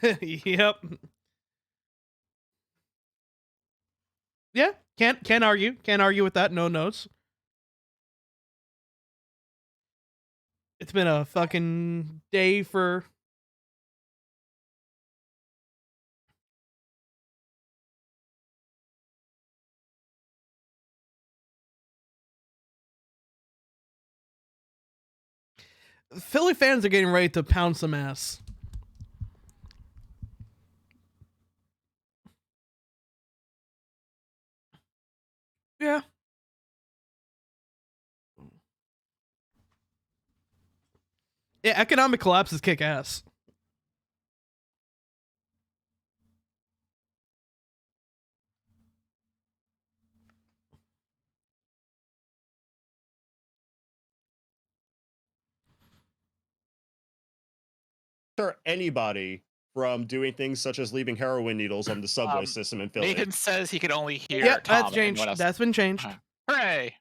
Yep. Yeah. Can't argue. Can't argue with that. No notes. It's been a fucking day for. Philly fans are getting ready to pound some ass. Yeah. Yeah, economic collapse is kick ass. Anybody from doing things such as leaving heroin needles on the subway system in Philly. Nathan says he can only hear Yep, Tom. that's changed. That's been changed. Hooray!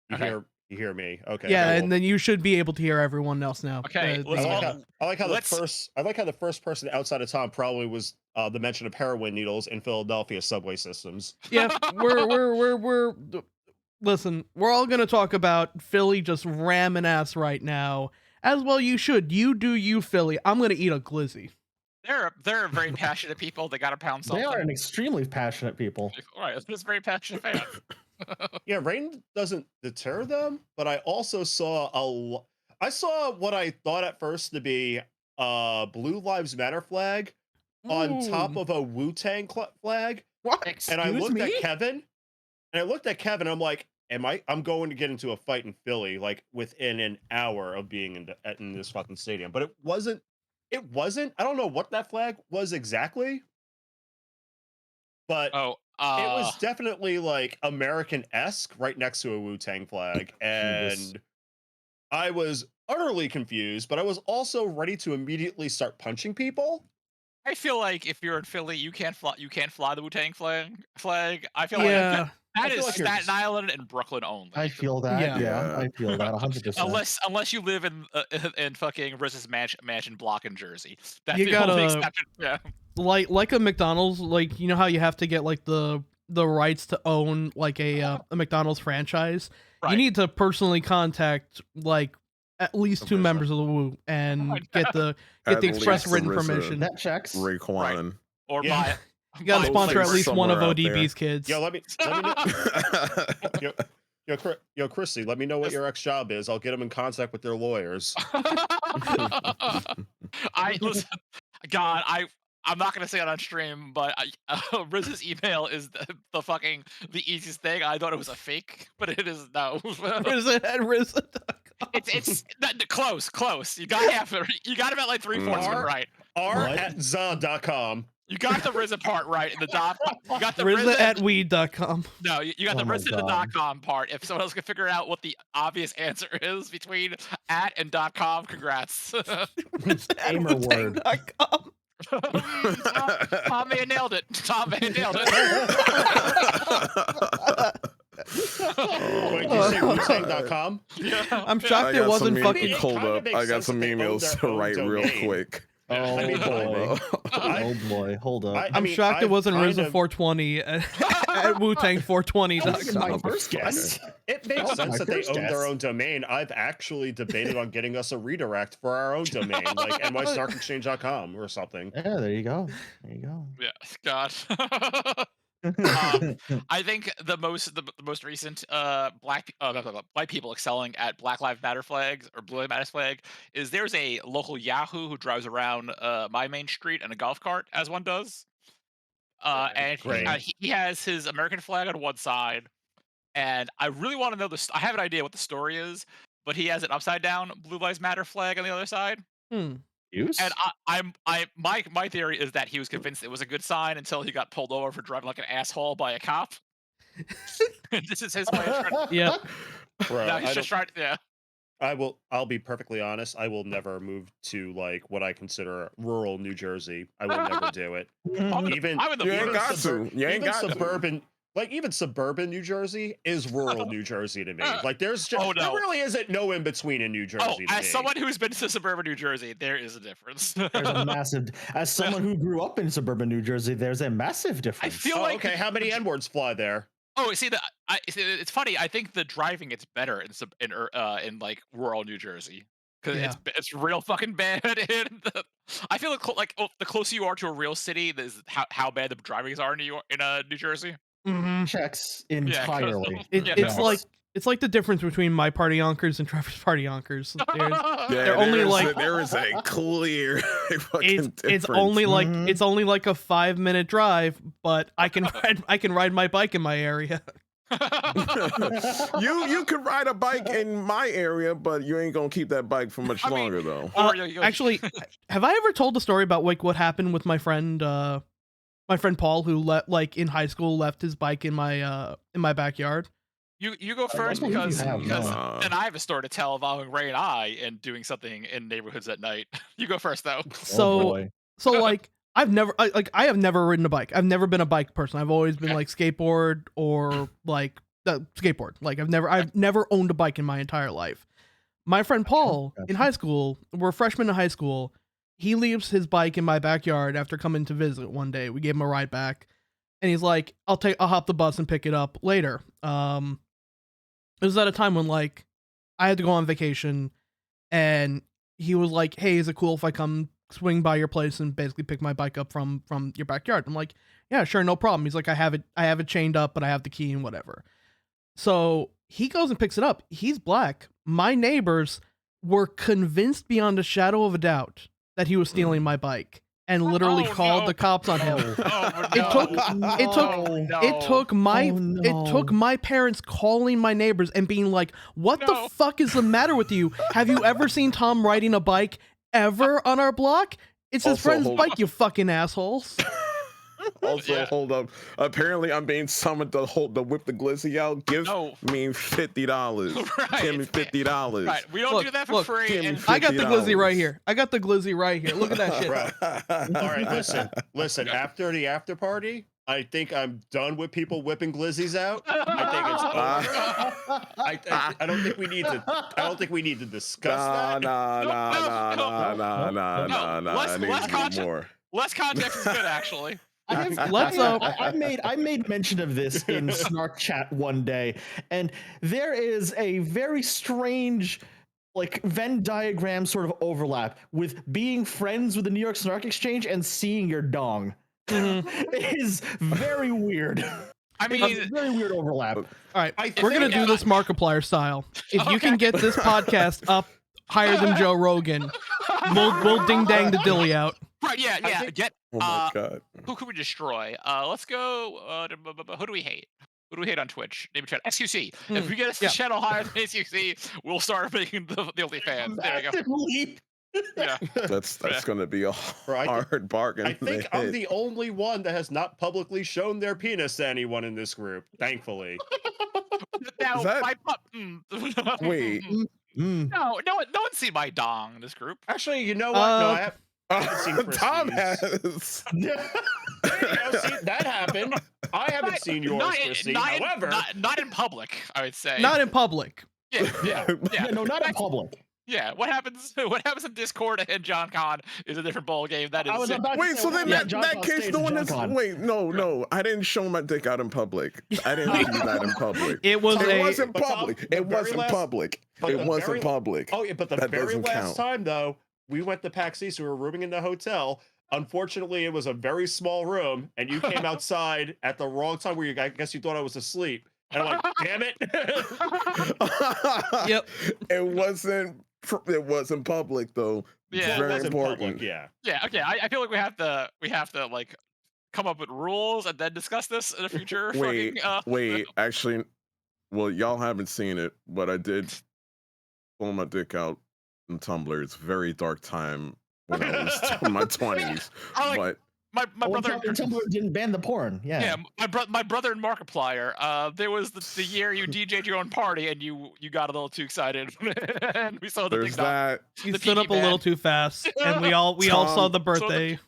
You hear me? Okay. Yeah, cool. and then you should be able to hear everyone else now. Okay, I like how the first person outside of Tom probably was the mention of heroin needles in Philadelphia subway systems. Yeah, we're listen, we're all gonna talk about Philly just ramming ass right now. As well you should. You do you, Philly. I'm gonna eat a glizzy. They're very passionate people. They gotta pound something. They are an extremely passionate people. Right, it's just very passionate fans. Yeah, rain doesn't deter them, but I also saw I saw what I thought at first to be Blue Lives Matter flag on top of a Wu-Tang flag. What? And I looked at Kevin, I'm like, I'm going to get into a fight in Philly like within an hour of being in this fucking stadium. But it wasn't, I don't know what that flag was exactly. But it was definitely like American-esque right next to a Wu-Tang flag. And I was utterly confused, but I was also ready to immediately start punching people. I feel like if you're in Philly, you can't fly the Wu-Tang flag. I feel Yeah. like that is Staten Island and Brooklyn only. I feel that. Yeah, I feel that 100%. Unless you live in fucking Riz's mansion block in Jersey. That's You the gotta only exception. Yeah. like a McDonald's, like you know how you have to get like the rights to own like a McDonald's franchise. Right. You need to personally contact like at least 2 members of the Wu and get the express written permission. That checks. Raekwon. Right. Or buy it. You gotta sponsor at least one of ODB's kids. Yo, let me know. Yo, Chrissy, let me know what your ex job is. I'll get them in contact with their lawyers. Listen, God, I'm not gonna say it on stream, but Riz's email is the easiest thing. I thought it was a fake, but it is no. Riz at Riz.com. It's close. You got half it. You got about like 3/4 of it right. r@za.com. You got the RZA part right in the dot. You got the RZA at weed.com. No, you got the RZA and the .com part. If someone else can figure out what the obvious answer is between @ and .com, congrats. Gamer word. Tom may have nailed it. Wait, did you say Wu-Tang.com? I'm shocked it wasn't fucking. Hold up, I got some emails to write real quick. Oh boy. Oh boy, hold up. I'm shocked it wasn't RZA 420 at Wu-Tang420.com. My first guess. It makes sense that they own their own domain. I've actually debated on getting us a redirect for our own domain, like nysnarkexchange.com or something. Yeah, there you go. Yeah, God. I think the most recent white people excelling at Black Lives Matter flags or Blue Lives Matter flag is there's a local Yahoo who drives around my main street in a golf cart, as one does. And he has his American flag on one side, and I really want to know this. I have an idea what the story is, but he has an upside down Blue Lives Matter flag on the other side. And my theory is that he was convinced it was a good sign until he got pulled over for driving like an asshole by a cop. This is his way of trying. Yep. Bro, no, he's just trying. Yeah. I'll be perfectly honest. I will never move to like what I consider rural New Jersey. I will never do it. Even suburban, like even suburban New Jersey is rural New Jersey to me. Like there's just, there really isn't no in between in New Jersey. To as me. someone who's been to suburban New Jersey, there is a difference. There's a massive. As someone who grew up in suburban New Jersey, there's a massive difference. I feel like okay, how many N-words fly there? Oh, see, it's funny. I think the driving gets better in like rural New Jersey because it's real fucking bad. I feel like the closer you are to a real city, is how bad the drivings are in New Jersey. Checks entirely. It's like the difference between my party yonkers and Trevor's party yonkers. They're only like there is a clear fucking difference. It's only like it's only like a 5-minute drive, but I can ride my bike in my area. you can ride a bike in my area, but you ain't gonna keep that bike for much longer though. Actually, have I ever told the story about like what happened with my friend Paul, who in high school left his bike in my backyard? You go first because then I have a story to tell involving Ray and I and doing something in neighborhoods at night. You go first though. So like I have never ridden a bike. I've never been a bike person. I've always been like skateboard or like skateboard. Like I've never owned a bike in my entire life. My friend Paul in high school, we're freshmen in high school. He leaves his bike in my backyard after coming to visit one day. We gave him a ride back, and he's like, "I'll hop the bus and pick it up later." It was at a time when like I had to go on vacation, and he was like, "Hey, is it cool if I come swing by your place and basically pick my bike up from your backyard?" I'm like, "Yeah, sure, no problem." He's like, I have it chained up, but I have the key and whatever." So he goes and picks it up. He's black. My neighbors were convinced beyond a shadow of a doubt that he was stealing my bike, and literally called the cops on him. It took my parents calling my neighbors and being like, "What the fuck is the matter with you? Have you ever seen Tom riding a bike ever on our block? It's his friend's bike, you fucking assholes." Also, hold up. Apparently, I'm being summoned to whip the glizzy out. Give me $50. Right. Give me $50. Right. We don't do that for free. I got the glizzy right here. Look at that shit. All right, listen. After the after party, I think I'm done with people whipping glizzies out. I think it's over. I don't think we need to. I don't think we need to discuss that. Nah. Less context is good, actually. I made mention of this in Snark Chat one day, and there is a very strange like Venn diagram sort of overlap with being friends with the New York Snark Exchange and seeing your dong. It is very weird. I mean, it's a very weird overlap. All right, we're gonna do this Markiplier style. If you can get this podcast up higher than Joe Rogan, we'll ding dang the dilly out. Right? Yeah. Oh my god. Who could we destroy? Let's go. Who do we hate? Who do we hate on Twitch? Name chat. SQC. If we get a channel higher than SQC, we'll start making the OnlyFans. There you go. Yeah. That's gonna be a hard bargain. I think I'm the only one that has not publicly shown their penis to anyone in this group, thankfully. Now, wait. No one's seen my dong in this group. Actually, you know what? No, I haven't seen Christie's. Tom has. See, that happened. I haven't seen yours, Christy. However, not in public, I would say. Not in public. Yeah. No, not in public. Yeah, what happens in Discord and John Con is a different ball game. That is. Wait, so then that case, no one is. Wait, no, I didn't show my dick out in public. I didn't do that in public. It wasn't public. It wasn't public. Oh yeah, but the very last time though, we went to PAX East. We were rooming in the hotel. Unfortunately, it was a very small room, and you came outside at the wrong time where I guess you thought I was asleep. And I'm like, damn it. Yep. It wasn't public though. Yeah, very important. Public, yeah. Yeah. Okay. I feel like we have to like come up with rules and then discuss this in the future. Wait. Actually, well, y'all haven't seen it, but I did pull my dick out in Tumblr. It's a very dark time when I was in my 20s. But my brother Tumblr didn't ban the porn. Yeah. My brother in Markiplier. There was the year you DJ'd your own party and you got a little too excited, and we saw the there's that. You stood up a little too fast, and we all saw the birthday.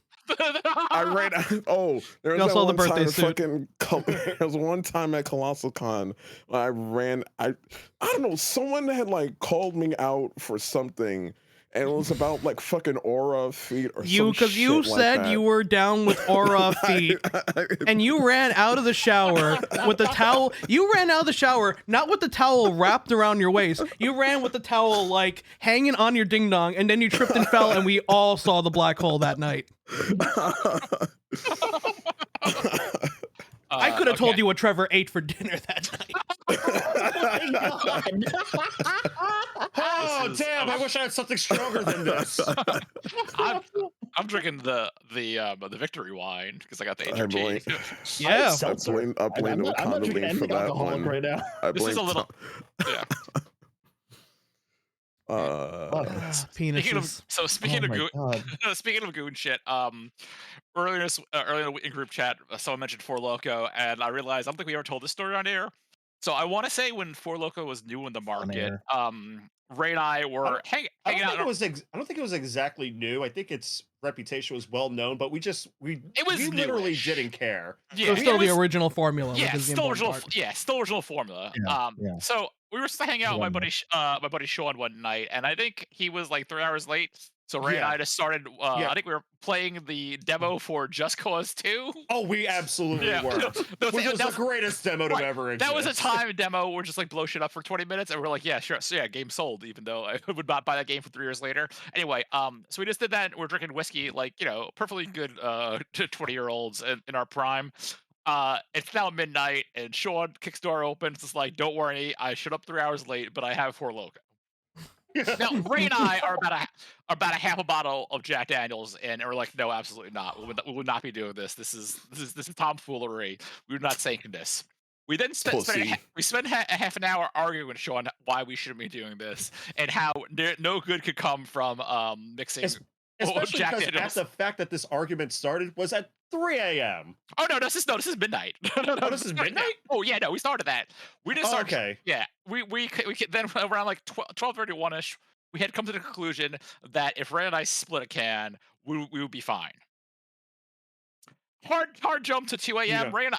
I ran. Oh, there We was all that saw the one time birthday at suit. there was one time at Colossal Con when I ran. I don't know. Someone had like called me out for something, and it was about like fucking aura feet or some Because shit you like said that. you were down with aura feet, and you ran out of the shower with the towel. You ran out of the shower not with the towel wrapped around your waist. You ran with the towel like hanging on your ding dong, and then you tripped and fell, and we all saw the black hole that night. I could have told you what Trevor ate for dinner that night. Oh damn! I wish I had something stronger than this. I'm drinking the victory wine because I got the I blame, HRT. Yeah. I blame the I'm not Wakanda drinking lean for anything that alcoholic one. right now. I This is blame a little, yeah. Penises. Speaking of my goon, God. speaking of goon shit, earlier in group chat, someone mentioned Four Loko, and I realized I don't think we ever told this story on air. So I want to say when Four Loko was new in the market, air. Ray and I were hanging I don't out. think it was. I don't think it was exactly new. I think its reputation was well known, but we literally newish. didn't care. It Yeah, was still the original formula, which is the still important original. part. Yeah, still original formula. Yeah. So we were just hanging out with my buddy Sean one night, and I think he was like 3 hours late. So Ray and Yeah. I just started. Yeah. I think we were playing the demo for Just Cause 2. Oh, we absolutely Yeah. were. Which was the greatest demo to right. ever exist. That was a time demo where just like blow shit up for 20 minutes, and we're like, yeah, sure. So yeah, game sold. Even though I would not buy that game for 3 years later. Anyway, so we just did that. We're drinking whiskey, like perfectly good 20-year-olds in our prime. It's now midnight, and Sean kicks door open. It's just like, don't worry, I showed up 3 hours late, but I have Four Loko. Now Ray and I are about a half a bottle of Jack Daniels, and we're like, no, absolutely not. We would not be doing this. This is tomfoolery. We're not saying this. We then spent a half an hour arguing with Sean why we shouldn't be doing this and how no good could come from mixing. Especially Jack because Daniels. the fact that this argument started was at 3 a.m. Oh no, this is midnight. Oh, this is midnight? Oh yeah, no, we started that. We just started. Okay. Yeah, we then around like 12:31ish, we had come to the conclusion that if Ray and I split a can, we would be fine. Hard jump to 2 a.m. Yeah. Ray and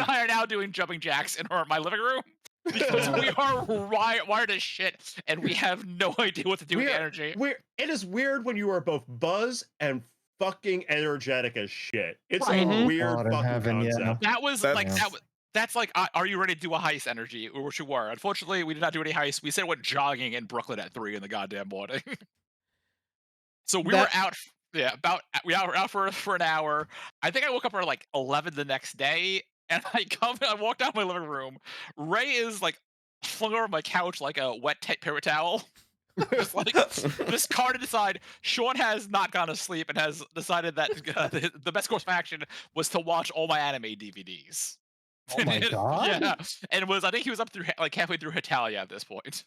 I are now doing jumping jacks in my living room because we are wired as shit and we have no idea what to do with the energy. It is weird when you are both buzzed and fucking energetic as shit. It's Right. a weird God in fucking heaven, yeah. concept. That was That's- that's like, are you ready to do a heist energy? Which we were. Unfortunately, we did not do any heists. We said went jogging in Brooklyn at 3 in the goddamn morning. So we were out. Yeah, we were out for an hour. I think I woke up around like 11 the next day, and I walked out of my living room. Ray is like flung over my couch like a wet paper towel. Just like this card to decide. Sean has not gone to sleep and has decided that the best course of action was to watch all my anime DVDs. Oh my God. Yeah, and I think he was up through like halfway through Hitalia at this point.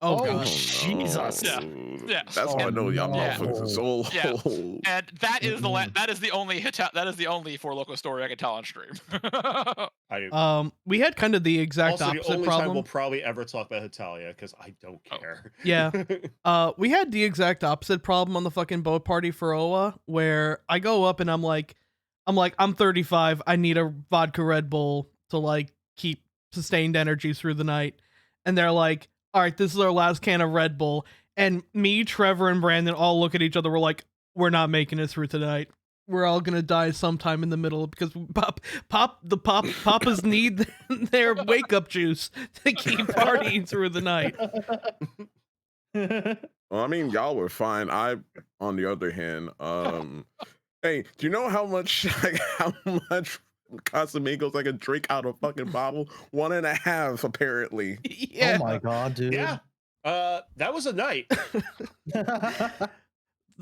Oh, Oh, God. Jesus. Yeah. Yeah. That's how I know y'all Yeah. motherfuckers is so Yeah. old. And that is the only Four Loko story I can tell on stream. I do. We had kind of the exact Also, the opposite only time problem. we'll probably ever talk about Hitalia because I don't care. Yeah. We had the exact opposite problem on the fucking boat party for Oa, where I go up and I'm like, I'm 35. I need a vodka Red Bull to like keep sustained energy through the night. And they're like, all right, this is our last can of Red Bull. And me, Trevor, and Brandon all look at each other. We're like, we're not making it through tonight. We're all gonna die sometime in the middle because papas need their wake up juice to keep partying through the night. Well, I mean, y'all were fine. On the other hand, hey, do you know how much Casamigos I can drink out of a fucking bottle? 1.5, apparently. Yeah. Oh my God, dude. Yeah. That was a night.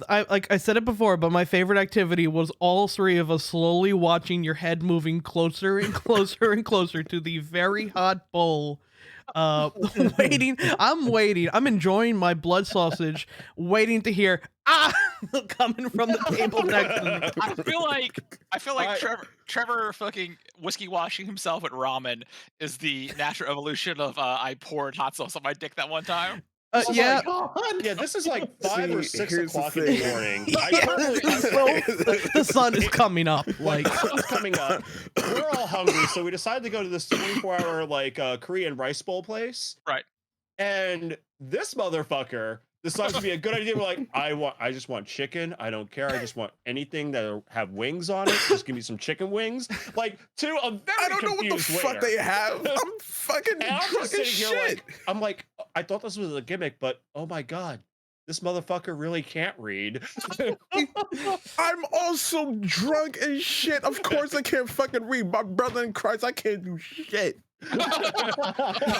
I said it before, but my favorite activity was all three of us slowly watching your head moving closer and closer and closer to the very hot bowl. Waiting. I'm enjoying my blood sausage, waiting to hear coming from the table next to me. I feel like Trevor fucking whiskey washing himself with ramen is the natural evolution of I poured hot sauce on my dick that one time. This is Yeah. Yeah, this is like 5 or See, 6 here's the o'clock in the thing. morning. The sun is coming up. Like, The sun's coming up. We're all hungry, so we decided to go to this 24-hour like Korean rice bowl place. Right. And this motherfucker decides to be a good idea. We're like, I just want chicken. I don't care. I just want anything that have wings on it. Just give me some chicken wings. Like, to a very I don't know what the confused fuck waiter. they have. I'm fucking And I'm drunk just as sitting here shit. like, I'm like, I thought this was a gimmick, but oh my god, this motherfucker really can't read. I'm also drunk as shit. Of course I can't fucking read. My brother in Christ, I can't do shit.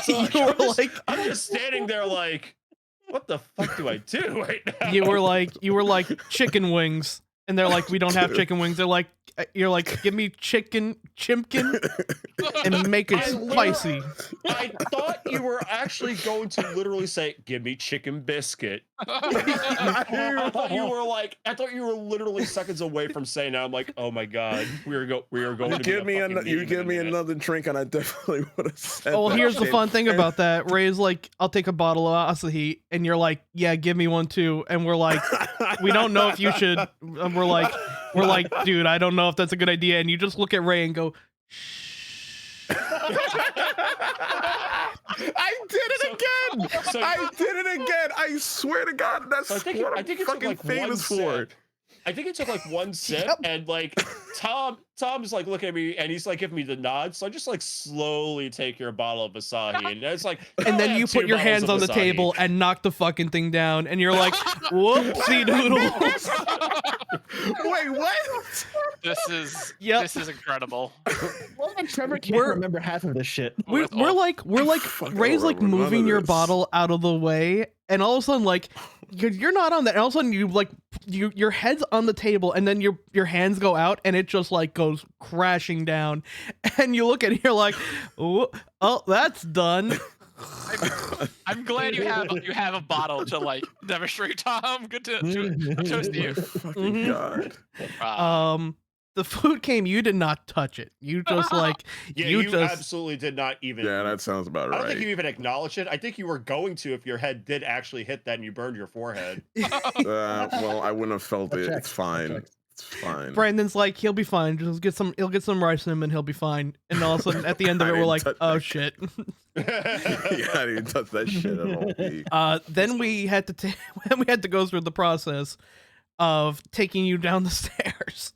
So You were like- I'm just standing there like, what the fuck do I do right now? you were like chicken wings, and they're like, we don't have chicken wings. They're like, you're like, give me chicken chimkin and make it I spicy. I thought you were actually going to literally say, give me chicken biscuit. I thought you were literally seconds away from saying that. I'm like, oh my god, we are going You to give me you give me another drink, and I definitely would have said. Oh, that here's the shit. fun thing about that. Ray's like, I'll take a bottle of Asahi, and you're like, yeah, give me one too. And we're like, we don't know if you should. And we're like, dude, I don't know if that's a good idea. And you just look at Ray and go, I did it again. I did it again. I swear to God, that's So what I'm it took fucking like famous one for. sip. I think it took like one sip, Yep. and like Tom's like looking at me, and he's like giving me the nod. So I just like slowly take your bottle of Asahi, and it's like, and then I you have put 2 your bottles hands of on the Asahi. table and knock the fucking thing down, and you're like, whoopsie doodles. Wait, what? This is Yep. this is incredible. Well, Trevor can't We're- remember half of this shit. We're Oh, like fucking Ray's like remember none moving of your this. bottle out of the way, and all of a sudden like you're not on that, and all of a sudden you like your head's on the table, and then your hands go out, and it just like goes crashing down, and you look at it, you're like, oh, that's done. I'm glad you have a bottle to like demonstrate, Tom. Good to toast to you. Fucking Mhm. God. The food came, you did not touch it. You just like Yeah, you you just absolutely did not even. Yeah, that sounds about I don't right. think you even acknowledged it. I think you were going to if your head did actually hit that and you burned your forehead. Well, I wouldn't have felt it. Check. It's fine. It's fine. Brandon's like, he'll be fine. Just he'll get some rice in him and he'll be fine. And all of a sudden at the end of I it we're didn't like, touch oh that shit. Yeah, I didn't touch that shit at all. B. Then we had to go through the process of taking you down the stairs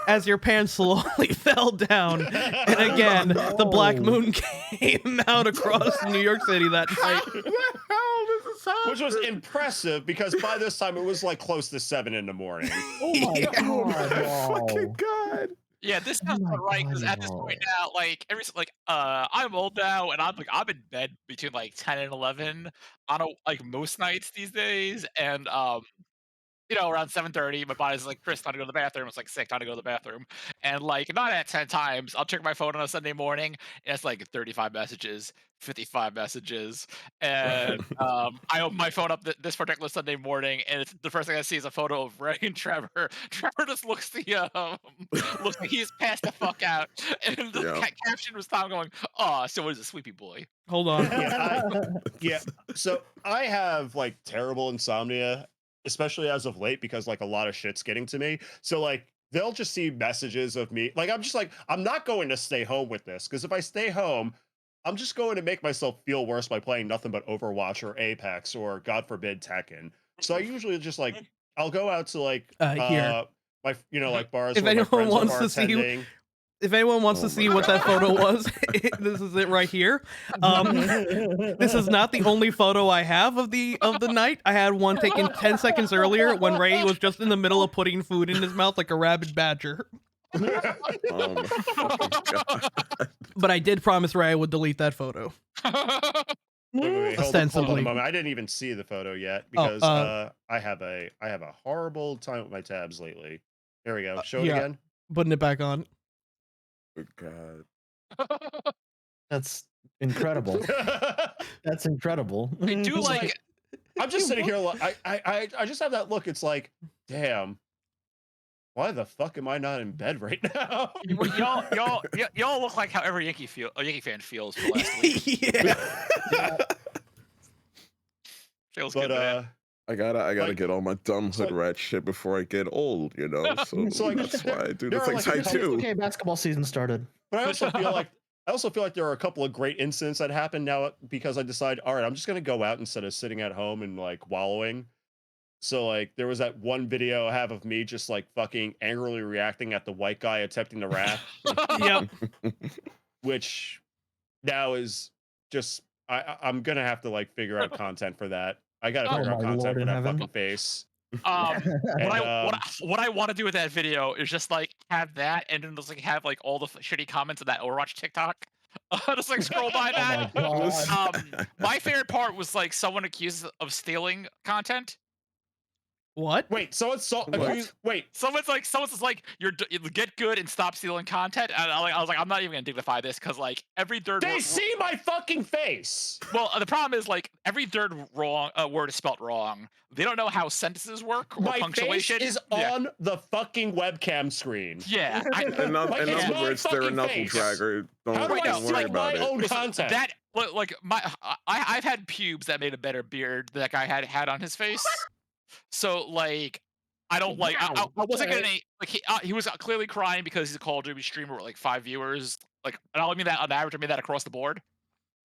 as your pants slowly fell down, and again the black moon came out across New York City that night. What the hell? This is Which was impressive because by this time it was like close to 7 in the morning. Oh my god! fucking God. Yeah, this Oh sounds my about right because God, at this point no. now, like I'm old now and I'm in bed between like 10 and 11 on most nights these days, and around 7:30, my body's like, Chris, time to go to the bathroom. It's like, sick, time to go to the bathroom. And like 9 out of 10 times, I'll check my phone on a Sunday morning, and it's like 35 messages, 55 messages. And I open my phone up this particular Sunday morning, and it's the first thing I see is a photo of Ray and Trevor. Trevor just looks like he's passed the fuck out. And the Yeah. caption was Tom going, "Oh, so what is a sleepy boy?" Hold on. Yeah. So I have like terrible insomnia, especially as of late, because like a lot of shit's getting to me. So like they'll just see messages of me. Like I'm just like, I'm not going to stay home with this, because if I stay home, I'm just going to make myself feel worse by playing nothing but Overwatch or Apex or God forbid Tekken. So I usually just like I'll go out to like Here. my like bars If where my anyone friends are wants to see bartending. If anyone wants Oh to see my what that photo was, this is it right here. This is not the only photo I have of the night. I had one taken 10 seconds earlier when Ray was just in the middle of putting food in his mouth like a rabid badger. Oh my fucking God. But I did promise Ray I would delete that photo. Wait, hold on a Ostensibly. moment. I didn't even see the photo yet Oh, because I have a horrible time with my tabs lately. There we go. Show it yeah. again. Putting it back on. Good God. That's incredible. That's incredible. I do It's like I'm just sitting here. I just have that look. It's like, damn. Why the fuck am I not in bed right now? y'all look like how every Yankee fan feels for last week. Yeah. Feels But good, man. I gotta like, get all my dumb so, hood like, rat shit before I get old, you know. So so like that's why I do the there are things like a I couple, do. Okay, basketball season started. but I also feel like there are a couple of great incidents that happen now because I decide, all right, I'm just gonna go out instead of sitting at home and like wallowing. So like there was that one video I have of me just like fucking angrily reacting at the white guy attempting to rap, Yep. which now is just I'm gonna have to like figure out content for that. I gotta Oh figure out my content Lord for in that heaven. fucking face. What And I want to do with that video is just like have that, and then just like have like all the shitty comments of that Overwatch TikTok. Just like scroll by Oh my that. God. My favorite part was like someone accused of stealing content. What? wait, so it's so What? accused. Wait, Someone's like, you get good and stop stealing content. And I was like, I'm not even gonna dignify this because like every third they see my fucking face. well, the problem is like every third wrong word is spelt wrong. They don't know how sentences work or My face punctuation. is on the fucking webcam screen. Yeah. In, Like, in it's other my words, they're a fucking knuckle face. dragger. How do I Don't worry steal about my it. own Listen, content? that like I've had pubes that made a better beard that guy had on his face. So like I don't like Wow, I wasn't okay. gonna like he was clearly crying because he's a Call of Duty streamer with like 5 viewers. Like and I don't mean that on average, I mean that across the board.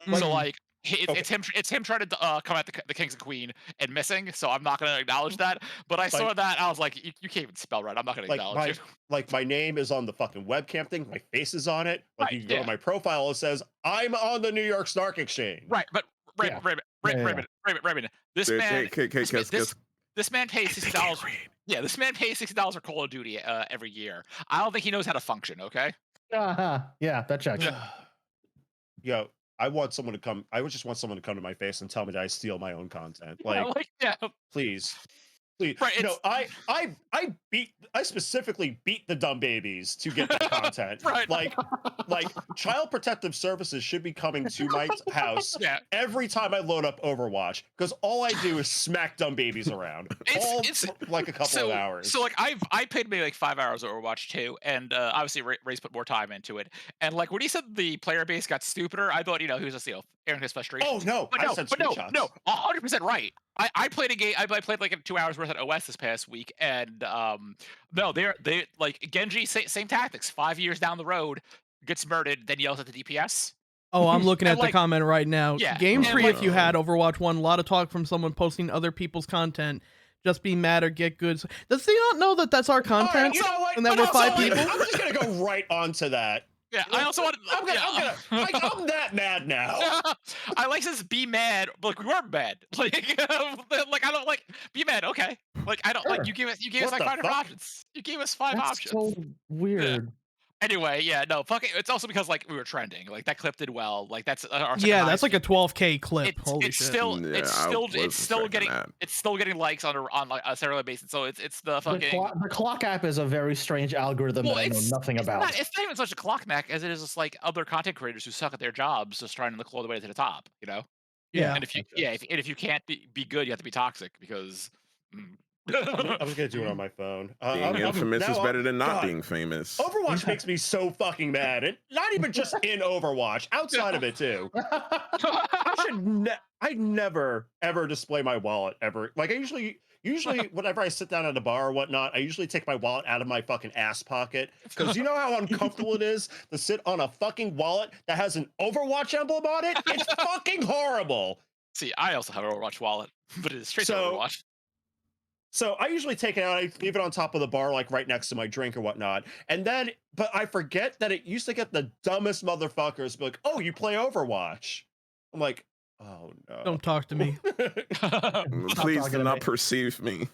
So Mhm. like Okay. it's him trying to come at the kings and queen and missing. So I'm not gonna acknowledge that. But I saw Like- that I was like, you can't even spell right. I'm not gonna like acknowledge you. my name is on the fucking webcam thing. My face is on it. Like Right, you can go yeah. to my profile. It says I'm on the New York Stock Exchange. Right, but Yeah. Raymond, this Hey, man, guess. this man pays $60. Green. Yeah, this man pays $60 for Call of Duty every year. I don't think he knows how to function. Okay. Yeah, that checks. Yo, I want someone to come. I would just want someone to come to my face and tell me that I steal my own content. Yeah, Like, yeah. please. Please. Right, You know, it's- I specifically beat the dumb babies to get that content. Right. Like Child Protective Services should be coming to my house Yeah. every time I load up Overwatch because all I do is smack dumb babies around It's for like a couple of hours. So like I played maybe like 5 hours of Overwatch too, and obviously Ray's put more time into it. And like when he said the player base got stupider, I thought he was just airing his frustration. Oh no, But I no, sent but no, screenshots. no, 100% right. I played a game. I played like 2 hours worth of OS this past week, and no, they like Genji same tactics. 5 years down the road, gets murdered, then yells at the DPS. Oh, I'm looking And, at like- the comment right now. Yeah, Game and, free like- if you had Overwatch 1. A lot of talk from someone posting other people's content. Just be mad or get good. Does he not know that that's our All right, content? you know what? And that But we're 5 also, like, people? I'm just gonna go right onto that. Yeah, I also want. I'm that mad now. I like says be mad, but like we were mad. Like, like I don't like be mad. Okay, like I don't like Sure. you gave us What like the 5 different fuck? options. You gave us 5 That's options. so weird. Anyway, yeah, no, fuck it. It's also because like we were trending. Like that clip did well. Like that's our second Yeah, that's highest like a 12K clip. it's, Holy it's shit. still Yeah, it's I still wasn't it's still expecting getting that. it's still getting likes on like a regular basis. So it's the fucking The clock app is a very strange algorithm that I know nothing about. It's not even such a clock neck as it is just like other content creators who suck at their jobs, just trying to claw their way to the top. You know. Yeah. And if you if you can't be good, you have to be toxic because. I'm just gonna do it on my phone. Being infamous is better than not God, being famous. Overwatch makes me so fucking mad. And not even just in Overwatch, outside of it too. I never ever display my wallet ever. Like I usually whenever I sit down at a bar or whatnot, I usually take my wallet out of my fucking ass pocket because you know how uncomfortable it is to sit on a fucking wallet that has an Overwatch emblem on it. It's fucking horrible. See, I also have an Overwatch wallet, but it's straight to Overwatch. So I usually take it out, I leave it on top of the bar, like right next to my drink or whatnot. And then, but I forget that it used to get the dumbest motherfuckers be like, "Oh, you play Overwatch?" I'm like, "Oh no." Don't talk to me. Please talking do to not me. perceive me.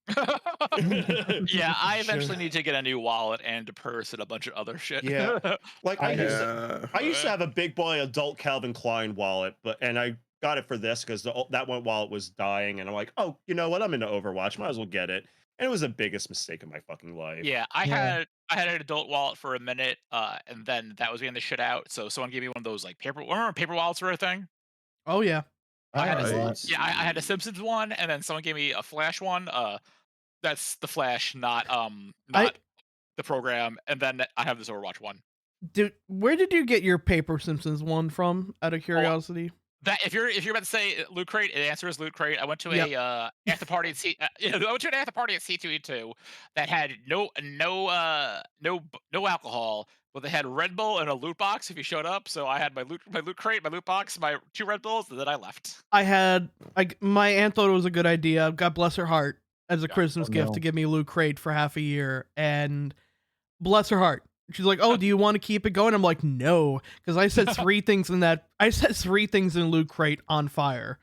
Yeah, I eventually need to get a new wallet and a purse and a bunch of other shit. Yeah. Like I used Yeah. to have a big boy adult Calvin Klein wallet, and I got it for this because that one wallet was dying, and I'm like, "Oh, you know what? I'm into Overwatch. Might as well get it." And it was the biggest mistake of my fucking life. Yeah, I had an adult wallet for a minute, and then that was getting the shit out. So someone gave me one of those like paper. Remember paper wallets were a thing? Oh, yeah. I had Right. I had a Simpsons one, and then someone gave me a Flash one. That's the Flash, not the program. And then I have this Overwatch one. Dude, where did you get your Paper Simpsons one from, out of curiosity? That if you're about to say Loot Crate, the answer is Loot Crate. I went to Yep. a after party at I went to an after party at C2E2 that had no alcohol, but they had Red Bull and a loot box if you showed up. So I had my loot crate, my loot box, my 2 Red Bulls, and then I left. My aunt thought it was a good idea. God bless her heart, as a Yeah. Christmas Oh, gift no. to give me Loot Crate for half a year, and bless her heart. She's like, "Oh, do you want to keep it going?" I'm like, "No," because I set 3 things in that. I set 3 things in Loot Crate on fire.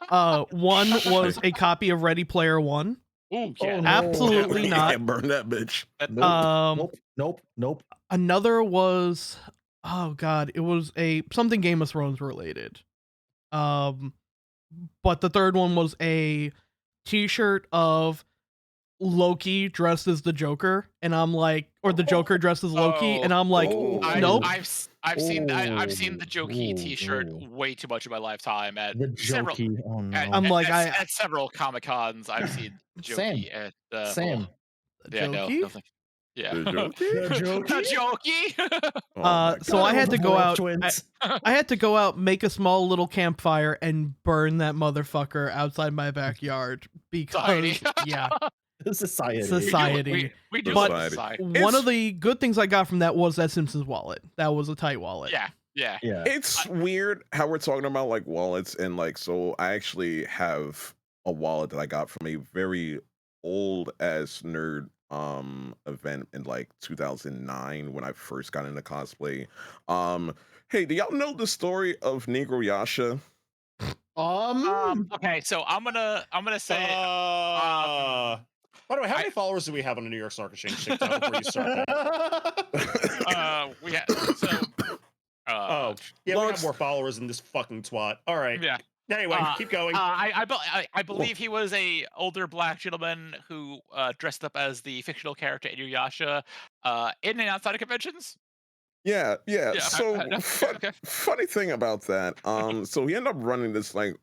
One was a copy of Ready Player One. Ooh, Oh, yeah. no. Absolutely Yeah, not. burn that bitch. Nope. Nope. Another was, oh god, it was a something Game of Thrones related. Um, but the third one was a T-shirt of Loki dressed as the Joker, and I'm like, or the Joker dressed as Loki, Oh, and I'm like, nope. I've seen the Jokey Ooh, T-shirt ooh. way too much in my lifetime at The several jokey. Oh at, no. I'm at, like, at, I at several Comic Cons. I've seen Same. Jokey at Same. yeah, Jokey. no thank yeah. The joke? The The jokey. Jokey. Oh my So god. I had to go out. Twins. I had to go out, make a small little campfire, and burn that motherfucker outside my backyard Society. because, yeah, Society. society. We do But live in Society. society. one of It's- the good things I got from that was that Simpsons wallet. That was a tight wallet. Yeah. Yeah. It's weird how we're talking about like wallets and like so I actually have a wallet that I got from a very old ass nerd event in like 2009 when I first got into cosplay. Hey, do y'all know the story of Negro Yasha? Okay, so I'm gonna say By the way, how I- many followers do we have on the New York Stock Exchange TikTok before you start that? we had so Oh, yeah, we long have s- more followers than this fucking twat. All right. yeah. Anyway, keep going. I believe he was a older black gentleman who dressed up as the fictional character Inuyasha in and outside of conventions. Yeah, yeah. Yeah. So Okay. funny thing about that, so he ended up running this like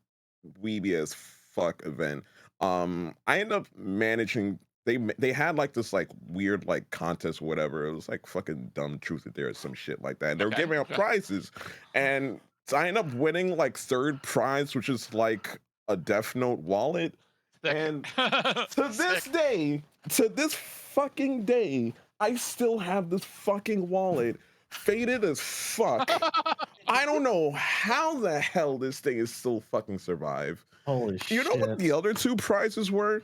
weeby as fuck event. I ended up managing. They had like this like weird like contest or whatever. It was like fucking dumb truth or dare or some shit like that. And they were Okay, giving out okay. prizes, and so I ended up winning like third prize, which is like a Death Note wallet. Sick. And to this Sick. day, to this fucking day, I still have this fucking wallet faded as fuck. I don't know how the hell this thing is still fucking survive. Holy shit. You know what the other 2 prizes were?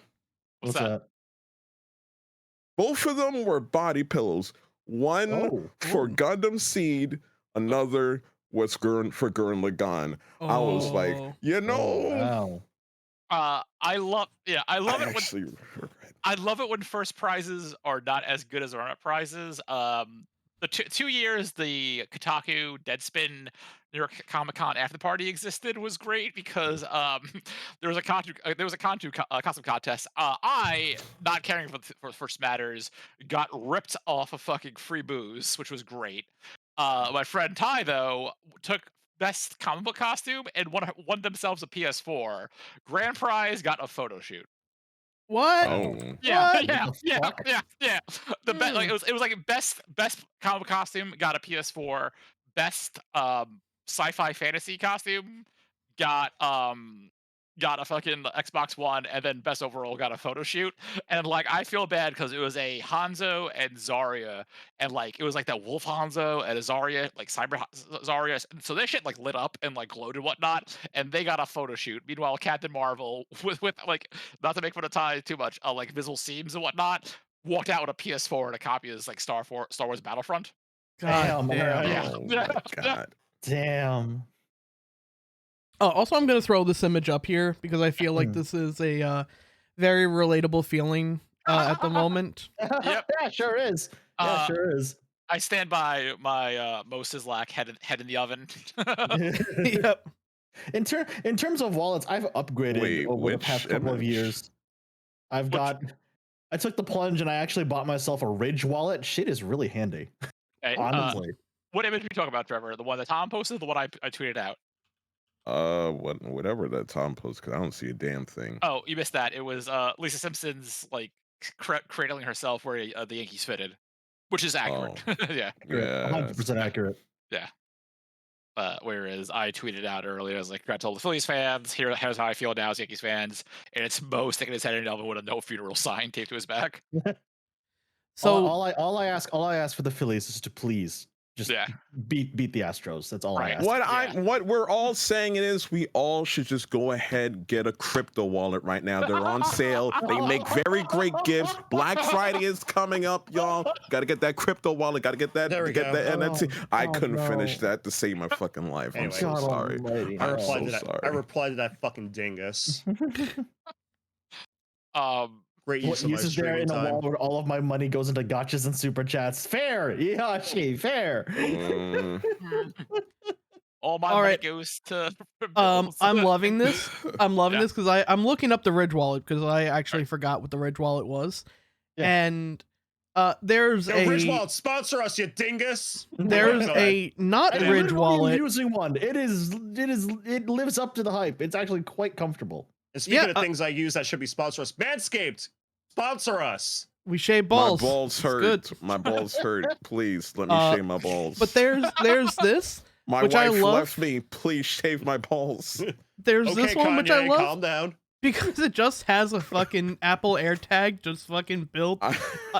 What's What's that? that? Both of them were body pillows. One Oh. for Gundam Seed, another was for Gurren Lagann. I was like, Oh. you Oh, know, wow. I love it when actually regret. I love it when first prizes are not as good as run-up prizes. The 2 years the Kotaku Deadspin New York Comic Con after party existed was great because there was a costume contest. I, not caring for First Matters, got ripped off of fucking free booze, which was great. My friend Ty though took best comic book costume and won themselves a PS4. Grand prize got a photo shoot. What? Oh. Yeah, What? yeah, What the yeah, fuck? yeah. The like Hmm. it was like best comic costume got a PS4. Best sci-fi fantasy costume got got a fucking Xbox One, and then best overall got a photo shoot. And like I feel bad because it was a Hanzo and Zarya, and like it was like that Wolf Hanzo and a Zarya, like Zarya. So they shit like lit up and like glowed and whatnot, and they got a photo shoot. Meanwhile, Captain Marvel with like, not to make fun of Ty too much, like visual seams and whatnot, walked out with a PS4 and a copy of like Star Wars Battlefront. God Damn, damn. alright. Yeah, Oh yeah, my yeah. god. Damn. Oh, also, I'm gonna throw this image up here because I feel like Hmm. this is a very relatable feeling at the moment. Yep. Yeah, sure is. Yeah, Uh, sure is. I stand by my Moses Lack head in the oven. Yep. In terms of wallets, I've upgraded Wait, over the which past couple of image? years. I took the plunge and I actually bought myself a Ridge wallet. Shit is really handy. Okay, Honestly. what image are we talking about, Trevor? The one that Tom posted, or the one I tweeted out? Whatever that Tom posts, because I don't see a damn thing. Oh, you missed that. It was Lisa Simpson's like cradling herself where the Yankees fitted, which is accurate. Oh, Yeah, Accurate. yeah. 100% accurate. yeah. Whereas I tweeted out earlier, I was like, "I told the Phillies fans, here's how I feel now as Yankees fans," and it's Mo sticking his head in Elvin with a no funeral sign taped to his back. So all I ask for the Phillies is to please just Yeah. beat the Astros. That's all I Right. ask. What we're all saying is we all should just go ahead get a crypto wallet right now. They're on sale. They make very great gifts. Black Friday is coming up, y'all. Got to get that crypto wallet. Got to get that. There we get go. that NFT. I God, couldn't no. finish that to save my fucking life. Anyway. I'm so God sorry. almighty, I no. replied so to that. sorry. I replied to that fucking dingus. Great What use of my use is there streaming in a time. wall where all of my money goes into gotchas and super chats? Fair, Yashi, fair. All my All money right. goes to bills. I'm loving this. I'm loving Yeah. this because I'm looking up the Ridge wallet because I actually forgot what the Ridge wallet was, Yeah. and there's Yo, a Ridge Wallet, sponsor us, you dingus. there's Go ahead. a not I'm Ridge literally wallet. using one. It lives up to the hype. It's actually quite comfortable. And speaking Yeah, of things I use that should be sponsor us, Manscaped, sponsor us. We shave balls. My balls It's hurt. good. My balls hurt. Please let me shave my balls. But there's this. my which I wife love. left me. Please shave my balls. There's Okay, this one Kanye, which I love calm down. because it just has a fucking Apple AirTag just fucking built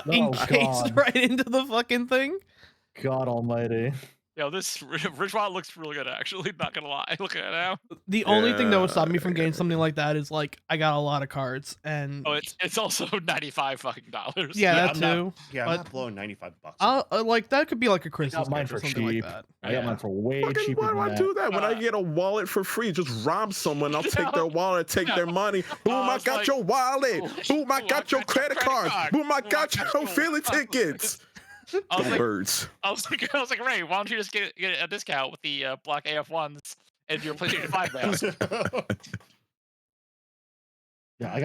encased God. right into the fucking thing. God almighty. Yo, this Ridgewald looks really good, actually. Not gonna lie. Look at it now. The only thing that would stop me from Yeah. getting something like that is like I got a lot of cards and Oh, it's also $95 fucking dollars. yeah, that I'm not- too. Yeah, I'm But- not blowing $95. I'll like that could be like a Christmas mine gift or for something cheap. like that. I got mine for way Fucking cheaper why do than I that. do that? When I get a wallet for free, just rob someone. I'll take their wallet, take their money. Boom, I it's got like- your wallet. Boom, I got your credit card. Boom, I got your Philly tickets. I was Go like, birds. I was like, Ray, why don't you just get a discount with the black AF1s and your PlayStation 5 now? Yeah, I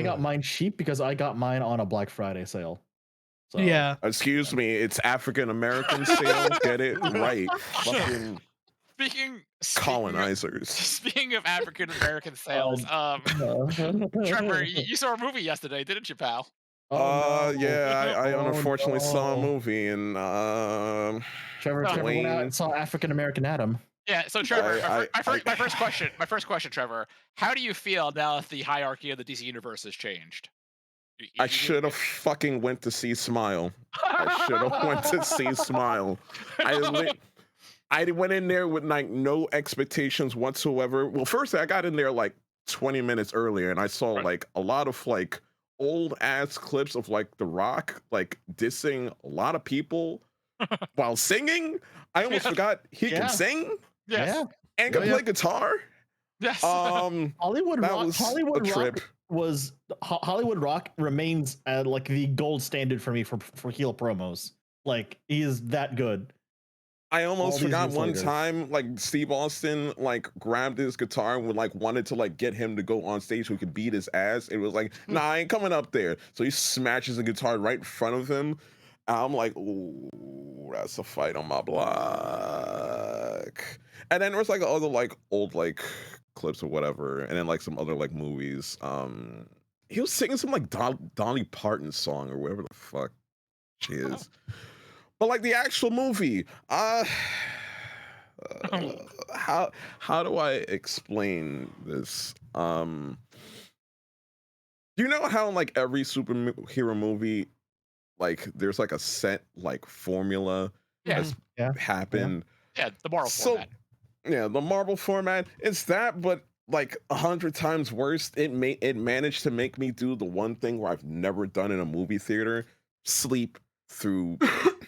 got mine cheap because I got mine on a Black Friday sale. So, Yeah. Excuse me, it's African American sale. Get it right. Fucking Speaking colonizers. Speaking of African American sales, Trevor, you saw a movie yesterday, didn't you, pal? Oh, no. Yeah, I Oh, unfortunately saw a no. movie and Trevor went out and saw African American Adam. Yeah, so Trevor, I- my first question, Trevor, how do you feel now that the hierarchy of the DC universe has changed? I should have fucking went to see Smile. I should have went to see Smile. I went in there with like no expectations whatsoever. Well, first I got in there like 20 minutes earlier and I saw like a lot of like old ass clips of like The Rock like dissing a lot of people while singing. I almost forgot he can sing Yes. and can play guitar. Yes. Hollywood that Rock, was Hollywood a trip. Hollywood Rock remains like the gold standard for me for heel promos. Like he is that good. I almost all these forgot years one later. time, like Steve Austin, like grabbed his guitar and would like wanted to like get him to go on stage so he could beat his ass. It was like, nah, I ain't coming up there. So he smashes the guitar right in front of him. And I'm like, ooh, that's a fight on my block. And then there was like other like old like clips or whatever, and then like some other like movies. He was singing some like Dolly Parton song or whatever the fuck she is. But like the actual movie, how do I explain this? You know how in like every superhero movie, like there's like a set like formula that's happened. Yeah, the Marvel format. Yeah, the Marvel format. It's that, but like 100 times worse. It managed to make me do the one thing where I've never done in a movie theater: sleep through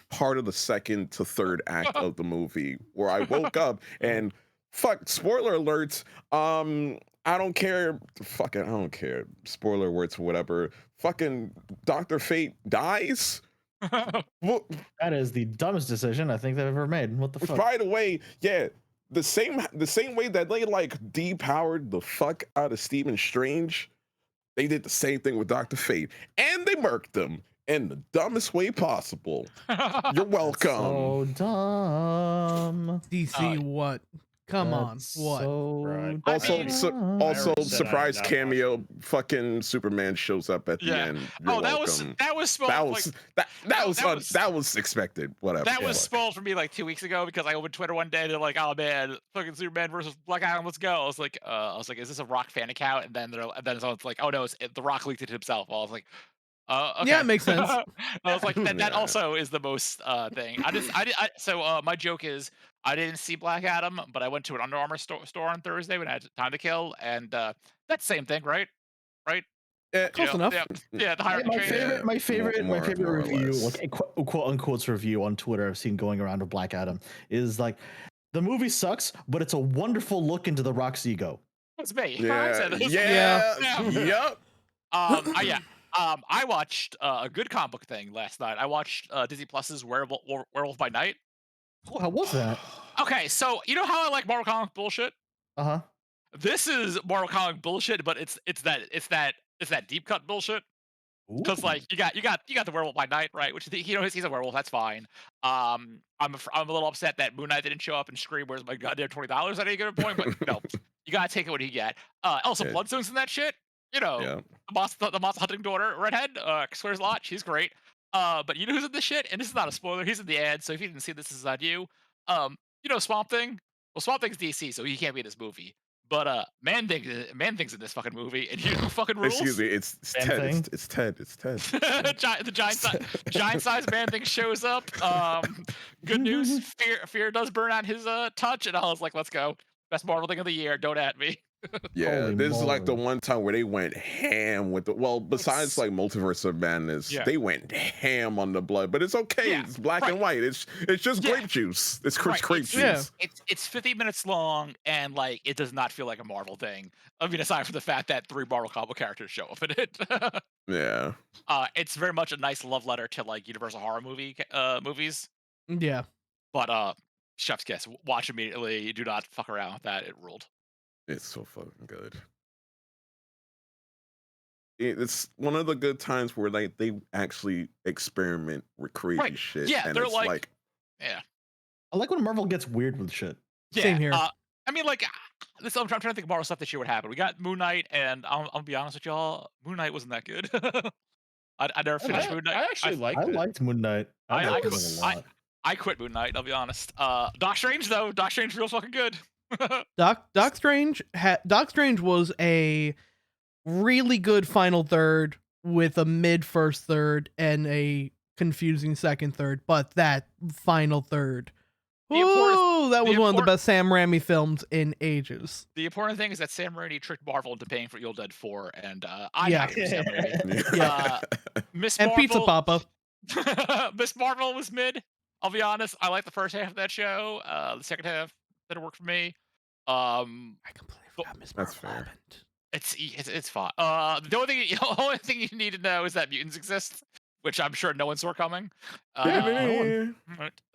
part of the second to third act of the movie, where I woke up and fuck, spoiler alerts, I don't care, fucking I don't care, spoiler alerts or whatever, fucking Dr. Fate dies. Well, That is the dumbest decision I think they've ever made. What the fuck? by the way, yeah, the same way that they like depowered the fuck out of Stephen Strange, they did the same thing with Dr. Fate, and they murked him in the dumbest way possible. You're welcome. So dumb. DC what? Come on, That's what? Right. so I Also, mean, also I said I am surprise not cameo. watching. Fucking Superman shows up at the yeah. end. You're Oh, welcome. that was That spoiled like was that was that was that was expected. Whatever. that the was fuck. spoiled for me like 2 weeks ago because I opened Twitter one day and they're like, "Oh man, fucking Superman versus Black Adam, let's go." I was like, "Is this a Rock fan account?" And then someone's like, "Oh no, The Rock leaked it himself." I was like, Yeah, okay." it makes sense. I was like, that Yeah. also is the most thing. My joke is I didn't see Black Adam, but I went to an Under Armour store on Thursday when I had time to kill, and that's the same thing, right? Right? Eh, You Close know, enough. yeah, yeah, the hierarchy My change. favorite, my favorite, my favorite more or review, less. like a quote unquote review on Twitter I've seen going around of Black Adam is like, the movie sucks, but it's a wonderful look into the Rock's ego. It's me. I Yeah. said this. Yeah. Yeah. Yeah. Yep. Yeah. I watched a good comic book thing last night. I watched Disney Plus's Werewolf by Night. Oh, how was that? Okay, so you know how I like Marvel comic bullshit? Uh huh. This is Marvel comic bullshit, but it's that deep cut bullshit. Because like you got the Werewolf by Night, right? Which he's a werewolf. That's fine. I'm a little upset that Moon Knight didn't show up and scream, "Where's my goddamn $20?" at any given point, but you gotta take it when you get. Also, Yeah. Bloodstone's in that shit. You know, Yeah. the monster hunting daughter, redhead, swears a lot. She's great. But you know who's in this shit? And this is not a spoiler. He's in the ad, so if you didn't see this, this is on you. Swamp Thing. Well, Swamp Thing's DC, so he can't be in this movie. But Man Thing's in this fucking movie, and you know who fucking Excuse rules? me. It's Same Ted. thing? It's Ted. It's Ted. It's Ted. Giant size Man Thing shows up. Good news. Fear does burn out his touch, and I was like, let's go. Best Marvel thing of the year. Don't at me. Yeah, Holy this is like the moly. one time where they went ham with the besides It's like Multiverse of Madness, Yeah. they went ham on the blood, but it's okay. Yeah, It's black right. and white. It's just Yeah. grape juice. It's Right, grape juice. It's 50 minutes long, and like it does not feel like a Marvel thing. I mean, aside from the fact that 3 Marvel comic characters show up in it. Yeah. It's very much a nice love letter to like Universal horror movies. Yeah. But chef's kiss. Watch immediately. Do not fuck around with that. It ruled. It's so fucking good. It's one of the good times where like they actually experiment with crazy Right. shit. Yeah, and they're it's like yeah. I like when Marvel gets weird with shit. Yeah, Same here. I mean, like, I'm trying to think of Marvel stuff this year. What happened? We got Moon Knight, and I'll be honest with y'all, Moon Knight wasn't that good. I never finished Moon Knight. I actually liked I it. liked Moon Knight. I liked it quit- a lot. I quit Moon Knight. I'll be honest. Doc Strange though. Doc Strange feels fucking good. Doc Strange was a really good final third with a mid first third and a confusing second third, but that final third, ooh, that was one of the best Sam Raimi films in ages. The important thing is that Sam Raimi tricked Marvel into paying for Evil Dead 4, and I Yeah. happy for Sam Raimi. Yeah. Miss And Marvel, Pizza Papa. Miss Marvel was mid. I'll be honest. I like the first half of that show. The second half didn't work for me. I completely forgot Miss That's Marvel fair. happened. It's fine. The only thing you need to know is that mutants exist, which I'm sure no one saw coming.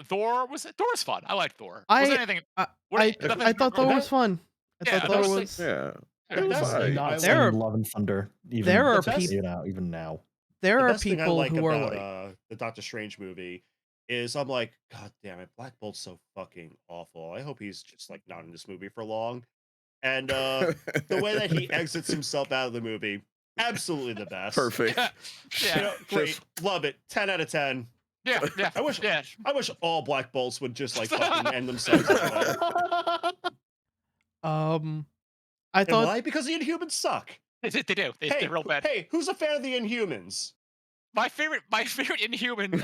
Thor was fun. I liked Thor. Was there anything? I nothing thought Thor was fun. I Yeah, thought that Thor was was. Yeah. The It was best thing alright. I Not There saying are- Love and Thunder. Even there are people- even now. There The are best thing I people like who are about like, the Doctor Strange movie is I'm like, God damn it, Black Bolt's so fucking awful. I hope he's just like not in this movie for long. And the way that he exits himself out of the movie, absolutely the best. Perfect. Yeah, You know, great, love it, 10 out of 10. yeah. I wish Yeah, I wish all Black Bolts would just like fucking end themselves. That way. I And thought why? Because the Inhumans suck. they do. Hey, They're real bad. hey, who's a fan of the Inhumans? My favorite Inhuman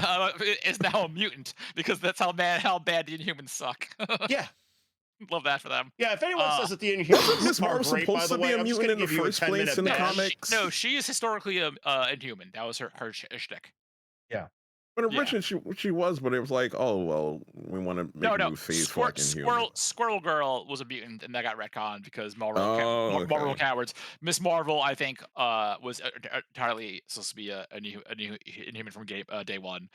is now a mutant because that's how bad the Inhumans suck. Yeah, Love that for them. yeah. If anyone says that the Wasn't Inhumans Miss are Marvel great, by supposed the to be way, a I'm just mutant gonna in the give you a first 10-minute place in the No, comics? she is historically a Inhuman. That was her shtick. But Yeah. originally she was, but it was like, oh well, we want to make a new phase for like Inhuman. Squirrel Girl was a mutant, and that got retconned because Marvel Oh, Marvel okay. cowards. Miss Marvel, I think, was entirely supposed to be a new Inhuman from day one.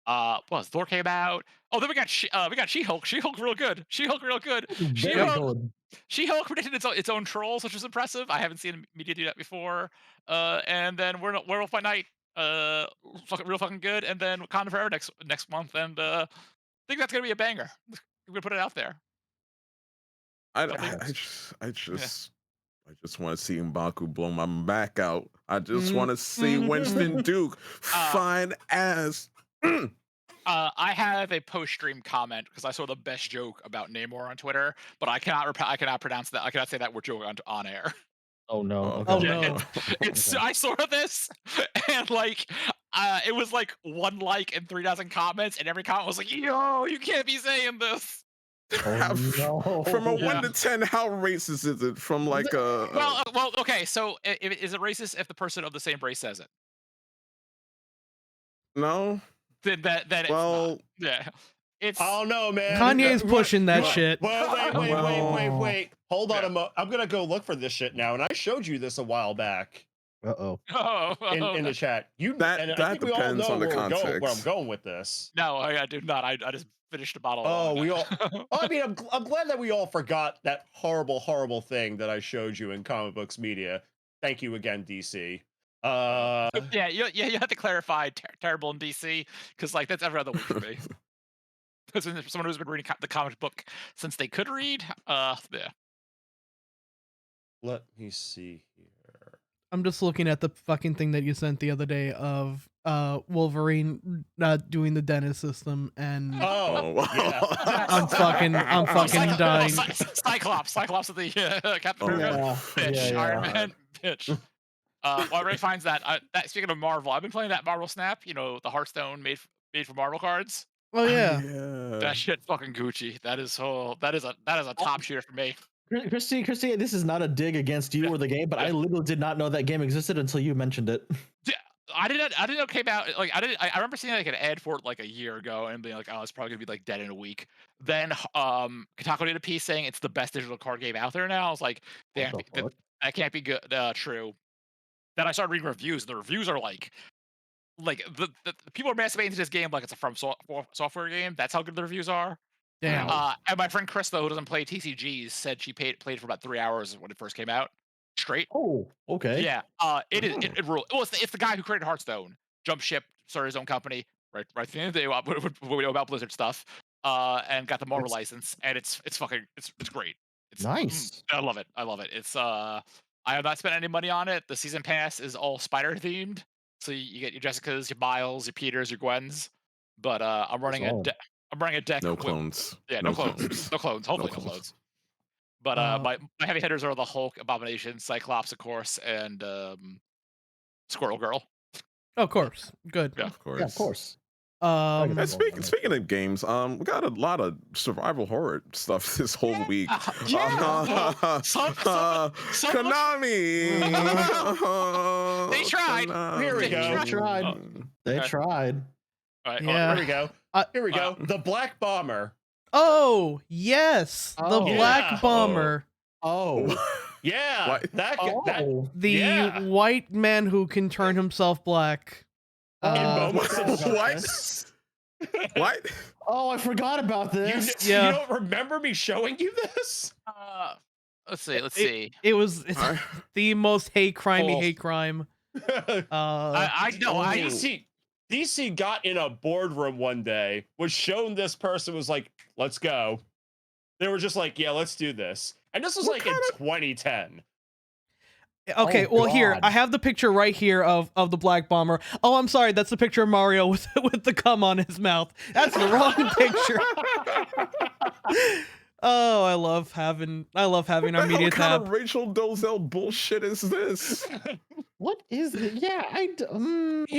Thor came out. Oh, then we got She-Hulk. She-Hulk real good. She-Hulk real good. Very She-Hulk good. She-Hulk predicted its own trolls, which was impressive. I haven't seen media do that before. And then Werewolf by Night, real fucking good. And then Wakanda Forever next month, and I think that's gonna be a banger. I'm gonna put it out there. I just want to see M'Baku blow my back out. I just want to see Winston Duke fine ass. I have a post-stream comment because I saw the best joke about Namor on Twitter, but I cannot pronounce that. I cannot say that word joke on air. Oh no. Okay. Oh, Okay. no. It's Okay. I saw this and like it was like 1 like and 3,000 comments, and every comment was like, "Yo, you can't be saying this." Oh From a no. 1 to 10, how racist is it? From like Well, okay. So, is it racist if the person of the same race says it? no. Then it's not. Well, Yeah, it's. I don't know, man. Kanye's What- pushing that what- shit. Wait. Hold on Yeah. a mo. I'm gonna go look for this shit now, and I showed you this a while back Uh-oh. in the chat. I that think we all depends know on the where I'm context. going with this. No, I do not. I just finished a bottle. Oh, of we wine. all. Oh, I mean, I'm glad that we all forgot that horrible thing that I showed you in comic books media. Thank you again, DC. Yeah, you have to clarify terrible in DC because like that's every other week for me. Because someone who's been reading the comic book since they could read, yeah. Let me see here. I'm just looking at the fucking thing that you sent the other day of Wolverine not doing the dentist system, and Oh, wow. yeah. I'm fucking dying. Cyclops of the Captain Oh, America, Yeah. bitch. Yeah. Iron Man, bitch. Well, Ray finds that. Speaking of Marvel, I've been playing that Marvel Snap. You know, the Hearthstone made for Marvel cards. Oh yeah. That shit fucking Gucci. That is a top shooter for me. Christy, this is not a dig against you or the game, but I literally did not know that game existed until you mentioned it. I didn't know it came out. Like I remember seeing like an ad for it like a year ago and being like, oh, it's probably gonna be like dead in a week. Then Kotaku did a piece saying it's the best digital card game out there now. I was like, damn, What the fuck? that can't be good. True. Then I started reading reviews. And the reviews are like the people are masturbating to this game like it's a software game. That's how good the reviews are. Damn. And my friend Chris, though, who doesn't play TCGs, said she played for about 3 hours when it first came out, straight. Oh, okay. Yeah, it ruled. Well, it's the guy who created Hearthstone, jumped ship, started his own company, right at the end of the day, what we know about Blizzard stuff, and got the Marvel license, and it's fucking it's great. It's Nice. I love it. It's I have not spent any money on it. The season pass is all spider themed, so you get your Jessicas, your Miles, your Peters, your Gwens. But I'm running a deck. No clones. Yeah, no clones. No clones. Hopefully no clones. But my heavy hitters are the Hulk, Abomination, Cyclops, of course, and Squirrel Girl. Of course. Good. Yeah. Of course. Yeah, of course. And speaking of games, we got a lot of survival horror stuff this whole week. Konami. They tried. Here we go. They tried. All right, Yeah. Here we go. Here we go. The Black Bomber. Oh yes, the Oh. Black Yeah. Bomber, Oh. Yeah. What? That the Yeah. white man who can turn himself black. in moments of What? stress. What? Oh, I forgot about this. You Yeah. don't remember me showing you this? let's see. It's I- the most hate crimey Oh. hate crime. I know. DC got in a boardroom one day, was shown this person, was like, let's go. They were just like, yeah, let's do this. And this was like in 2010. Okay, Oh, well here God. I have the picture right here of the Black Bomber. Oh, I'm sorry, that's the picture of Mario with the cum on his mouth. That's the wrong picture. Oh, I love having our media What kind tab. of Rachel Dolezal bullshit is this? What is it? Yeah, You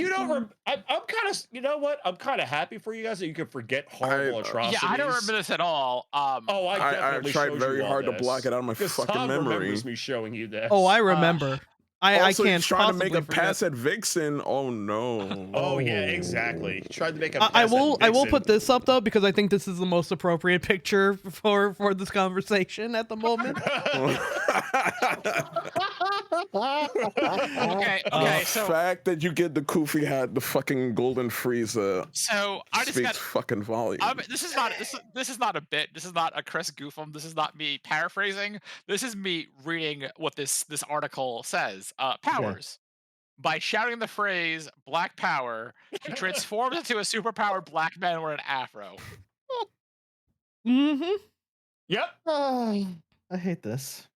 don't. I'm kind of. You know what? I'm kind of happy for you guys that you can forget horrible atrocities. Yeah, I don't remember this at all. Oh, I definitely tried showed very you all hard to this. block it out of my Because fucking Tom memory. remembers me showing you this. Oh, I remember. I Also, can't he's trying to make possibly a pass forget. at Vixen. Oh no. Oh yeah, exactly. He tried to make a. I pass at will Vixen. put this up though because I think this is the most appropriate picture for this conversation at the moment. Okay, The so fact that you get the Koofy hat, the fucking golden Frieza, I just speaks got. fucking volumes. This is not a bit. This is not a Chris Goofum. This is not me paraphrasing. This is me reading what this article says. Powers. By shouting the phrase "Black Power," he transforms into a superpowered black man with an afro. Mm-hmm. Yep. I hate this.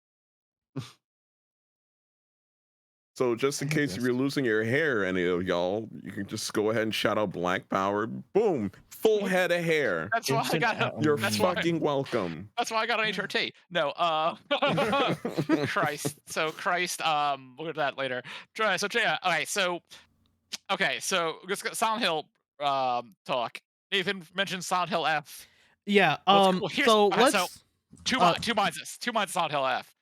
So just I in hate case this. you're losing your hair, any of y'all, you can just go ahead and shout out Black Power. Boom, full head of hair. That's why I Instant got. out- You're That's why. fucking welcome. That's why I got an HRT. No, Christ. So Christ. We'll get to that later. So yeah. Okay. So let's get Silent Hill talk. Nathan mentioned Silent Hill F. Yeah. Well, here's So so let's. two minds. Two minds. Silent Hill F.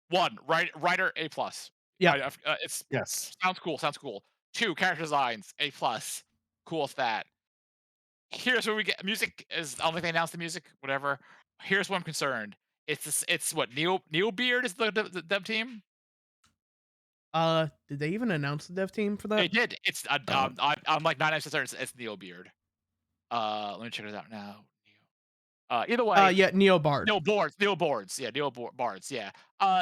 One, writer A plus. Yeah. It's Yes. sounds cool. Sounds cool. Two, character designs A plus. Cool with that. Here's where we get music is. I don't think they announced the music. Whatever. Here's what I'm concerned. It's what Neo Beard is the dev team. Did they even announce the dev team for that? They did. It's I'm like 99% certain it's Neo Beard. Let me check it out now. Either way, Yeah, Neo Bard. Neo Boards. Yeah, Bards. Yeah.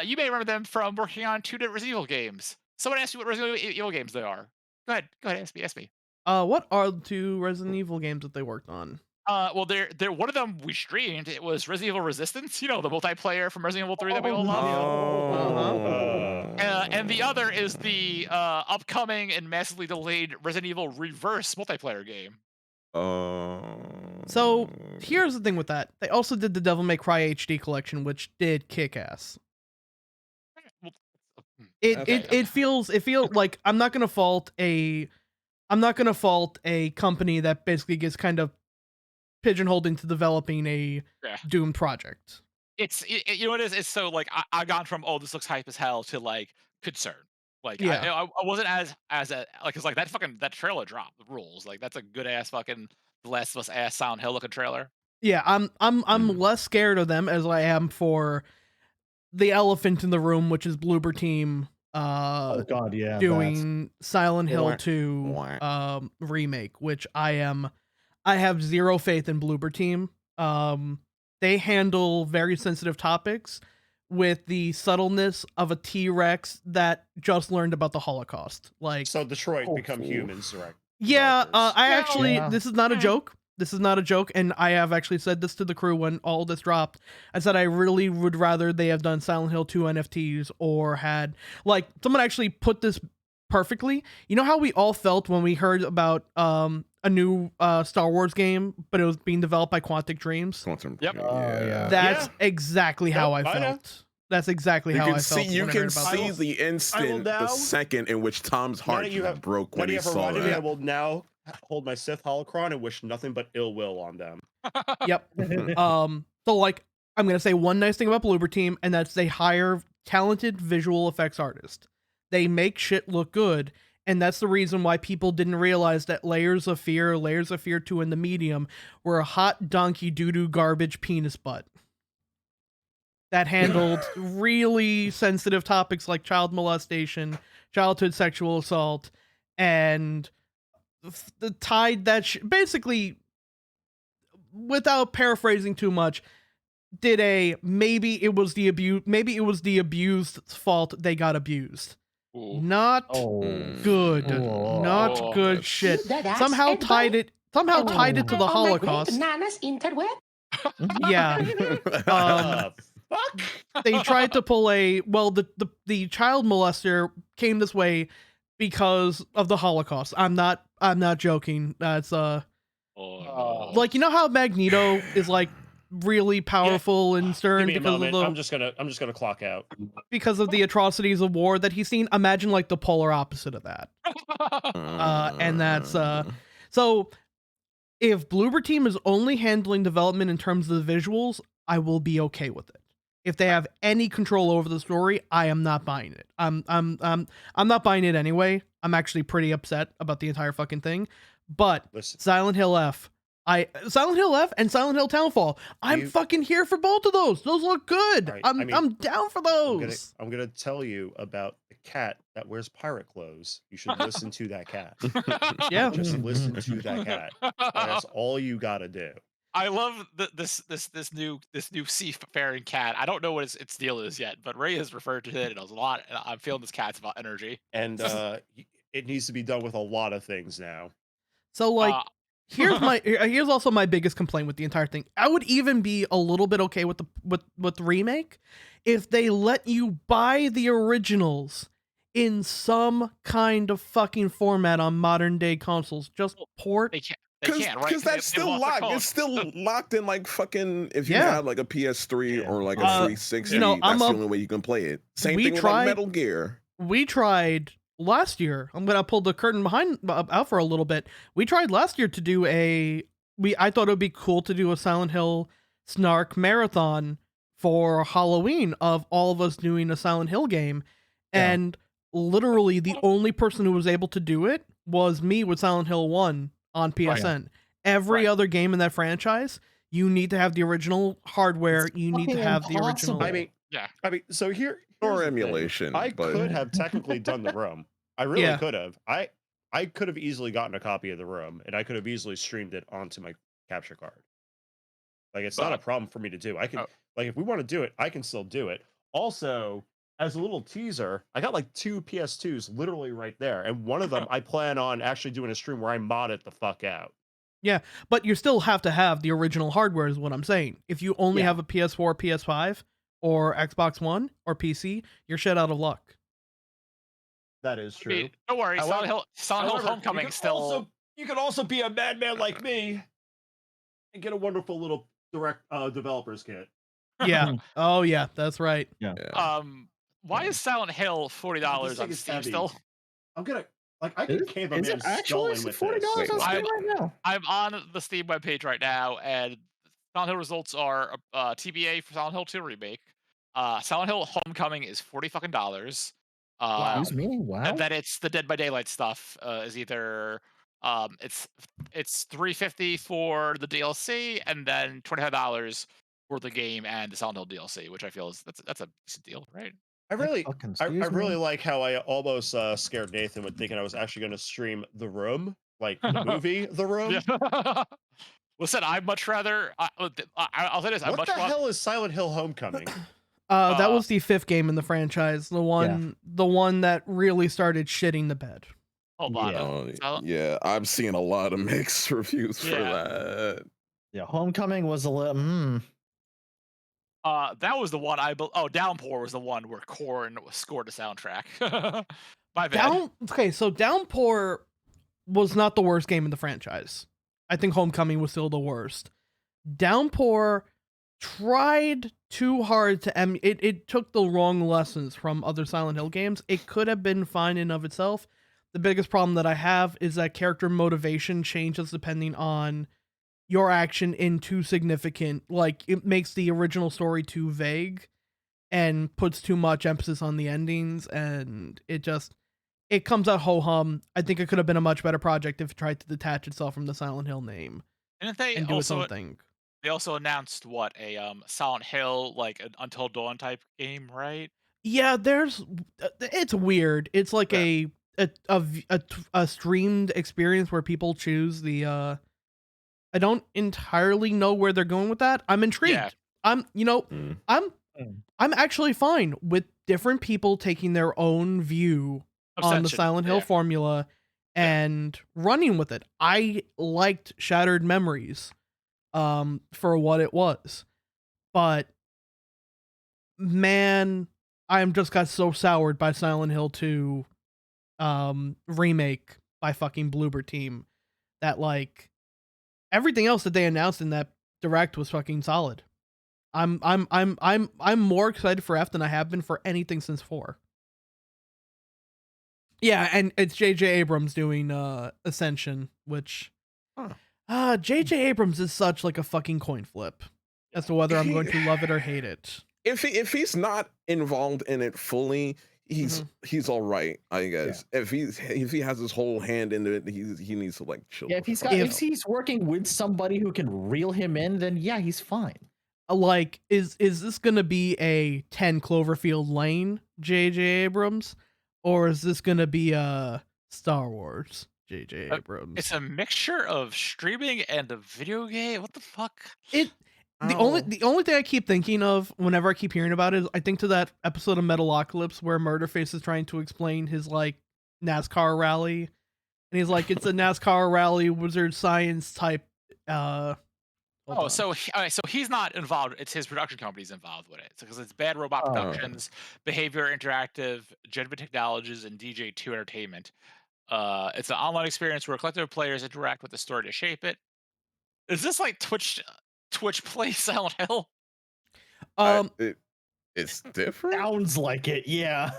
You may remember them from working on 2 different Resident Evil games. Someone asked you what Resident Evil games they are. Go ahead, ask me. What are the 2 Resident Evil games that they worked on? Well, they're one of them we streamed. It was Resident Evil Resistance. You know, the multiplayer from Resident Evil 3 that we all love. And the other is the upcoming and massively delayed Resident Evil Reverse multiplayer game. So here's the thing with that. They also did the Devil May Cry HD collection, which did kick ass. Well, It feels like I'm not gonna fault a company that basically gets kind of pigeonholed into developing a Doom project. You know what it is? It's so like I've gone from this looks hype as hell to like concern. Like Yeah. I wasn't cause like that trailer drop rules. Like that's a good ass fucking The Last of Us ass Silent Hill looking trailer. Yeah, I'm less scared of them as I am for the elephant in the room, which is Bloober Team Oh god, yeah. doing Silent Hill Wah, 2 wah. remake, which I have zero faith in Bloober Team. They handle very sensitive topics with the subtleness of a T-Rex that just learned about the Holocaust. Like, So Detroit become humans, right? yeah, I Yeah, actually, yeah. this is not a joke. This is not a joke, and I have actually said this to the crew when all this dropped. I said I really would rather they have done Silent Hill 2 NFTs or had, like, someone actually put this perfectly. You know how we all felt when we heard about a new Star Wars game, but it was being developed by Quantic Dreams? Quantum. Yep. Yeah. That's exactly how Nope, I I know. felt. That's exactly You how can I see felt. you when I can heard about see this. the instant, the now- second in which Tom's Now heart that you have broke now when that he you have saw reminded me, I that. will now hold my Sith holocron and wish nothing but ill will on them. Yep. So like I'm gonna say one nice thing about Bloober Team, and that's they hire talented visual effects artists. They make shit look good, and that's the reason why people didn't realize that Layers of Fear 2 in the medium were a hot donkey doo-doo garbage penis butt that handled really sensitive topics like child molestation, childhood sexual assault, and the tied that basically, without paraphrasing too much, did a maybe it was the abused's fault they got abused. Ooh. Not good. Oh. Not good That's- shit. That's Somehow it, tied it to the Oh my great Holocaust. bananas interweb. Yeah. Fuck. They tried to pull the child molester came this way because of the Holocaust. I'm not joking. That's Oh, no. like, you know how Magneto is like really powerful and Give stern me a because moment. of I'm just gonna clock out. the atrocities of war that he's seen. Imagine like the polar opposite of that. And that's so if Bloober Team is only handling development in terms of the visuals, I will be okay with it. If they have any control over the story, I am not buying it. I'm not buying it anyway. I'm actually pretty upset about the entire fucking thing. But Listen, Silent Hill F and Silent Hill Townfall. I'm fucking here for both of those. Those look good. All right, I'm I mean, down for those. I'm gonna tell you about the cat that wears pirate clothes. You should listen to that cat. Yeah. Just listen to that cat. That's all you gotta do. I love this new seafaring cat. I don't know what its deal is yet, but Ray has referred to it a lot, and I'm feeling this cat's about energy. And it needs to be done with a lot of things now. So like, Uh, here's also my biggest complaint with the entire thing. I would even be a little bit okay with the remake if they let you buy the originals in some kind of fucking format on modern day consoles. Just port. They can't. They can't, right? Because that's They still lost the locked. code. It's still locked in like fucking. If you Yeah. have like a PS3 Yeah. or like a 360, you know, that's the only way you can play it. Same we thing with tried- like Metal Gear. We tried last year. I'm gonna pull the curtain behind out for a little bit. We tried last year to do I thought it would be cool to do a Silent Hill Snark marathon for Halloween of all of us doing a Silent Hill game, Yeah. and literally the only person who was able to do it was me with Silent Hill 1 on PSN. Every Right. other game in that franchise, you need to have the original hardware. It's You need to fucking have the impossible. original. I mean, so here's Or the thing. emulation, I but- could have technically done the room. I really Yeah. could have. I could have easily gotten a copy of the room, and I could have easily streamed it onto my capture card. Like, it's not a But- problem for me to do. I can, Oh. like, if we want to do it, I can still do it. Also, as a little teaser, I got like 2 PS2s literally right there, and one of them I plan on actually doing a stream where I mod it the fuck out. But you still have to have the original hardware is what I'm saying. If you only Yeah. have a PS4, PS5, or Xbox One, or PC, you're shit out of luck. That is I mean, true. don't worry, Silent However- Hill However, Homecoming still. you can also be a madman like me and get a wonderful little direct developers kit. Yeah. Oh, yeah, that's right. Yeah. Why is Silent Hill $40 This thing on is Steam heavy. still? I'm gonna like I can cave a Is man it actually sculling with $40 this. on Wait, Steam right now? I'm on the Steam webpage right now, and Silent Hill results are TBA for Silent Hill 2 remake. Silent Hill Homecoming is $40. Excuse me. Wow. And then it's the Dead by Daylight stuff is either it's $350 for the DLC and then $25 for the game and the Silent Hill DLC, which I feel is that's a decent deal, right? I really Fucking I excuse really me. like how I almost scared Nathan with thinking I was actually going to stream The Room, like the movie The Room. Yeah. Listen, I'd much rather. I'll say this. I'd What much the rather. hell is Silent Hill Homecoming? That was the 5th game in the franchise. The one that really started shitting the bed. Hold on. Yeah. Yeah, I'm seeing a lot of mixed reviews for Yeah. that. Yeah, Homecoming was a little. That was the one Downpour was the one where Korn scored the soundtrack. My bad. So Downpour was not the worst game in the franchise. I think Homecoming was still the worst. Downpour tried too hard to it took the wrong lessons from other Silent Hill games. It could have been fine in of itself. The biggest problem that I have is that character motivation changes depending on your action in too significant. Like, it makes the original story too vague and puts too much emphasis on the endings, and it comes out ho-hum. I think it could have been a much better project if it tried to detach itself from the Silent Hill name Didn't they and do its also own thing. they also announced what a Silent Hill like an Until Dawn type game, right? Yeah, it's weird. It's like Yeah. a streamed experience where people choose the I don't entirely know where they're going with that. I'm intrigued. Yeah. Mm. I'm actually fine with different people taking their own view on the Obsession, Silent Hill yeah. formula and running with it. I liked Shattered Memories for what it was. But man, I'm just got so soured by Silent Hill 2 remake by fucking Bloober Team that like everything else that they announced in that direct was fucking solid. I'm more excited for F than I have been for anything since 4. Yeah, and it's J.J. Abrams doing Ascension, which J.J. Abrams is such like a fucking coin flip as to whether I'm going to love it or hate it. If he's not involved in it fully, he's all right, I guess. Yeah. If he has his whole hand into it, he needs to like chill. Yeah, the if fuck if out. he's working with somebody who can reel him in, then yeah, he's fine. Like, is this gonna be a 10 Cloverfield Lane J.J. Abrams, or is this gonna be a Star Wars J.J. Abrams? It's a mixture of streaming and a video game. What the fuck? The only thing I keep thinking of whenever I keep hearing about it is I think to that episode of Metalocalypse where Murderface is trying to explain his like NASCAR rally and he's like, it's a NASCAR rally wizard science type. Hold Oh, on. so so he's not involved. It's his production company's involved with it. Because it's Bad Robot Productions, Behavior Interactive, Genvid Technologies, and DJ2 Entertainment. It's an online experience where a collective of players interact with the story to shape it. Is this like Twitch Play Silent Hill? It's different. Sounds like it, yeah.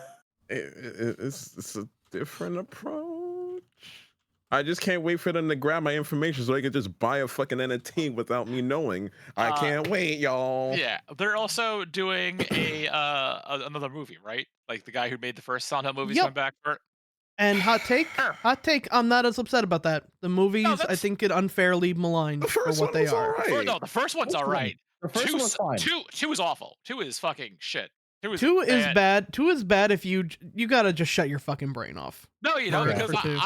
It's a different approach. I just can't wait for them to grab my information so they can just buy a fucking NFT without me knowing. I can't wait, y'all. Yeah, they're also doing another movie, right? Like the guy who made the first Silent Hill movies Yep. coming back for it. And hot take, I'm not as upset about that. The movies, I that's- think, get unfairly maligned for first what one they was are. alright. No, the first one's all right. The first one was fine. Two is awful. Two is fucking shit. Two is bad. Two is bad if you gotta just shut your fucking brain off. No, you know, Yeah. because For two.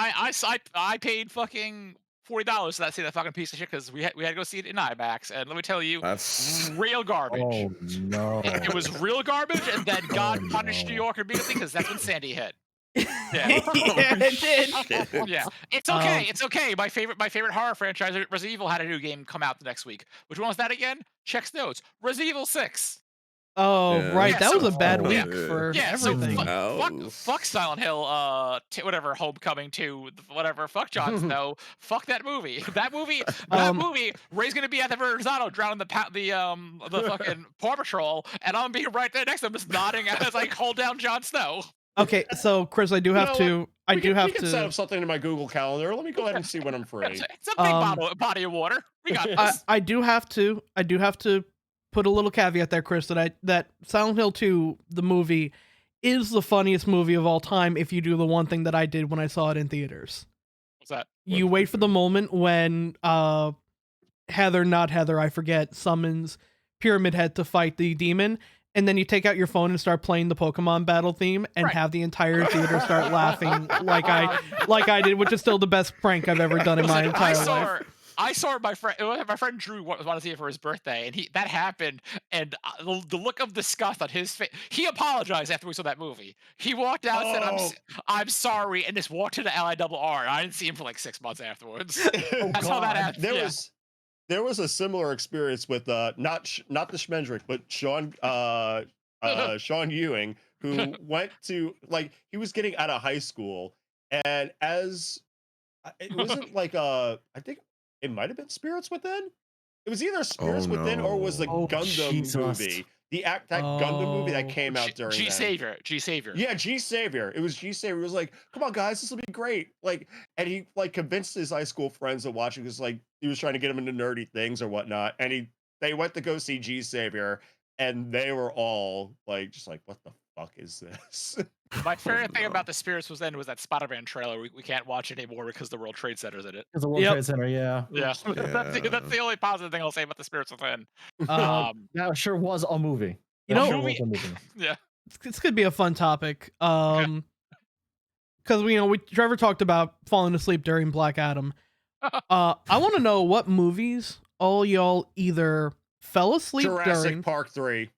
I paid fucking $40 to see that fucking piece of shit because we had to go see it in IMAX, and let me tell you, That's real garbage. Oh no. It was real garbage, and then God punished New York immediately because that's when Sandy hit. Yeah, Yeah, it did. yeah. It's okay. It's okay. My favorite horror franchise, Resident Evil, had a new game come out the next week. Which one was that again? Checks notes. Resident Evil 6. Oh, Yeah. right. Yeah, that so- was a bad yeah. week for Yeah, everything. so fuck Silent Hill, whatever, Homecoming 2, whatever, fuck Jon Snow, fuck that movie. That movie, Ray's gonna be at the Verrazano drowning the fucking Paw Patrol, and I'm gonna be right there next to him just nodding as I hold down Jon Snow. Okay, so Chris, I do have to. We can set up something in my Google Calendar. Let me go ahead and see when I'm free. It's a big body of water. We got this. I do have to put a little caveat there, Chris, that Silent Hill 2, the movie, is the funniest movie of all time if you do the one thing that I did when I saw it in theaters. What's that? You wait for the moment when Heather, not Heather, I forget, summons Pyramid Head to fight the demon, and then you take out your phone and start playing the Pokemon battle theme and have the entire theater start laughing like I did, which is still the best prank I've ever done in my entire life. I saw my friend Drew wanted to see it for his birthday, and that happened, and the look of disgust on his face. He apologized after we saw that movie. He walked out and said, "I'm sorry," and just walked to the LIRR. I didn't see him for like 6 months afterwards. That's how that happened. There was a similar experience with not the Schmendrick, but Sean Ewing, who went to, like, he was getting out of high school, and it wasn't like I think it might have been Spirits Within. It was either Spirits Within or it was the Gundam movie. That Gundam movie that came out during G Savior. Yeah, G Savior. It was G Savior. It was like, come on, guys, this will be great. Like, and he like convinced his high school friends to watch it because like he was trying to get them into nerdy things or whatnot. And they went to go see G Savior, and they were all like, just like, what the fuck is this? My favorite thing about the Spirits was that Spider-Man trailer. We can't watch it anymore because the World Trade Center's in it. Because the World Trade Center, yeah. That's the only positive thing I'll say about the Spirits Within. That sure was a movie. You know, yeah, this could be a fun topic. Because Trevor talked about falling asleep during Black Adam. I want to know what movies all y'all either fell asleep Jurassic during Park 3.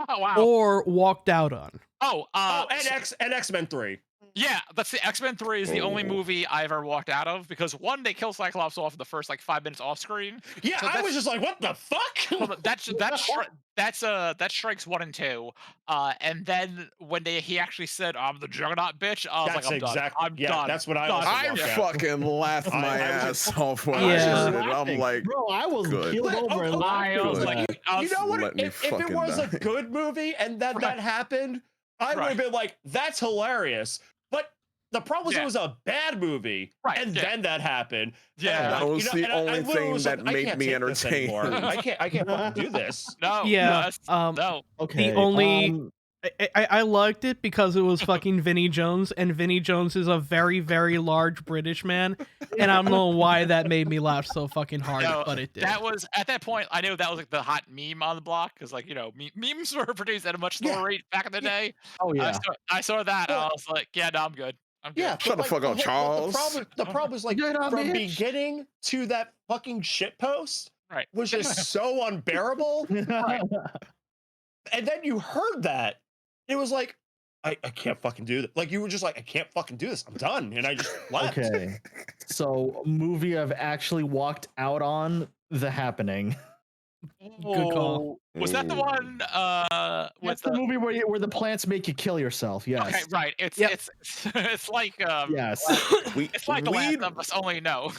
Wow. or walked out on. And X-Men 3. Yeah, that's the X-Men 3 is the only movie I ever walked out of because one, they kill Cyclops off in the first like 5 minutes off screen. Yeah, So I was just like, what the fuck? That strikes 1 and 2. And then when he actually said, "I'm the Juggernaut, bitch," I was like, I'm done. That's what I I fucking laughed my ass off when I Yeah. heard it. I'm like, bro, I was good. keeled over and I was laughing. like, You know what? Let me If it fucking was die. a good movie and then that happened, I would have been like, that's hilarious. But the problem was it was a bad movie, and then that happened. Yeah, that was the only thing that made me entertained. I can't fucking do this. No. Yeah. No. Okay. The only I liked it because it was fucking Vinnie Jones, and Vinnie Jones is a very, very large British man, and I don't know why that made me laugh so fucking hard, but it did. That was at that point. I knew that was like the hot meme on the block because, like, memes were produced at a much slower rate back in the day. Oh yeah. I saw that. And I was like, yeah, no, I'm good. Yeah, shut the fuck up, Charles. The problem is like from beginning to that fucking shit post, right, was just so unbearable. Right. And then you heard that. It was like, I can't fucking do this. Like you were just like, I can't fucking do this. I'm done, and I just left. Okay. So, movie I've actually walked out on, The Happening. Good call. Was that the Ooh. one with That's the movie where the plants make you kill yourself. Okay, Yes. right. It's Yep. it's like Yes. it's like The Last Weed, of Us, only no.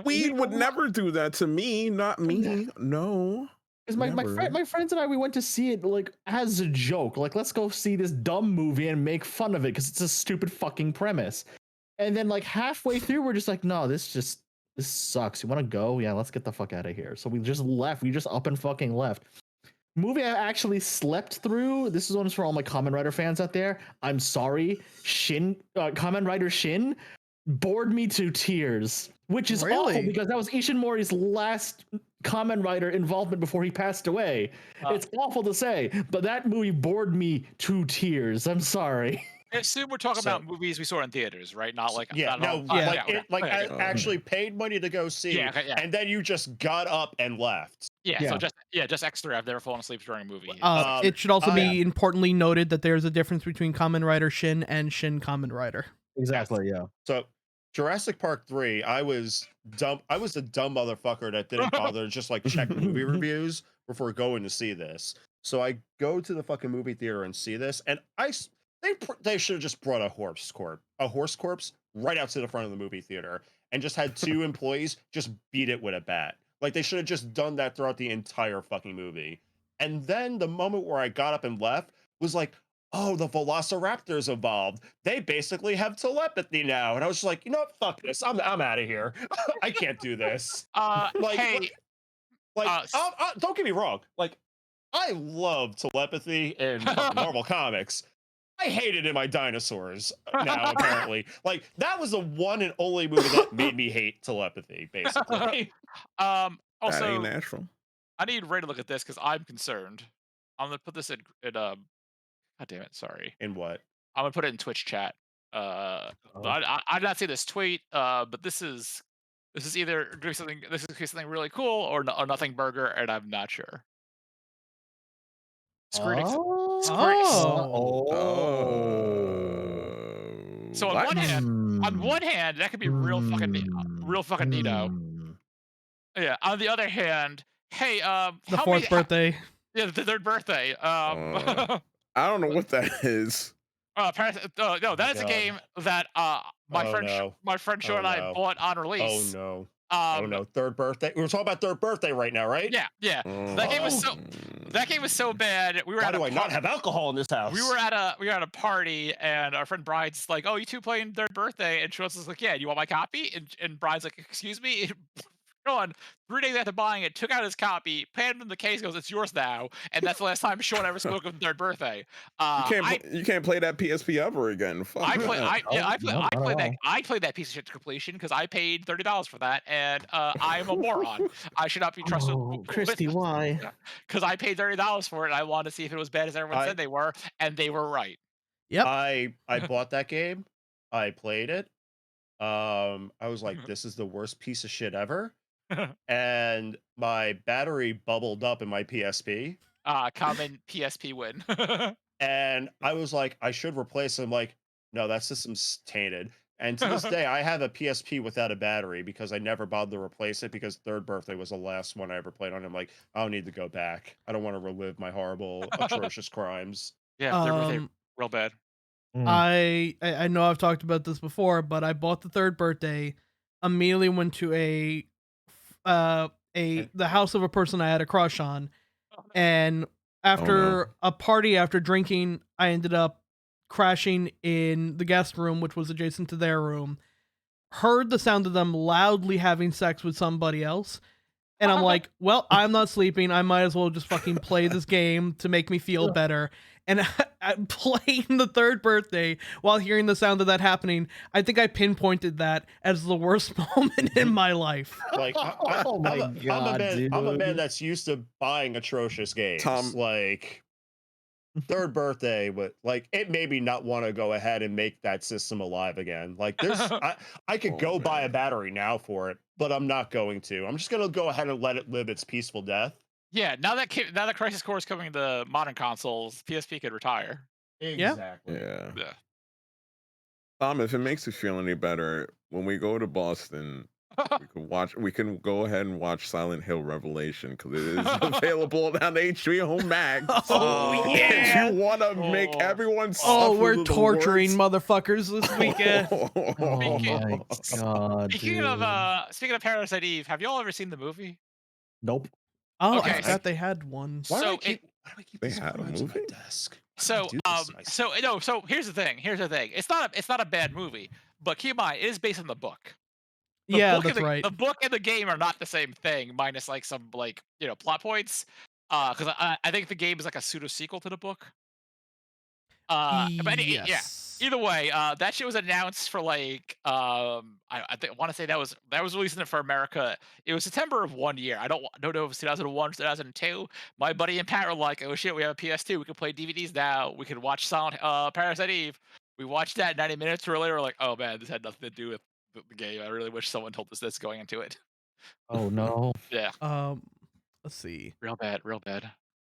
weed You know would what? never do that to me. Not me. No. Because Never. my friends and I, we went to see it like as a joke. Like, let's go see this dumb movie and make fun of it because it's a stupid fucking premise. And then like halfway through, we're just like, no, this sucks. You want to go? Yeah, let's get the fuck out of here. So we just left. We just up and fucking left. Movie I actually slept through. This is one for all my Kamen Rider fans out there. I'm sorry, Kamen Rider Shin bored me to tears, which is awful Really? because that was Ishinmori's last Kamen Rider involvement before he passed away. It's awful to say, but that movie bored me to tears. I'm sorry. I assume we're talking So- about movies we saw in theaters, right? Not like Yeah, not no, all- yeah. like okay, it, like okay, I good. actually paid money to go see, Yeah, okay, yeah. and then you just got up and left. Yeah, Yeah. so just X3. I've never fallen asleep during a movie. It should also I- be importantly noted that there's a difference between Kamen Rider Shin and Shin Kamen Rider. Exactly. Yeah. So Jurassic Park 3, I was dumb. I was the dumb motherfucker that didn't bother to just like check movie reviews before going to see this. So I go to the fucking movie theater and see this, and they should have just brought a horse corpse right out to the front of the movie theater and just had two employees just beat it with a bat. Like they should have just done that throughout the entire fucking movie. And then the moment where I got up and left was like, oh, the Velociraptors evolved. They basically have telepathy now. And I was just like, you know what? Fuck this. I'm out of here. I can't do this. Like, hey, don't get me wrong. Like, I love telepathy in fucking Marvel Comics. I hate it in my dinosaurs now, apparently. Like, that was the one and only movie that made me hate telepathy, basically. That ain't also, natural. I need Ray to look at this because I'm concerned. I'm gonna put this in God damn it, sorry. In what? I'm gonna put it in Twitch chat. I did not see this tweet, but this is either doing something. This is something really cool or nothing burger, and I'm not sure. Square Enix. So on What? one hand, that could be real fucking neato. Yeah. On the other hand, hey, The help fourth me, birthday. yeah, the third birthday. I don't know what that is. No, that is a God. game that my friend Sean and I no. bought on Oh release. no. Oh no, third birthday. We're talking about third birthday right now, right? Yeah. That game was so bad. We were Why at do I not have alcohol in this house? we were at a party, and our friend Brian's like, "Oh, you two playing third birthday?" And Schultz was like, "Yeah, you want my copy?" And Brian's like, "Excuse me." Sean, 3 days after buying it, took out his copy, handed him the case, goes, "It's yours now." And that's the last time Sean ever spoke of third birthday. You can't play that PSP ever again. Fuck I that. played that piece of shit to completion because I paid $30 for that, and I am a moron. I should not be trusted. Christy, why? Because I paid $30 for it, and I wanted to see if it was bad as everyone said they were, and they were right. Yep. I bought that game. I played it. I was like, this is the worst piece of shit ever. And my battery bubbled up in my PSP. Common PSP win. And I was like, I should replace it. I'm like, no, that system's tainted. And to this day, I have a PSP without a battery because I never bothered to replace it because third birthday was the last one I ever played on. I'm like, I don't need to go back. I don't want to relive my horrible, atrocious crimes. Yeah, they're real bad. I know I've talked about this before, but I bought the third birthday, immediately went to the house of a person I had a crush on, and after a party, after drinking, I ended up crashing in the guest room, which was adjacent to their room, heard the sound of them loudly having sex with somebody else, and I'm like, well, I'm not sleeping, I might as well just fucking play this game to make me feel better. And I'm playing the third birthday while hearing the sound of that happening. I think I pinpointed that as the worst moment in my life. Like, Oh my God, I'm a dude. man that's used to buying atrocious games. Tom- Like, third birthday, but like, it made me not want to go ahead and make that system alive again. Like, I could go buy a battery now for it, but I'm not going to. I'm just gonna go ahead and let it live its peaceful death. Yeah, now that Crisis Core is coming to modern consoles, PSP could retire. Exactly. Yeah. Yeah. If it makes you feel any better, when we go to Boston, we can go ahead and watch Silent Hill Revelation because it is available on HBO Max. Oh, If yeah. you want to make Oh. everyone Oh, suffer we're the torturing worst- motherfuckers this weekend. Oh Speaking- my god, Speaking dude. of Parasite Eve, have y'all ever seen the movie? Nope. Oh, Okay, I forgot they had one. Why do I So keep, why do I keep They these had a crimes on my movie? desk? Why do I So do this to myself? so here's the thing. It's not a bad movie, but keep in mind it is based on the book. The Yeah, book that's and right. the book and the game are not the same thing, minus like some plot points. Because I think the game is like a pseudo sequel to the book. But yeah. Yes. Either way, that shit was announced for like I want to say that was releasing it for America. It was September of one year. I don't know if it was 2001 or 2002. My buddy and Pat were like, "Oh shit, we have a PS2. We can play DVDs now. We can watch Parasite Eve." We watched that 90 minutes earlier. We're like, "Oh man, this had nothing to do with the game. I really wish someone told us this going into it." Oh no. Yeah, Let's see. real bad, real bad.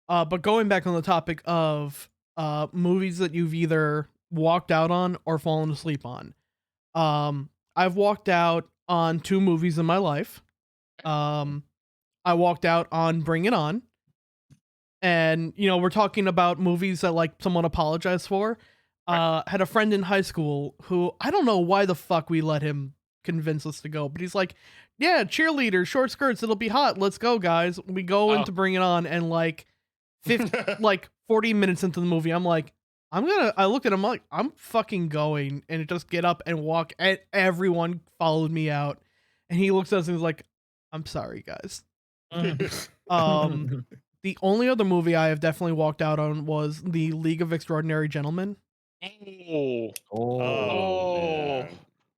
But going back on the topic of movies that you've either walked out on or fallen asleep on. I've walked out on 2 movies in my life. I walked out on Bring It On. And, we're talking about movies that like someone apologized for. Had a friend in high school who I don't know why the fuck we let him convince us to go, but he's like, "Yeah, cheerleader, short skirts, it'll be hot. Let's go, guys." We go into Bring It On, and like 40 minutes into the movie, I'm like, I look at him like, I'm fucking going, and just get up and walk, and everyone followed me out, and he looks at us and he's like, "I'm sorry, guys." The only other movie I have definitely walked out on was The League of Extraordinary Gentlemen. Oh, Oh, man.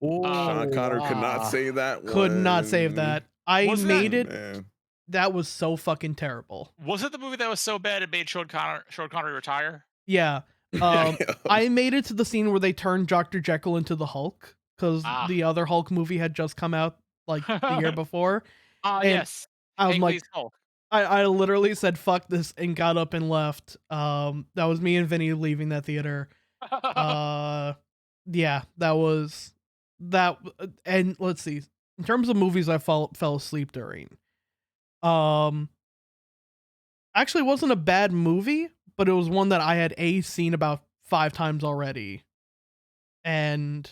Sean Connery could not wow. say that Could not save one. that. I Wasn't made that- it. Man. That was so fucking terrible. was it the movie that was so bad it made Sean Connery retire? Yeah. I made it to the scene where they turned Dr. Jekyll into the Hulk because Ah. the other Hulk movie had just come out like the year before. And Yes. I was Ang like, Lee's Hulk. I literally said fuck this and got up and left. That was me and Vinny leaving that theater. Yeah, that was that. And let's see, in terms of movies I fell asleep during. Actually, it wasn't a bad movie, but it was one that I had seen about 5 times already, and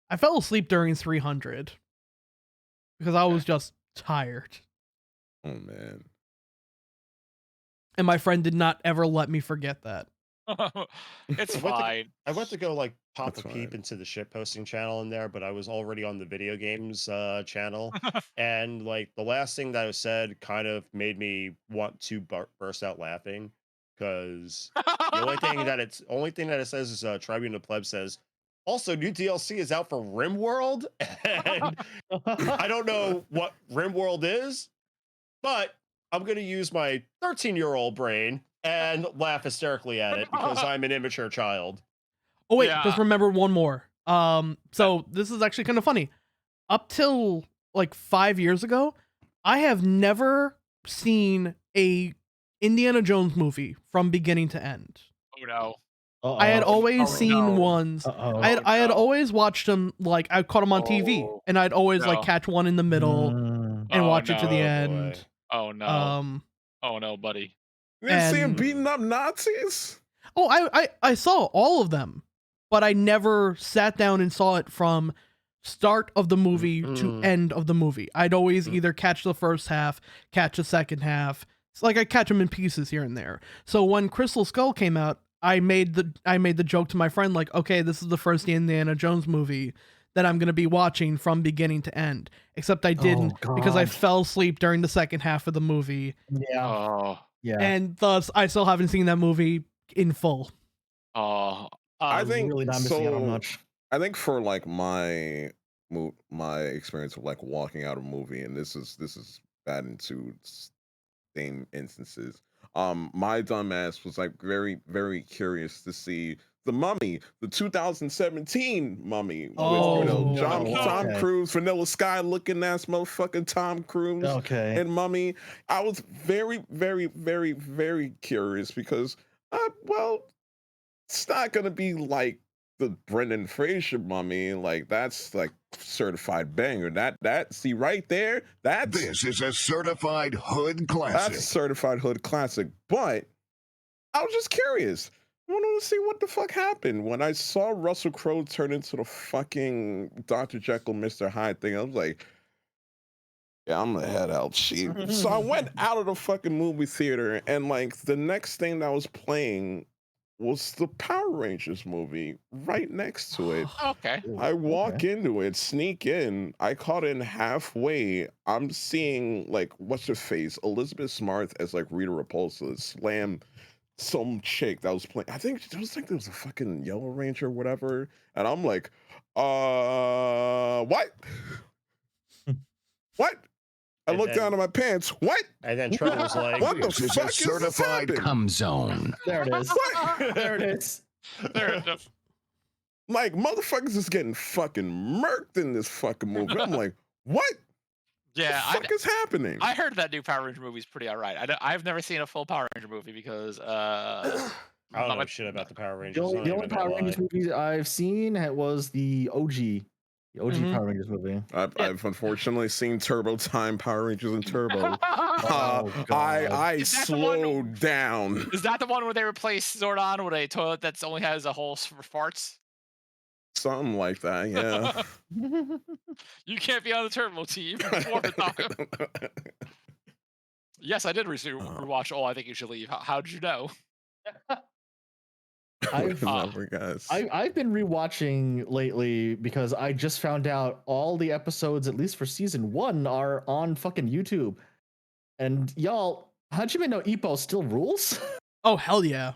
I fell asleep during 300 because I was just tired, Oh man. and my friend did not ever let me forget that. It's I went to- fine. I went to go like pop That's a peep fine. into the shit posting channel in there, but I was already on the video games channel, and like the last thing that was said kind of made me want to burst out laughing because the only thing that it says is Tribune of Pleb says also new DLC is out for RimWorld, and I don't know what RimWorld is, but I'm gonna use my 13-year-old brain and laugh hysterically at it because I'm an immature child. Oh wait, Yeah. just remember one more. So this is actually kind of funny. Up till like 5 years ago, I have never seen a Indiana Jones movie from beginning to end. Oh no. I had always Oh, seen no. ones. Uh-oh. I had no. always watched them, like I caught them on TV, Oh, and I'd always like no. catch one in the middle Mm. and Oh, watch it to no. the Oh, end. boy. Oh no. Oh no, buddy. You didn't see him And- beating up Nazis? Oh, I saw all of them, but I never sat down and saw it from start of the movie to Mm. end of the movie. I'd always Mm. either catch the first half, catch the second half. It's like I catch them in pieces here and there. So when Crystal Skull came out, I made the joke to my friend like, okay, this is the first Indiana Jones movie that I'm gonna be watching from beginning to end. Except I didn't because I God. fell asleep during the second half of the movie, Yeah. Oh. Yeah. and thus I still haven't seen that movie in full. Oh. I I'm think really not missing out on so. much. I think for like my experience of like walking out of a movie, and this is bad in two same instances. My dumbass was like very, very curious to see the Mummy, the 2017 Mummy, with Oh, Tom okay. Cruise, Vanilla Sky looking ass motherfucking Tom Cruise Okay. and Mummy. I was very, very, very, very curious because, well, it's not gonna be like the Brendan Fraser mummy. Like that's like certified banger. That see right there. This is a certified hood That's a classic. certified hood classic. But I was just curious. I wanted to see what the fuck happened when I saw Russell Crowe turn into the fucking Dr. Jekyll, Mr. Hyde thing. I was like, yeah, I'm gonna head out cheap. So I went out of the fucking movie theater, and like the next thing that was playing was the Power Rangers movie right next to it. Okay. I walk into it, sneak in. I caught in halfway. I'm seeing like what's her face, Elizabeth Smart as like Rita Repulsa slam some chick that was playing. I think there was a fucking Yellow Ranger or whatever, and I'm like, what? What? I And looked down then- at my pants. What? And then Trevor was like, What the This is a fuck is certified this Come zone. There it is. What? There it is. There it is. Like motherfuckers is getting fucking murked in this fucking movie. I'm like, what? Yeah, the fuck is happening? I heard that new Power Ranger movie is pretty alright. I've never seen a full Power Ranger movie because I don't not know my- shit about the Power Rangers. The I'm only, not the even only gonna Power lie. Rangers movie I've seen was the OG Mhm. Power Rangers movie. I've unfortunately seen Turbo Time, Power Rangers, and Turbo. Oh, God. I Is that the one- slowed down. Is that the one where they replace Zordon with a toilet that only has a hole for farts? Something like that, yeah. You can't be on the Turbo team. Before the time. Yes, I did rewatch. Oh, I think you should leave. How did you know? I've, Remember, guys. I've been rewatching lately because I just found out all the episodes, at least for season 1, are on fucking YouTube. And y'all, Hajime no Ippo still rules? Oh hell yeah.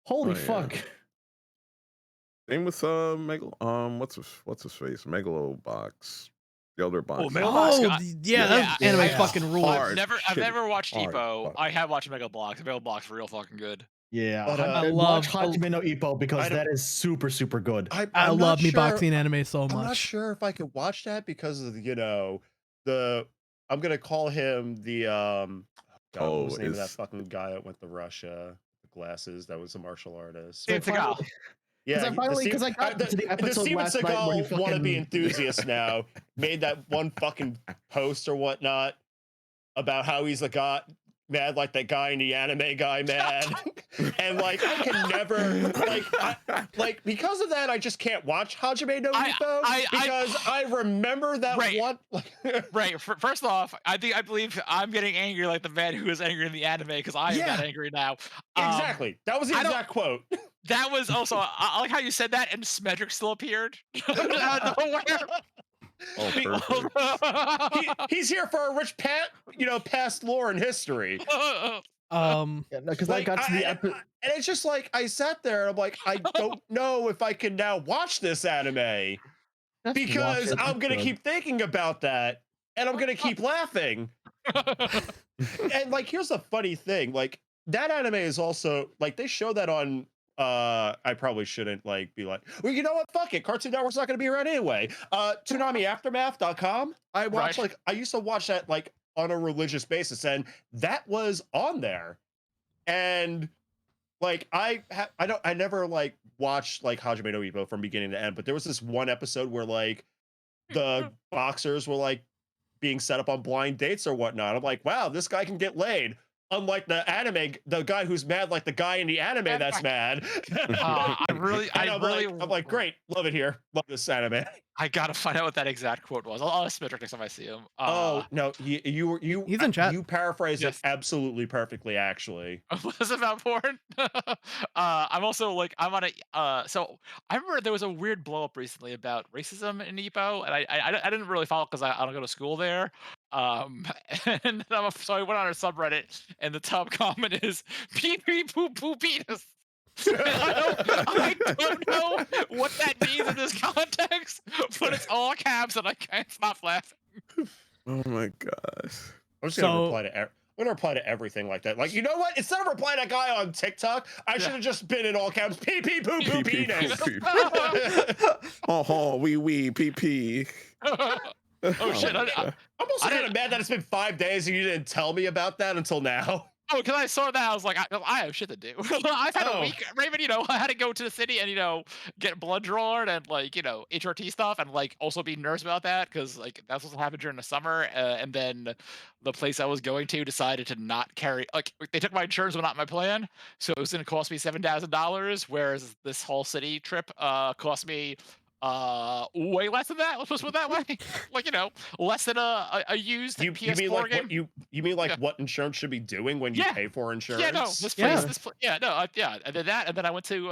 Holy Oh, yeah. fuck. Same with what's his face? Megalobox. The other box. Oh, Megalobox. Oh got- yeah, that yeah, anime yeah. fucking rules. Hard. I've never watched hard, Ippo. hard. I have watched Megalobox. Megalobox real fucking good. Yeah, But, I watch love- Hajime no Ippo because I don't- that is super, super good. I I'm love not me sure- boxing anime so I'm not much. sure if I could watch that because of I'm gonna call him the God, what was the name of that is- fucking guy that went to Russia? The glasses that was a martial artist. Steven Seagal. Yeah, I finally- 'cause I got to the episode Steven last night where he Seagal wannabe fucking- enthusiast now made that one fucking post or whatnot about how he's a guy mad like that guy in the anime guy mad, and like I can never like because of that I just can't watch Hajime no Ippo because I remember that Right. one. Right. First off, I believe I'm getting angry like the man who is angry in the anime because I am Yeah. that angry now. Exactly, that was the I don't- exact quote. That was also. I like how you said that, and Smedrick still appeared. Out of nowhere. Oh, perfect. He's here for a rich past lore and history. Um, Yeah, because Like, I got to the episode. And it's just like I sat there and I'm like, I don't know if I can now watch this anime because I'm gonna keep thinking about that and I'm gonna keep laughing. And like, here's the funny thing: like that anime is also like they show that on. I probably shouldn't like be like, well, you know what? Fuck it. Cartoon Network's not gonna be around anyway. ToonamiAftermath.com. I used to watch that like on a religious basis, and that was on there. And like I never like watched like Hajime no Ippo from beginning to end, but there was this one episode where like the boxers were like being set up on blind dates or whatnot. I'm like, wow, this guy can get laid. Unlike the anime, the guy who's mad like the guy in the anime that's mad. I'm like, great, love it here, love this anime. I gotta find out what that exact quote was. I'll ask Smedrick next time I see him. Oh no, you He's in chat. You paraphrased Yes. it absolutely perfectly, actually. Was it about porn? I'm also like I'm on a so I remember there was a weird blow up recently about racism in Ippo, and I didn't really follow because I don't go to school there. And so I went on a subreddit, and the top comment is pee pee poo poo penis. I don't know what that means in this context, but it's all caps, and I can't stop laughing. Oh my gosh. I'm just gonna So- reply to. I'm gonna reply to everything like that. Like, you know what? Instead of replying to that guy on TikTok, I should have just been in all caps. Pee pee poo poo Pee, pee, penis. poo, Oh, wee, pee, pee. Oh shit! my I- God. I'm also I kind of didn't- mad that it's been 5 days and you didn't tell me about that until now. Oh, because I saw that, I was like, I have shit to do. I've had a Oh. week, Raven. I had to go to the city and get blood drawn and like HRT stuff and like also be nervous about that because like that's what happened during the summer. And then the place I was going to decided to not carry. Like they took my insurance, but not my plan, so it was going to cost me $7,000. Whereas this whole city trip cost me way less than that. Let's put it that way. Like less than a used You PS4 mean like game. what you mean like Yeah. what insurance should be doing when you Yeah. pay for insurance? Yeah, no, this Yeah. place, yeah, no, yeah, I did that, and then I went to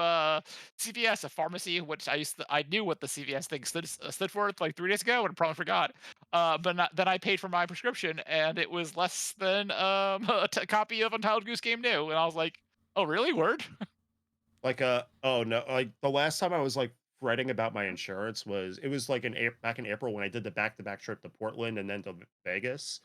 CVS, a pharmacy, which I knew what the CVS thing stood for like 3 days ago, and probably forgot. Then I paid for my prescription, and it was less than a copy of Untitled Goose Game New, and I was like, oh, really? Word? Like oh no, like the last time I was like fretting about my insurance was it was like back in April when I did the back-to-back trip to Portland and then to Vegas.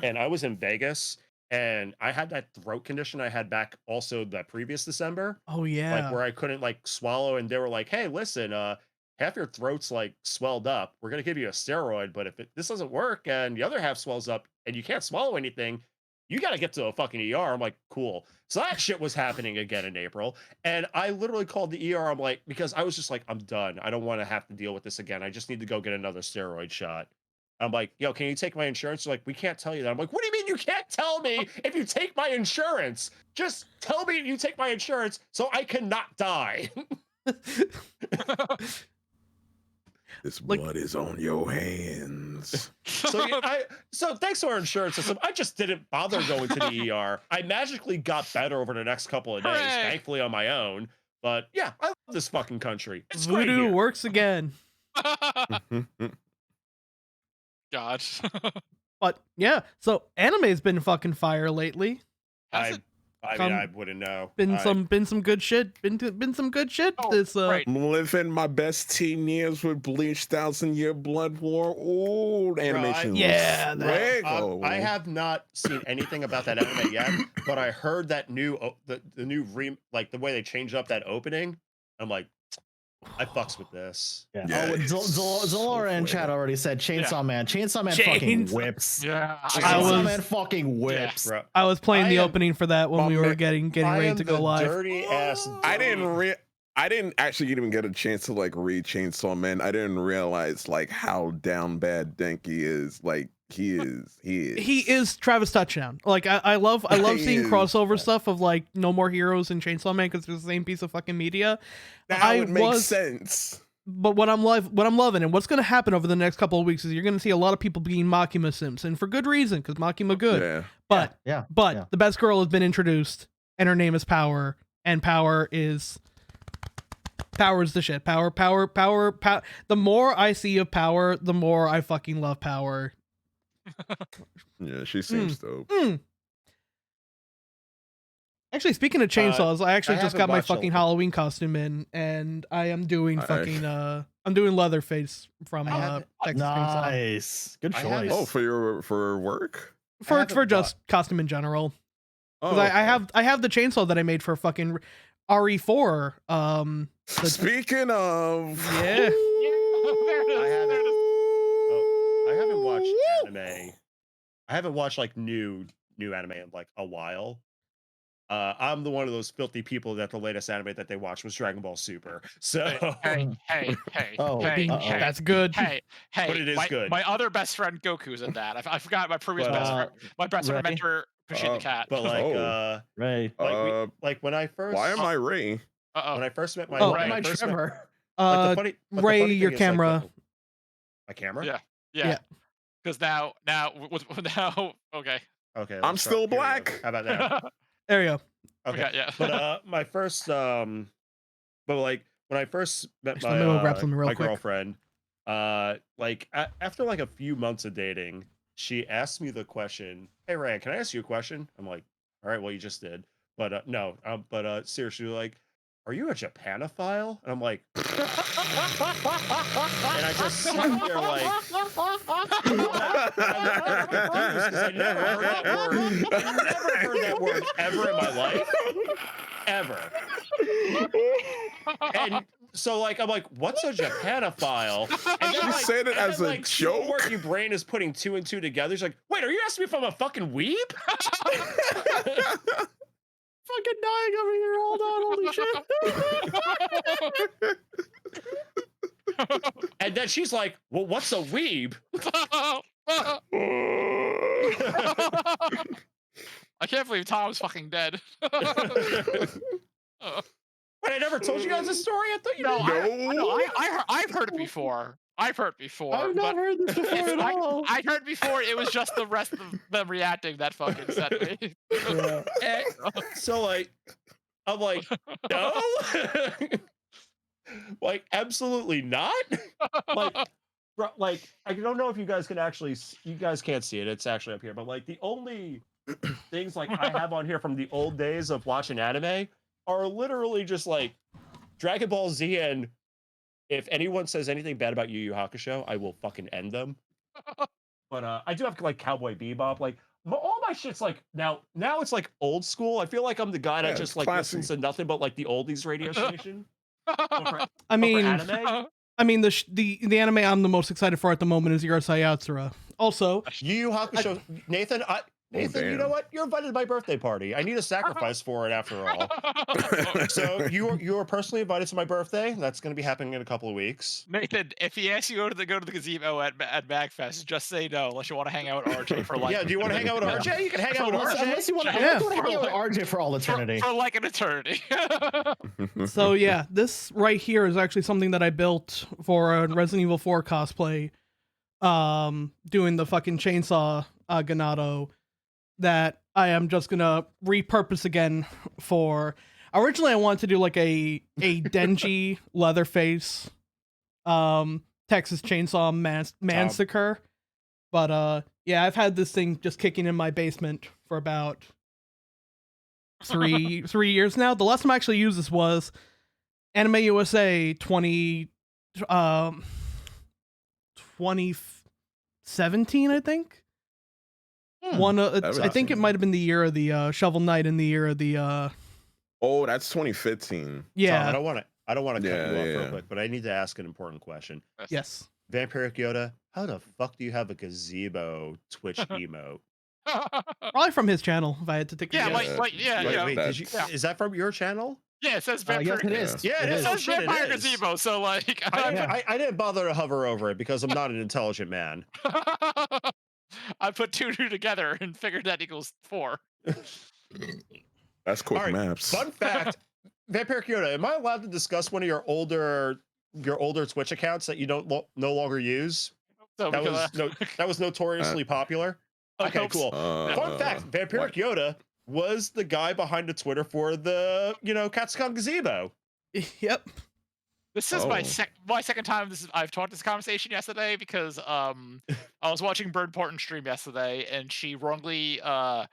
And I was in Vegas and I had that throat condition I had back also the previous December, Oh like yeah. where I couldn't like swallow and they were like, "Hey, listen, half your throat's like swelled up. We're going to give you a steroid, but if this doesn't work and the other half swells up and you can't swallow anything, you got to get to a fucking ER." I'm like, "Cool." So that shit was happening again in April. And I literally called the ER. I'm like, because I was just like, I'm done. I don't want to have to deal with this again. I just need to go get another steroid shot. I'm like, "Yo, can you take my insurance?" They're like, "We can't tell you that." I'm like, "What do you mean you can't tell me if you take my insurance? Just tell me you take my insurance so I cannot die." This Like- blood is on your hands. So so thanks to our insurance system, I just didn't bother going to the ER. I magically got better over the next couple of days, Hooray. thankfully on my own. But yeah, I love this fucking country. It's great Voodoo here. works again. God. But yeah, so anime's been fucking fire lately. Has it? I mean, I wouldn't know. Been I- some good shit. Been some good shit. Oh, This right. I'm living my best teen years with Bleach, 1,000-Year Blood War. Oh, the animation Yeah, was that- fuego. I have not seen anything about that anime yet, but I heard that new the new like the way they changed up that opening. I'm like, I fucks with this. Yeah. Yeah, Oh, it's so Zalora in chat fuego. already said Chainsaw Man. Chainsaw Man fucking Chainsaw- whips. Yeah. Chainsaw was- Man fucking whips. Bro, I was playing the I am- opening for that when my we were man- getting I ready am to go the live. dirty ass. I didn't actually even get a chance to like read Chainsaw Man. I didn't realize like how down bad Denki is. Like he is Travis Touchdown. Like I love He seeing is. crossover stuff of like No More Heroes and Chainsaw Man because it's the same piece of fucking media. Now I it makes was- sense. But what I'm loving and what's going to happen over the next couple of weeks is you're going to see a lot of people being Makima Sims, and for good reason because Makima good. Yeah. But Yeah. the best girl has been introduced, and her name is Power, and Power is the shit. Power. The more I see of Power, the more I fucking love Power. Yeah, she seems dope. Actually, speaking of chainsaws, I actually I just haven't got my watched fucking a- Halloween costume in, and I am doing I- fucking I'm doing Leatherface from I haven't- Texas Chainsaw Nice. Good I choice. haven't- Oh, for work? for haven't just costume in general. Oh, Because okay. I have the chainsaw that I made for fucking RE4. Speaking of, Yeah. I haven't watched anime. I haven't watched like new anime in like a while. I'm the one of those filthy people that the latest anime that they watched was Dragon Ball Super. So Hey. Oh, hey, uh-oh. hey, That's good. hey, But it is good. My other best friend Goku's in that. I forgot my previous But, best friend. My best friend Ray? mentor Pushing the cat. but like Oh. Ray. like when I first why am I Ray? Uh-oh. when I first met my Oh, when Ray. I My first met- Trevor. like, the funny- but the Ray, funny your thing is, like, camera. my camera? Yeah. Yeah. Yeah. Because now okay. Okay. I'm let's still here we go. black. How about that? There you go. Okay. Yeah. But my first but like when I first met Actually, let me go grab something real my quick. girlfriend, like after like a few months of dating, she asked me the question, "Hey Ryan, can I ask you a question?" I'm like, "All right, well you just did." But no, but seriously, like, "Are you a Japanophile?" And I'm like, and I just sat there like, I'm confused 'cause I never heard that word. I've never heard that word ever in my life. Ever. And so like I'm like, what's a Japanophile? And then You said it as a like joke? Working brain is putting 2 and 2 together. He's like, wait, are you asking me if I'm a fucking weeb? Fucking dying over here. Hold on, holy shit. And then she's like, well, what's a weeb? I can't believe Tom's fucking dead. But I never told you guys this story. I thought you No, did. I've heard it before. I've heard before. I've not heard this before at all. I heard before. It was just the rest of them reacting that fucking set me. And so like, I'm like, no, like absolutely not. Like I don't know if you guys can actually, you guys can't see it. It's actually up here, but like the only things like I have on here from the old days of watching anime are literally just like Dragon Ball Z, and if anyone says anything bad about Yu Yu Hakusho, I will fucking end them. But I do have like Cowboy Bebop, like all my shit's like now it's like old school. I feel like I'm the guy that just like listens to nothing but like the oldies radio station. I mean, anime. the anime I'm the most excited for at the moment is Urusei Yatsura. Also, Yu Yu Hakusho, Nathan, Nathan, you know what? You're invited to my birthday party. I need a sacrifice for it after all. So you are personally invited to my birthday. That's going to be happening in a couple of weeks. Nathan, if he asks you to go to the gazebo at Magfest, just say no unless you want to hang out with RJ for like. Yeah, do you want to hang out with RJ? You can hang out with RJ. Unless you want to hang out with RJ for all eternity. For like an eternity. so yeah, this right here is actually something that I built for a Resident Evil 4 cosplay. Doing the fucking chainsaw Ganado that I am just gonna repurpose again for. Originally, I wanted to do like a Denji Leatherface, Texas Chainsaw Massacre, but yeah, I've had this thing just kicking in my basement for about three years now. The last time I actually used this was Anime USA 2017, I think. I think it might have been the year of the Shovel Knight and the year of the Oh, that's 2015. yeah. Tom, I don't want to cut you off real quick, but I need to ask an important question. Yes. Vampiric Yoda, how the fuck do you have a gazebo Twitch emote? Probably from his channel, if I had to take a Yeah, guess. wait, Did you, is that from your channel? Yeah, it says Vampire. Yes, it is. Yeah, it is. It Oh, says shit, it Vampire is. Gazebo, so like I didn't bother to hover over it because I'm not an intelligent man. I put 2 and 2 together and figured that equals 4. That's quick All right, maps. Fun fact, Vampiric Yoda, am I allowed to discuss one of your older Twitch accounts that you don't no longer use? So That was notoriously popular. Okay, cool. Fun fact, Vampiric Yoda was the guy behind the Twitter for the, Katsucon Gazebo. Yep. This is my second time I've taught this conversation yesterday because I was watching Bird Porton stream yesterday and she wrongly I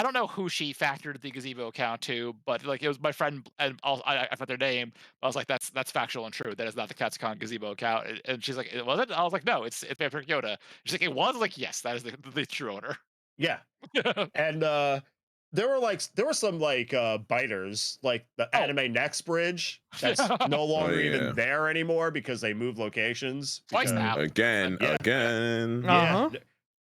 don't know who she factored the gazebo account to, but like it was my friend and I forgot their name. But I was like, that's factual and true. That is not the Katsucon gazebo account. And she's like, it wasn't. I was like, no, it's Vampiric Yoda. She's like, it was. I was like, yes, that is the true owner. Yeah. And there were some biters, like the Anime Next Bridge that's no longer even there anymore because they moved locations. Twice now. Again. Uh-huh.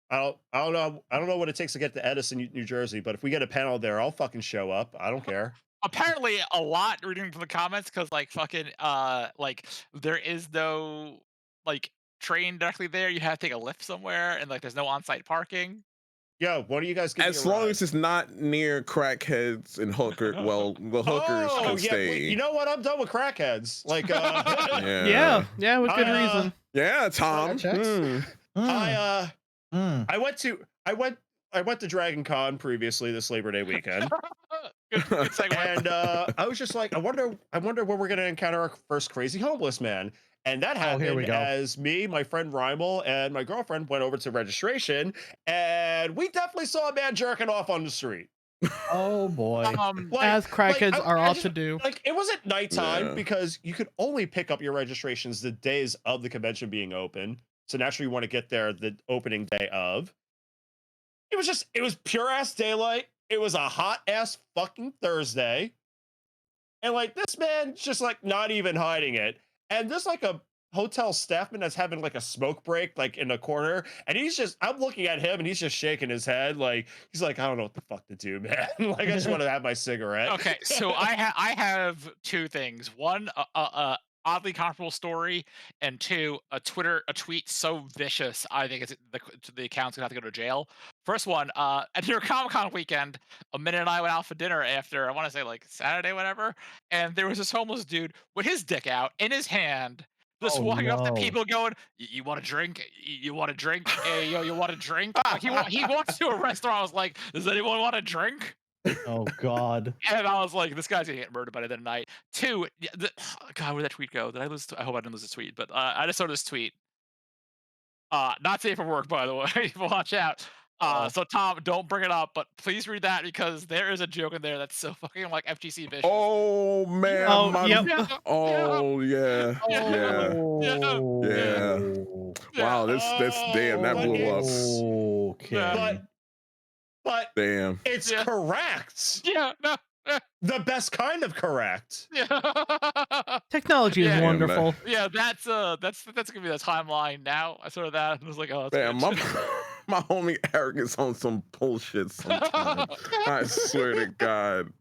I don't know what it takes to get to Edison, New Jersey, but if we get a panel there, I'll fucking show up. I don't care. Apparently a lot reading from the comments because like fucking like there is no like train directly there. You have to take a lift somewhere and like there's no on-site parking. Yo, what do you guys get? As long as it's not near crackheads and hookers can stay. You know what? I'm done with crackheads. Like, yeah, with good reason. Yeah, Tom. I went to Dragon Con previously this Labor Day weekend. good segue. And I was just like, I wonder when we're gonna encounter our first crazy homeless man. And that happened as me, my friend Rymel, and my girlfriend went over to registration, and we definitely saw a man jerking off on the street. Oh boy! As crackheads are ought to do. Like it was at nighttime because you could only pick up your registrations the days of the convention being open. So naturally, you want to get there the opening day of. It was pure ass daylight. It was a hot ass fucking Thursday. And like this man's just like not even hiding it. And there's like a hotel staffman that's having like a smoke break like in the corner. And I'm looking at him and he's just shaking his head. Like he's like, I don't know what the fuck to do, man. Like I just want to have my cigarette. Okay, so I have two things. One, oddly comparable story, and two, a tweet so vicious I think the account's gonna have to go to jail. First one, at your Comic-Con weekend, a minute and I went out for dinner after I want to say like Saturday, whatever, and there was this homeless dude with his dick out in his hand, just Oh, walking up to no. people, going, "You want a drink? You want a drink? Hey, yo, you want a drink?" Like he walks to a restaurant. I was like, "Does anyone want a drink?" Oh God. And I was like, "This guy's gonna get murdered by the end of the night." Two, God, where'd that tweet go? Did I lose? I hope I didn't lose this tweet. But I just saw this tweet. Not safe for work, by the way. Watch out. So Tom, don't bring it up, but please read that because there is a joke in there that's so fucking like FGC vicious. Oh man, Oh, my, yep. oh yeah, yeah, yeah. Wow, this damn that blew up. Okay. But Damn. it's Yeah. correct. Yeah, no, The best kind of correct. yeah. Technology is Yeah. wonderful. Yeah, that's gonna be the timeline now. I saw that and I was like, "Oh, that's Man, good." my homie Eric is on some bullshit sometimes. I swear to God.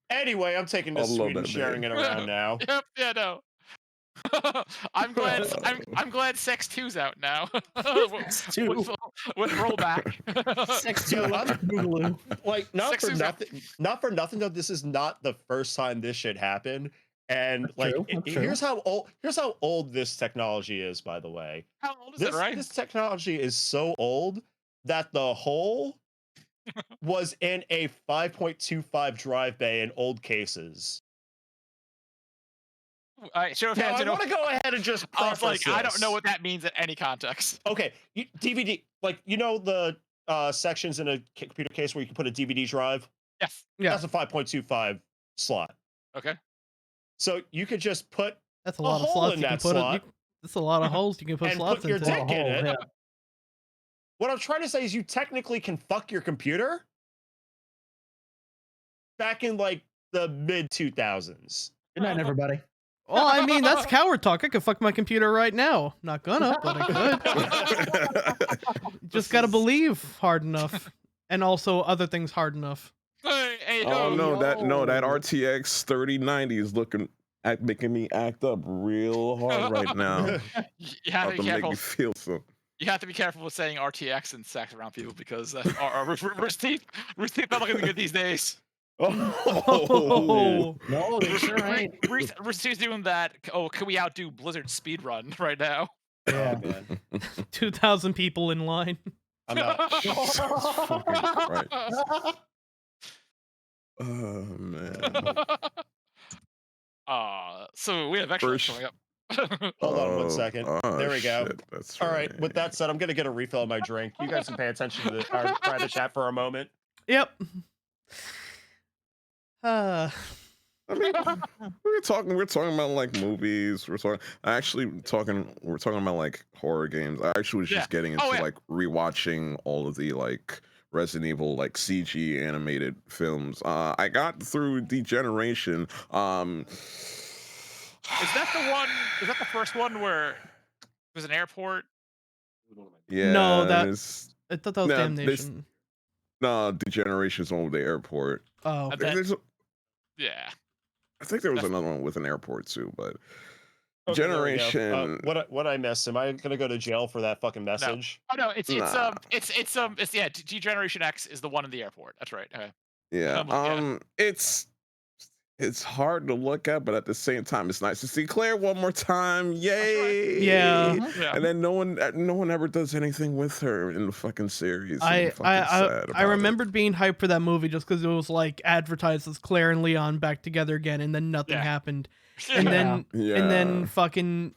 Anyway, I'm taking this I love tweet and that sharing man. it around now. Yep. Yeah. No. I'm glad. I'm glad Sex 2's out now. Sex 2. with rollback. Sex Yo, 2. I'm- Boogaloo. Like Sex is out. not for nothing though. This is not the first time this shit happened. And That's like, true, that's true. here's how old this technology is. By the way, How old is it, right? this technology is so old that the hole was in a 5.25 drive bay in old cases. Show of Now, hands. I want to go ahead and just I was preface like, I don't know this. what that means in any context. Okay, DVD, like the sections in a computer case where you can put a DVD drive. Yes. Yeah. That's a 5.25 slot. Okay. So you could just put That's a a lot of hole slots in you can that put slot. that's a lot of holes you can put And slots put your into. dick in it. Yeah. What I'm trying to say is you technically can fuck your computer back in like the mid 2000s. Good night, everybody. Well, I mean, that's coward talk. I could fuck my computer right now. Not gonna, but I could. Just gotta believe hard enough. And also other things hard enough. Hey, Oh no. that RTX 3090 is making me act up real hard right now. You have About to be to make careful. me feel so. You have to be careful with saying RTX and sex around people because our Rooster Teeth not looking good these days. Oh, No, they sure ain't. Rooster Teeth's doing that. Oh, can we outdo Blizzard speedrun right now? Yeah. Oh, man. 2,000 people in line. I'm not. Jesus fucking Christ. Oh man. So we have extra First- coming up. Hold on one second. There we go. Shit, that's All right. With that said, I'm gonna get a refill of my drink. You guys can pay attention to our private chat for a moment. Yep. I mean, we're talking about like movies. We're talking about like horror games. I actually was just getting into like rewatching all of the like Resident Evil like CG animated films. I got through Degeneration. Is that the one? Is that the first one where there's an airport? Yeah. No, that- it's- I thought that was No, Damnation. no, Degeneration's over the airport. Oh. And then- There's Yeah. I think there was That's- another one with an airport too, but Okay, there we go. Generation. What I missed? Am I gonna go to jail for that fucking message? Oh no, it's Nah. Degeneration X is the one in the airport. That's right. Okay. Yeah. Yeah. It's hard to look at, but at the same time, it's nice to see Claire one more time. Yay! Yeah. Yeah. And then no one ever does anything with her in the fucking series. I'm I fucking sad I about it. remembered being hyped for that movie just because it was like advertised as Claire and Leon back together again, and then nothing Yeah. happened. And then and then fucking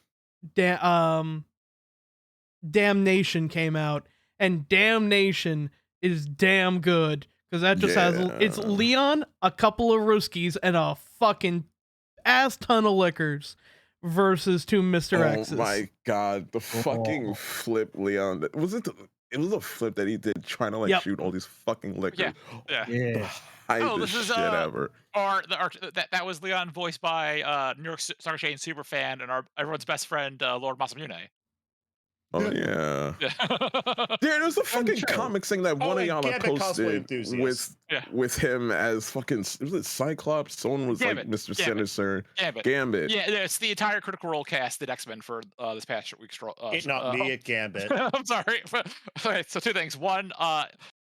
Damnation came out, and Damnation is damn good because that just has it's Yeah. Leon, a couple of Ruskies, and a fucking ass ton of liquors versus two Mr. X's. Oh my god, the fucking flip Leon. Was it it was a flip that he did trying to like Yep. shoot all these fucking liquors. Yeah. The Yeah. Oh, hypest this is shit ever. that was Leon, voiced by New York Stock Exchange super fan and our everyone's best friend, Lord Masamune. Oh yeah. Yeah. There's a And fucking chill. comics thing that Oh, one of and y'all had Gambit cosplay posted enthusiast. Yeah. with him as fucking was it Cyclops? Someone was like Gambit. Mr. Gambit. Sinister. Gambit. Gambit. Yeah, it's the entire Critical Role cast did X-Men for this past week's It not me at Gambit. I'm sorry. Okay, so two things. One,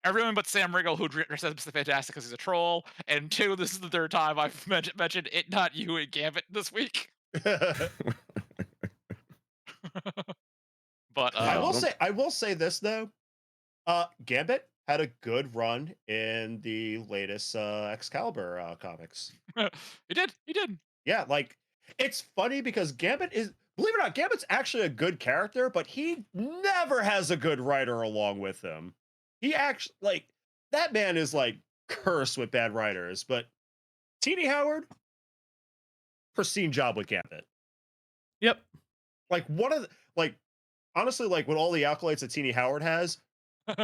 everyone but Sam Riegel who dressed as Mr. Fantastic because he's a troll, and two, this is the third time I've mentioned it, not you, and Gambit this week. But I will don't- say, I will say this though. Gambit had a good run in the latest Excalibur comics. he did. Yeah, like it's funny because Gambit is, believe it or not, Gambit's actually a good character, but he never has a good writer along with him. He actually like that man is like cursed with bad writers, but Teeny Howard, pristine job with Gambit. Yep. Like one of the, like honestly, like with all the accolades that Teeny Howard has,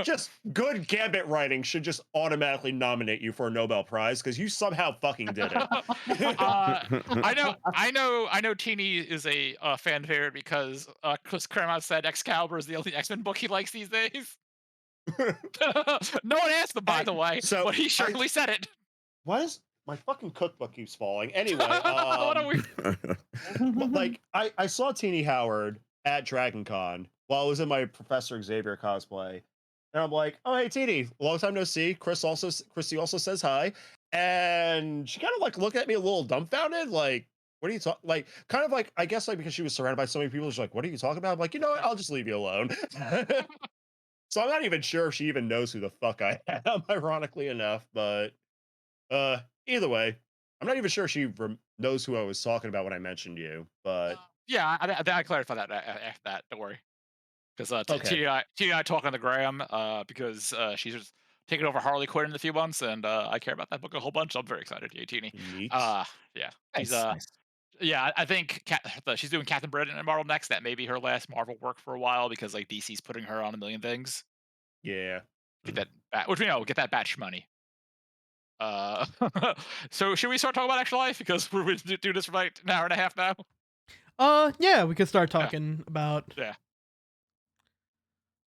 just good Gambit writing should just automatically nominate you for a Nobel Prize because you somehow fucking did it. I know. Teeny is a fan favorite because Chris Claremont said Excalibur is the only X-Men book he likes these days. No one asked him, by Hey, the way, so but he surely said it. Why is my fucking cookbook keeps falling? Anyway, What are we? like I saw Teeny Howard at Dragon Con while I was in my Professor Xavier cosplay. And I'm like, oh hey Teeny, long time no see. Christy also says hi. And she kind of like looked at me a little dumbfounded, like, what are you talking like kind of like I guess like because she was surrounded by so many people, she's like, what are you talking about? I'm like, you know what, I'll just leave you alone. So I'm not even sure if she even knows who the fuck I am, ironically enough, but either way, I'm not even sure she knows who I was talking about when I mentioned you, but Yeah, I clarified that after that. Don't worry, because Okay. T and I talk on the gram because she's just taking over Harley Quinn in a few months, and I care about that book a whole bunch. So I'm very excited. Yeah, Teeny. neat. Yeah, Nice, she's nice. yeah, I think she's doing Captain Britain and Marvel next. That may be her last Marvel work for a while because like DC's putting her on a million things. Yeah. Get that which we know, get that batch money. Uh, so should we start talking about actual life because we're going to do this for like an hour and a half now? Yeah, we could start talking about. Yeah.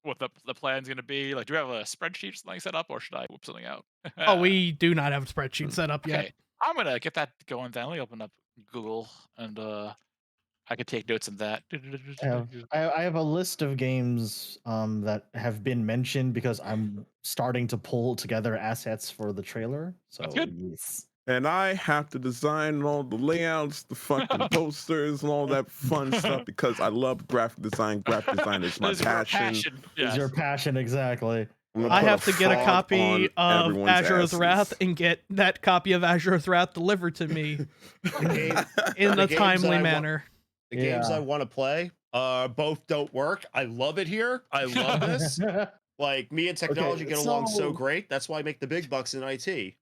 What the plan's going to be? Like, do we have a spreadsheet or something set up, or should I whip something out? Oh, we do not have a spreadsheet set up yet. Okay, I'm gonna get that going. Then let me open up Google and I could take notes of that. I have a list of games that have been mentioned because I'm starting to pull together assets for the trailer. So That's good. yes. And I have to design all the layouts, the fucking posters, and all that fun stuff because I love graphic design. Graphic design is my This is your passion. Is Yes. your passion exactly? I'm gonna I put have to get a frog copy on of everyone's Azura's Wrath asses. and get that copy of Azura's Wrath delivered to me The game, in the a games timely that I manner. the games Yeah. I want to play, both don't work. I love it here. I love this. Like me and technology get along so so- great. That's why I make the big bucks in IT.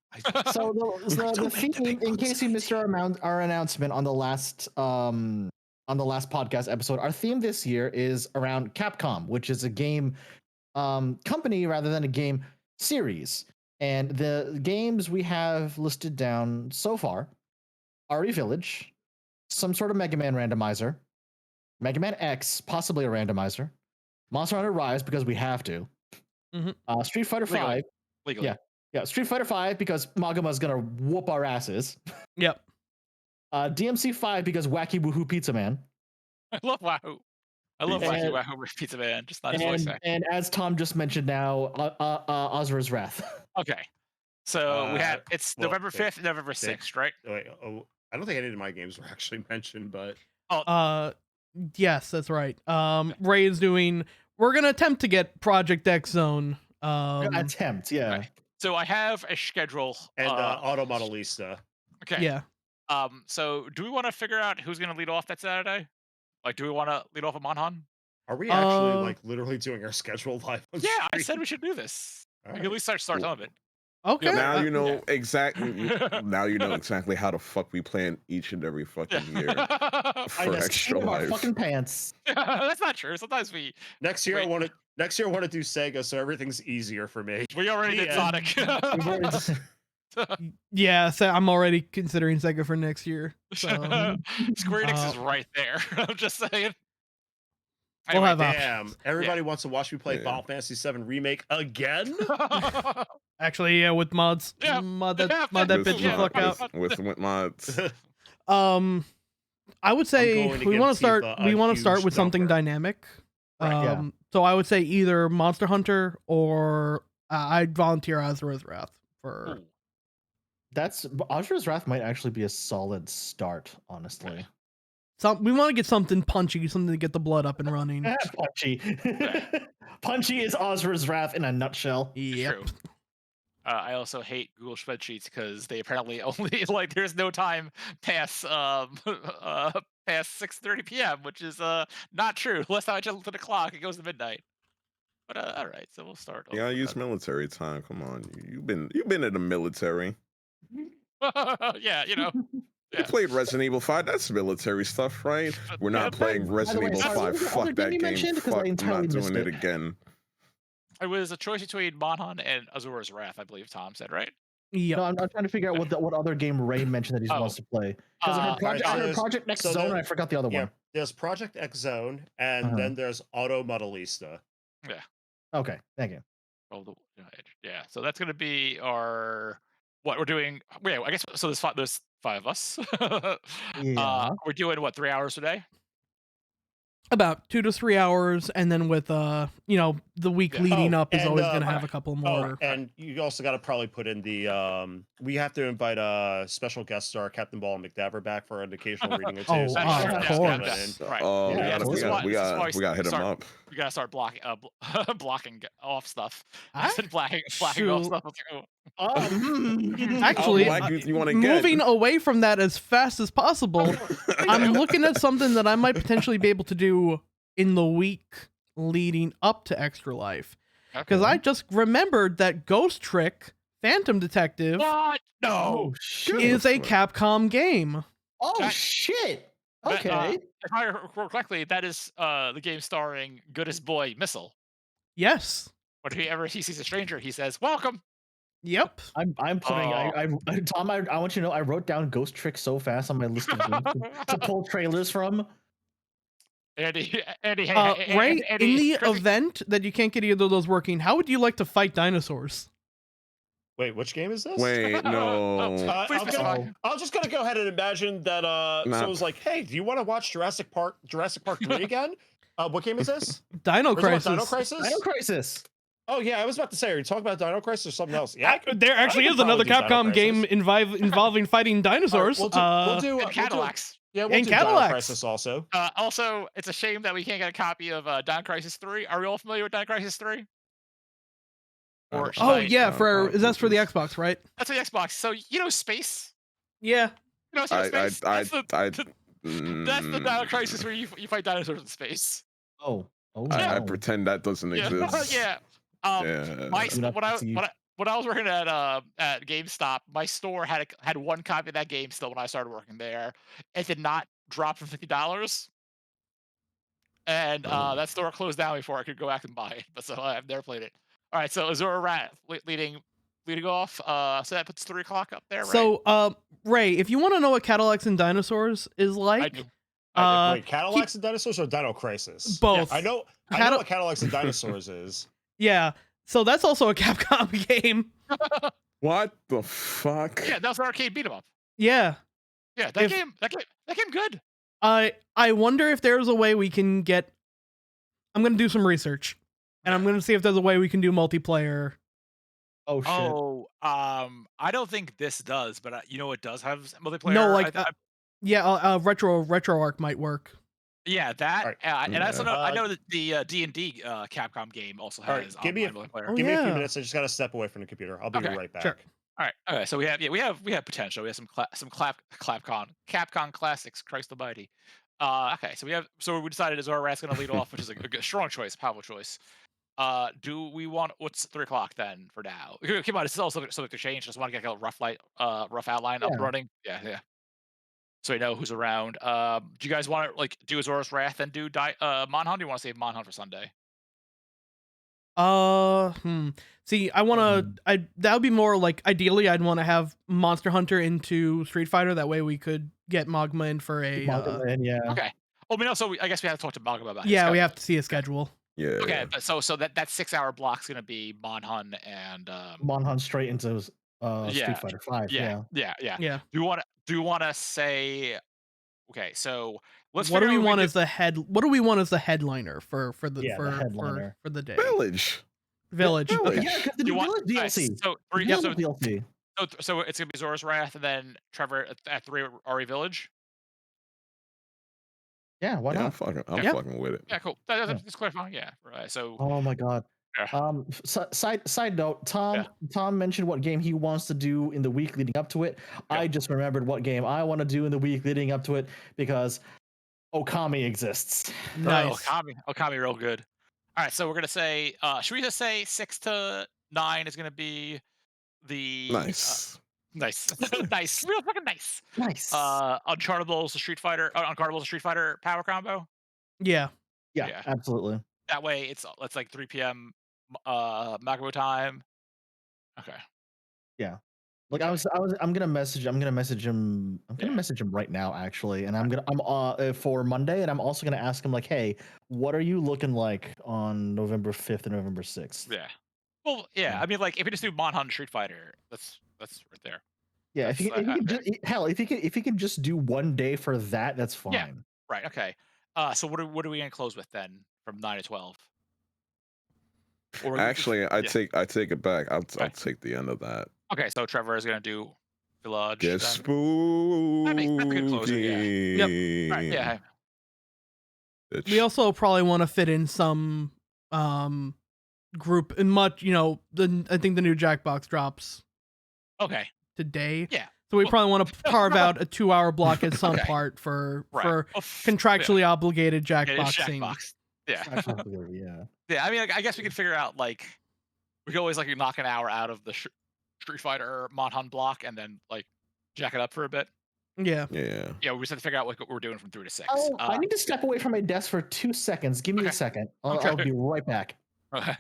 So the Don't make the theme, big in bucks case you missed our announcement on the last podcast episode, our theme this year is around Capcom, which is a game company rather than a game series. And the games we have listed down so far: RE Village, some sort of Mega Man randomizer, Mega Man X, possibly a randomizer, Monster Hunter Rise because we have to, Mhm. Street Fighter Legally. Five. Legally. Yeah, Street Fighter 5 because Magama's gonna whoop our asses. Yep. DMC 5 because Wacky Woohoo Pizza Man. I love Wahoo. I love And- Wacky Wahoo Pizza Man. Just not his voice acting. And as Tom just mentioned now, Ozra's Wrath. Okay. So we had it's well, November wait, 5th, November 6th, right? Wait, oh, I don't think any of my games were actually mentioned, but Yes, that's right. Ray is doing. We're gonna attempt to get Project X Zone. Attempt, yeah. Okay. So I have a schedule. and Automodelista. Okay. Yeah. So do we want to figure out who's going to lead off that Saturday? Like, do we want to lead off a Monhan? Are we actually Uh, like literally doing our schedule live? On Yeah, I stream? said we should do this. All We right. can at least start some of it. Okay. Now you know Yeah. exactly. Now you know exactly how the fuck we plan each and every fucking year I for just Extra came in our Life. fucking pants. That's not true. Sometimes we Next year I want to. Next year I want to do Sega, so everything's easier for me. already The did end. Sonic. We've already done- Yeah, so I'm already considering Sega for next year. So Square Enix is right there. I'm just saying. we'll Anyway, have Damn, everybody wants to watch me play Yeah. Final Fantasy VII Remake again. actually, yeah, with mods, Yeah, mod that yeah, bitch With, the yeah, fuck out. with mods. I would say going to we give want to start. Tifa a We want to start huge with something number. dynamic. Right. Yeah. So I would say either Monster Hunter or I'd volunteer Azura's Wrath for. Ooh. That's Azura's Wrath might actually be a solid start, honestly. We want to get something punchy, something to get the blood up and running. Punchy. Punchy is Azura's Wrath in a nutshell. Yep. True. I also hate Google spreadsheets because they apparently only like there's no time past past 6:30 p.m., which is not true. Last time I checked the clock, it goes to midnight. But all right, so we'll start. You gotta use military time. Come on, you've been in the military. Yeah, you know. You Yeah. played Resident Evil 5. That's military stuff, right? We're not Yeah, playing By the Resident way, Evil sorry, 5. what was the Fuck other that game you game. mentioned? 'Cause I Fuck, I'm entirely not doing missed it it. again. It was a choice between Monhan and Azura's Wrath, I believe Tom said, right? Yep. No, I'm trying to figure out what other game Ray mentioned that he wants to play. Because I heard Alright, so there's- Project Next so Zone, there- and I forgot the other Yeah, one. there's Project X Zone, and Uh-huh. then there's Auto Modelista. Okay, thank you. Oh, yeah. So that's gonna be our what we're doing. Yeah, I guess so. There's five of us. Yeah. We're doing what 3 hours a day. About 2 to 3 hours, and then with the week Yeah. leading Oh, up is and, always gonna have okay. a couple Oh, more. and you also got to probably put in the we have to invite a special guest star, Captain Ball and McDaver, back for an occasional reading or two. Oh, so of sure, that's course. coming in. Right. Oh, Yeah, we yeah, gotta, this we is gotta, why- we this is gotta, why we gotta hit them start- up. We gotta start blocking off stuff. I I- said blocking off shoot. stuff. I was like, oh. Actually, Mike, you want to get moving away from that as fast as possible, I'm looking at something that I might potentially be able to do in the week leading up to Extra Life. Because I just remembered that Ghost Trick Phantom Detective What? No. Oh shit! is a Capcom game. Oh That- shit! That, Okay. if I recall correctly, that is the game starring Goodest Boy Missile. Yes. Whenever he sees a stranger, he says, "Welcome." Yep. I'm putting. Tom, I want you to know I wrote down Ghost Trick so fast on my list of games to pull trailers from. Andy, hey, Ray, Andy, in the crazy- event that you can't get either of those working, how would you like to fight dinosaurs? Wait, which game is this? Wait, no. Please specify. I'm just gonna go ahead and imagine that Nah. someone's like, "Hey, do you want to watch Jurassic Park 3 again?" What game is this? Dino Or is it Crisis. Dino Crisis? Dino Crisis. Oh yeah, I was about to say, are you talking about Dino Crisis or something else? Yeah, There actually could is another probably do Dino Capcom game Crisis. involving fighting dinosaurs. We'll do And we'll do Cadillacs. yeah, we'll And do Dino Cadillacs. Crisis also. Also, it's a shame that we can't get a copy of Dino Crisis 3. Are we all familiar with Dino Crisis 3? Or should Oh I- yeah, Uh, that's for the Xbox, right? That's the Xbox. So you know space. Yeah. You know space. That's the mm, Dino Crisis where you fight dinosaurs in space. Oh. Oh. I no. pretend that doesn't Yeah. exist. Yeah. Yeah. My Do not when I conceive. when I was working at GameStop, my store had one copy of that game still when I started working there. It did not drop from $50, and Oh. that store closed down before I could go back and buy it. But so I've never played it. All right, so Azura Rat leading off. So that puts 3 o'clock up there, right? So, Ray, if you want to know what Cadillacs and Dinosaurs is I like, do. Wait, Cadillacs and Dinosaurs or Dino Crisis? both. I know what Cadillacs and Dinosaurs is. Yeah. So that's also a Capcom game. What the fuck? Yeah, that's an arcade beat 'em up. Yeah. Yeah, If- that game good. I wonder if there's a way we can get. I'm gonna do some research, and I'm gonna see if there's a way we can do multiplayer. Oh shit. Oh, I don't think this does, but you know it does have multiplayer. No, like retro arc might work. Yeah, that, Alright. and I also know I Uh, know that the D&D Capcom game also Alright, has give me online multiplayer. Oh, Give me a few yeah. minutes. I just gotta step away from the computer. I'll be Okay, right back. sure. All right, okay. So we have potential. We have some Capcom classics. Christ Almighty. Okay, so we decided Azora Rat's going to lead off, which is a strong choice, powerful choice. Do we want what's 3 o'clock then for now? Come on, it's also subject to change. Just want to get a rough outline up and Yeah. running. Yeah. So we know who's around. Do you guys want to like do Azor's Wrath and do Monhunt? Or do you want to save Monhunt for Sunday? See, I want Mhm. to. That would be more like ideally. I'd want to have Monster Hunter into Street Fighter. That way, we could get Magma in for a. Manga Man, yeah. Okay. Well, I mean, also, I guess we have to talk to Malcolm about his Yeah, we schedule. have to see a schedule. Yeah. Okay, but so that 6 hour block's gonna be Monhunt and Monhunt straight into yeah, Street Fighter 5. Yeah. Yeah. Do you want to say okay? So let's What do figure we out want as the head? What do we want as the headliner for the Yeah, the for headliner. for the day? Village. Village. Village. Okay. Yeah, because the You new want- Village alright, DLC. so three, The so, DLC. so it's gonna be Zora's Wrath and then Trevor at 3 RE Village. Yeah, why Yeah, I'm not? fucking with it. Yeah, cool. That's clarifying. Yeah, right. So Oh my god. yeah. Side note, Tom mentioned what game he wants to do in the week leading up to it. I just remembered what game I want to do in the week leading up to it because Okami exists. Nice. Okami, real good. All right, so we're gonna say, should we just say 6 to 9 is gonna be the Nice. nice, nice, real fucking nice. Nice. Unchartable's Street Fighter, Unchartable's Street Fighter power combo. Yeah. Yeah, absolutely. That way, it's like 3 p.m. Macabo time. Okay. Yeah. Like Okay. I'm gonna message him. I'm gonna Yeah. message him right now actually, and I'm for Monday, and I'm also gonna ask him like, hey, what are you looking like on November 5th and November 6th? Yeah. Well, yeah. Yeah. I mean, like, if you just do Monhunt Street Fighter, that's right there. Yeah, That's, if he could just, hell, if he could just do one day for that, that's fine. Yeah. Right. Okay. So what are we gonna close with then from 9 to 12? Or Actually, I take it back. I'll Okay. take the end of that. Okay, so Trevor is gonna do Village. Get then. spooky. That makes a good closer, yeah. Right, yeah. We also probably want to fit in some group and much. I think the new Jackbox drops Okay. today. Yeah. So we probably want to carve out a 2-hour block at some Okay. part for Right. contractually obligated Yeah, it is Jackboxing. Jackbox. Yeah. Absolutely, yeah. Yeah. I mean, I guess we could figure out like we could always like knock an hour out of the Street Fighter Monhunt block and then like jack it up for a bit. Yeah. Yeah. Yeah, we just have to figure out what we're doing from 3 to 6. Oh, I need to step away from my desk for 2 seconds. Give me a Okay. second. I'll Okay. be right back. Okay.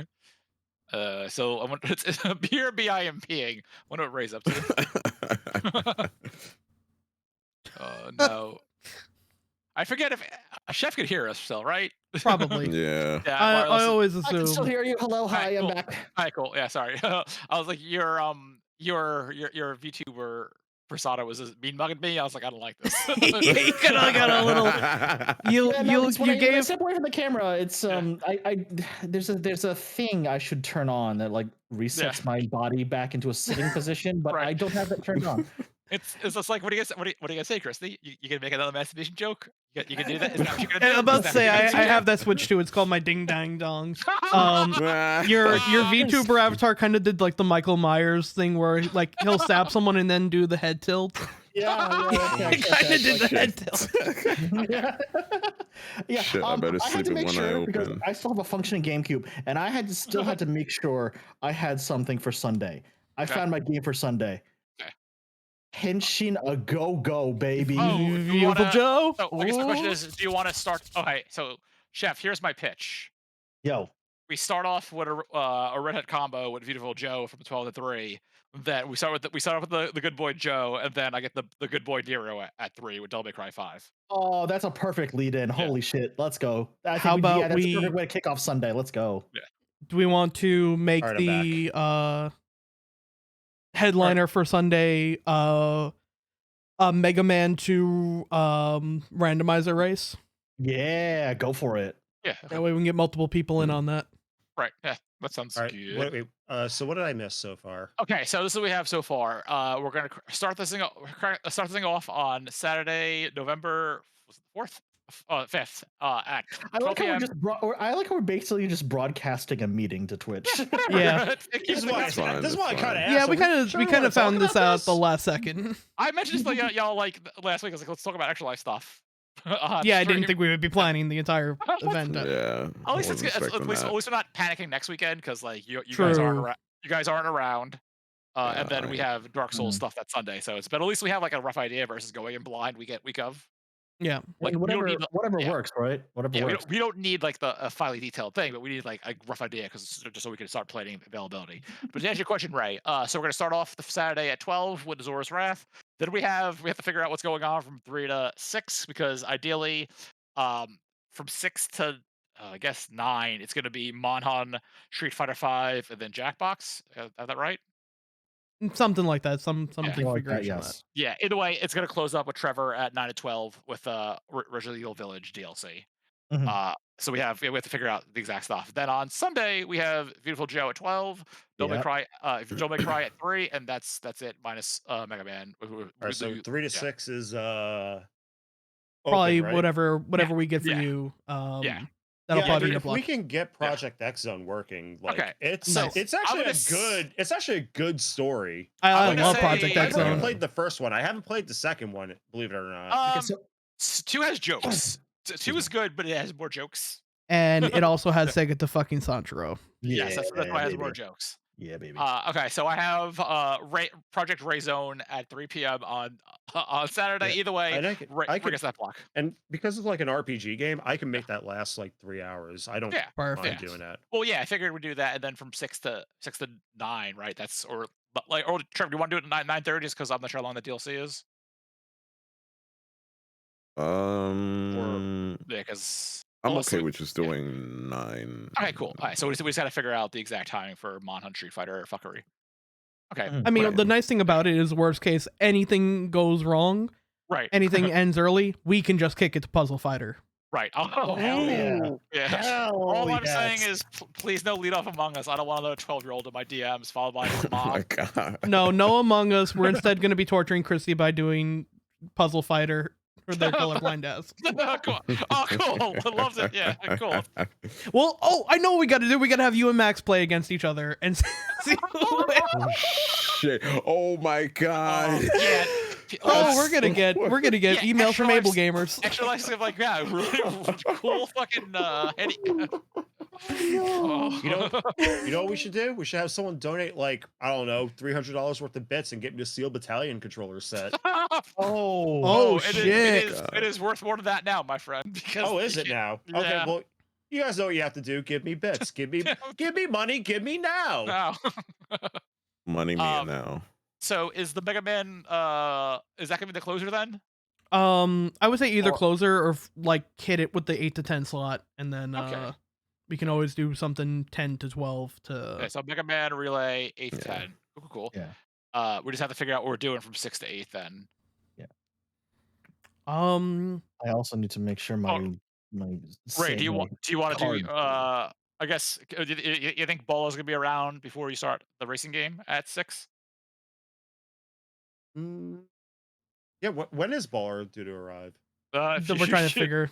So I want it's BRBIMPing. What do it raise up to? Oh no. I forget if a chef could hear us still, right? Probably. Yeah. Yeah. I wireless is- always I can still assume. hear you. Hello, hi, Alright, I'm cool. back. All right, cool. Yeah, sorry. I was like, your VTuber persona was just mean mugging me. I was like, I don't like this. You got a little. Yeah, no, it's when I gave. step away from the camera. It's there's a thing I should turn on that like resets my body back into a sitting position, but Right. I don't have that turned on. It's just like, what are you gonna say, Christy? You gonna make another masturbation joke? You can do that? Is that what you're gonna do? I'm about Is to that say what you're I gonna do? have that switch too. It's called my ding dang dong. Your Your VTuber avatar kind of did like the Michael Myers thing where like he'll stab someone and then do the head tilt. Yeah, He kind of did the head tilt. yeah. Shit, I better I had sleep to with make one eye sure because open. I still have a functioning GameCube, and I still had to make sure I had something for Sunday. I Okay. found my game for Sunday. Okay. Henshin a go baby. Oh, you Beautiful wanna- Joe. So I guess the question is, do you want to start? Okay, so Chef, here's my pitch. Yo. We start off with a Red Hat combo with Beautiful Joe from 12 to 3. Then we start off with the good boy Joe, and then I get the good boy Nero at 3 with Devil May Cry 5. Oh, that's a perfect lead in. Holy shit. Let's go. I think How about that's we- a perfect way to kick off Sunday. Let's go. Do we want to make Alright, I'm the headliner for Sunday Mega Man 2 randomizer race? Yeah, go for it. Yeah. That way we can get multiple people in on that. Right. Yeah. That sounds All right. good. So what did I miss so far? Okay, so this is what we have so far. We're gonna start this thing off on Saturday, November 4th, 5th. At I 12 like how p.m. I like how we're basically just broadcasting a meeting to Twitch. Yeah. This is why I kind of asked. Yeah, we kind of found this out at the last second. I mentioned this to y'all like last week. I was like, let's talk about actual life stuff. Yeah, I didn't stream. think we would be planning the entire event. Yeah, At least it's wasn't good. expecting that. At least we're not panicking next weekend because like you guys aren't True. around. You guys aren't around. Yeah, And then we I have Dark Souls Mhm. stuff that Sunday. So it's but at least we have like a rough idea versus going in blind week of. Yeah. Like And we don't need whatever yeah. works, right? Whatever Yeah, works. we don't need like the a finely detailed thing, but we need like a rough idea because just so we can start planning availability. But to answer your question, Ray, so we're gonna start off the Saturday at 12 with Zora's Wrath. Then we have to figure out what's going on from 3 to 6 because ideally, um, from 6 to I guess 9, it's gonna be Monhun, Street Fighter 5, and then Jackbox. Have that right? Something like that. Some Yeah. Something like that, configuration of that. yes. Yeah. Either way, it's gonna close up with Trevor at 9 to 12 with Resident Evil Village DLC. Mhm. So we have to figure out the exact stuff. Then on Sunday we have Beautiful Joe at 12, Don't Make Yep. Cry, Don't Make Cry at 3, and that's it minus Mega Man. All right, so 3 to 6 is Probably open, right? whatever we get for yeah, you. yeah. That'll Yeah, probably be if the we block. can get Project X Zone working, like Okay, it's so it's I'm actually gonna it's actually a good story. I I'm gonna love say- Project I've X already Zone. played the first one. I haven't played the second one, believe it or not. Okay, so 2 has jokes. 2 is good, but it has more jokes. And it also has Sega to fucking Sanchiro. Yes, that's why it has baby. more jokes. Yeah, baby. Okay, so I have Project Ray Zone at 3 p.m. on Saturday. Yeah, Either way, and I bring could, us that block. and because it's like an RPG game, I can make that last like 3 hours. I don't Yeah, Perfect. mind doing that. Well, yeah, I figured we'd do that, and then from 6 to 9, right? That's but like, or Trevor, do you want to do it at 9:30? Just because I'm not sure how long the DLC is. Yeah, because I'm okay with just doing 9. Okay, cool. All right, so we just got to figure out the exact timing for Monhunt Street Fighter fuckery. Okay, Mhm. I mean, Right. the nice thing about it is, worst case, anything goes wrong, right, anything ends early, we can just kick it to Puzzle Fighter. right. Oh, Hell yeah. yeah. Hell All I'm yes. saying is, please no lead off Among Us. I don't want another 12-year-old in my DMs followed by his Oh my mom. god. No Among Us. We're instead going to be torturing Christy by doing Puzzle Fighter for their colorblind ass. Cool. Oh, cool. Loves it. Yeah, cool. Well, I know what we got to do. We got to have you and Max play against each other and see who wins. Oh, shit. Oh my god. Yeah. Oh, we're gonna get Yeah, emails from extra Able lives- Gamers. Extra life stuff like that. Really cool fucking You know what we should do? We should have someone donate like, I don't know, $300 worth of bits and get me a Steel Battalion controller set. Oh, shit. It is worth more than that now, my friend. Because Oh, is it now? Okay, Yeah. well, you guys know what you have to do. Give me bits. Give me money. Give me now. No. Money me now. So is the Mega Man is that gonna be the closer then? I would say either Or- closer or like hit it with the 8 to 10 slot, and then Okay. we can always do something 10 to 12 Okay, to. so Mega Man Relay 8 to Yeah. 10. Cool. Yeah. We just have to figure out what we're doing from 6 to 8 then. I also need to make sure my Ray, do you want to do card. I guess you think Bolo's gonna be around before you start the racing game at 6? Mm, yeah, when is Baller due to arrive? That we're trying to figure.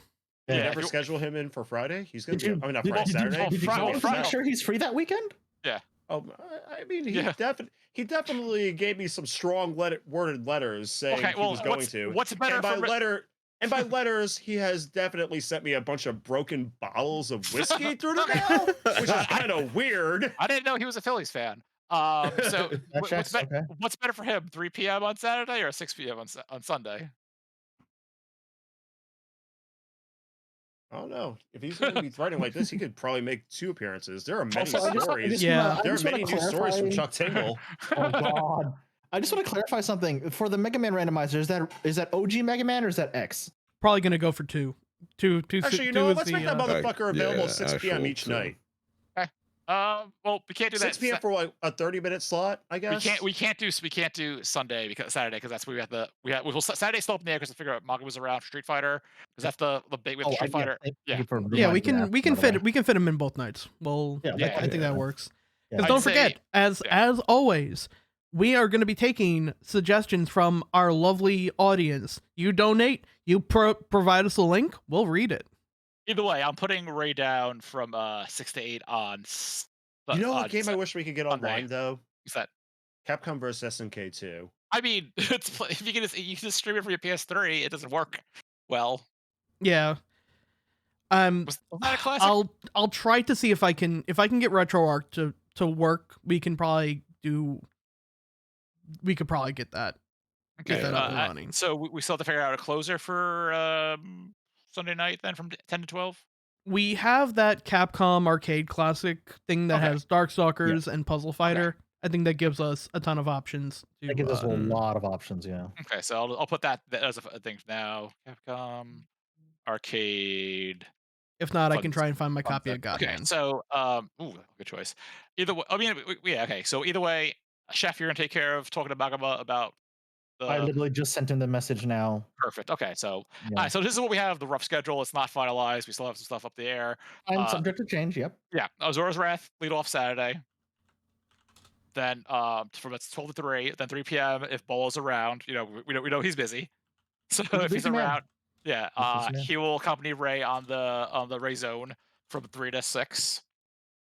Did you Yeah, ever if you- schedule him in for Friday? He's gonna Did be. you, I mean, not did, Friday, did, Saturday. did, did, Friday, you, did you Friday. make sure he's free that weekend? Oh, I mean, Yeah. he definitely gave me some strong worded letters saying Okay, he well, was going to. what's better And by for by letters, he has definitely sent me a bunch of broken bottles of whiskey through the mail, which is kind of weird. I didn't know he was a Phillies fan. So That checks, okay. what's better for him, 3 p.m. on Saturday or 6 p.m. on Sunday? I don't know. If he's going to be threatening like this, he could probably make 2 appearances. There are many stories. Yeah. There are many news stories from Chuck Tingle. Oh god. I just want to clarify something. For the Mega Man randomizer, is that OG Mega Man or is that X? Probably gonna go for 2. Two. Actually, you two know what? is Let's make the, that motherfucker available at 6 p.m. actual each two. night. Well, we can't do 6 that. p.m. for like a 30-minute slot, I guess. We can't do Sunday because Saturday because that's where Saturday still up in the air because to figure out Manga was around Street Fighter because that's the big with Street Fighter. Thank Yeah. you for Yeah, we reminding me can of we that, can by the way. fit him in both nights. Well, Yeah, Yeah. I think that works. Yeah. Because I'd don't say- forget, as always, we are going to be taking suggestions from our lovely audience. You donate, you provide us a link, we'll read it. Either way, I'm putting Ray down from 6 to 8 on. You know what game I wish we could get Sunday. online though? What's that? Capcom vs SNK 2. I mean, if you can just stream it from your PS3, it doesn't work well. Yeah. Was that a classic? I'll try to see if I can get RetroArch to work. We could probably get that. Okay. Get that up and running. So we still have to figure out a closer for Sunday night then from 10 to 12. We have that Capcom arcade classic thing that Okay. has Darkstalkers and Puzzle Fighter. I think that gives us a ton of options. That gives us a lot of options. Yeah. Okay, so I'll put that as a thing now. Capcom arcade. If not, I Fun- can try and find my fun copy of set. God Okay, Hand. so good choice. Either way, I mean, yeah, okay. So either way, Chef, you're gonna take care of talking to Bagama about the. I literally just sent him the message now. Perfect. Okay, so all Yeah. right, so this is what we have. The rough schedule. It's not finalized. We still have some stuff up the air. I'm subject to change. Yep. Yeah, Zora's Wrath lead off Saturday. Then from it's 12 to 3, then 3 p.m. if Bolo's around, we know he's busy. So He's a if he's busy man. around, yeah, He's a busy man. he will accompany Ray on the Ray zone from 3 to 6.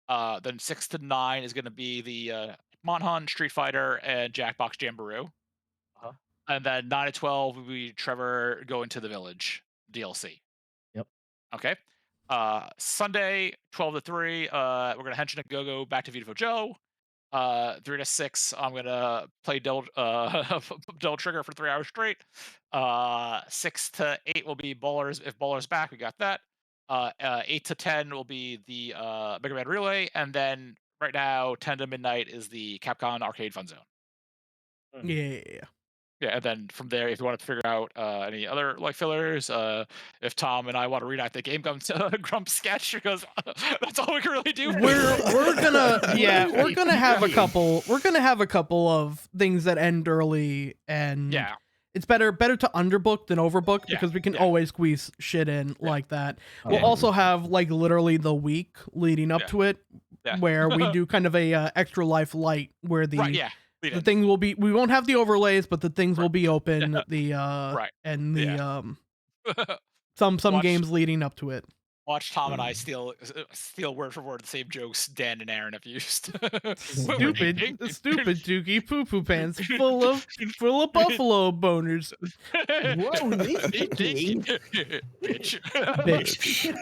Then 6 to 9 is going to be the Monhun, Street Fighter, and Jackbox Jamboree. Uh-huh. And then 9 to 12 will be Trevor going to the village DLC. Yep. Okay. Sunday 12 to 3, we're gonna Henshin and Go back to Beautiful Joe. 3 to 6, I'm gonna play Devil Trigger for 3 hours straight. 6 to 8 will be Bowlers. If Bowlers back, we got that. 8 to 10 will be the Mega Man Relay, and then right now 10 to midnight is the Capcom Arcade Fun Zone. Yeah. Yeah, and then from there, if you want to figure out any other like fillers, if Tom and I want to reenact the Game Grump sketch, because that's all we can really do. We're gonna have a couple. We're gonna have a couple of things that end early, and Yeah. it's better to underbook than overbook Yeah, because we can yeah. always squeeze shit in like that. We'll Yeah. also have like literally the week leading up Yeah. to it, Yeah. where we do kind of a extra life light where the Right, yeah. lead the in. thing will be, we won't have the overlays, but the things will be open. Yeah. The Right. and the Yeah. some Watch- games leading up to it. Watch Tom and I steal word for word the same jokes Dan and Aaron have used. Stupid Dookie poo poo pants full of buffalo boners. Bitch. Bitch.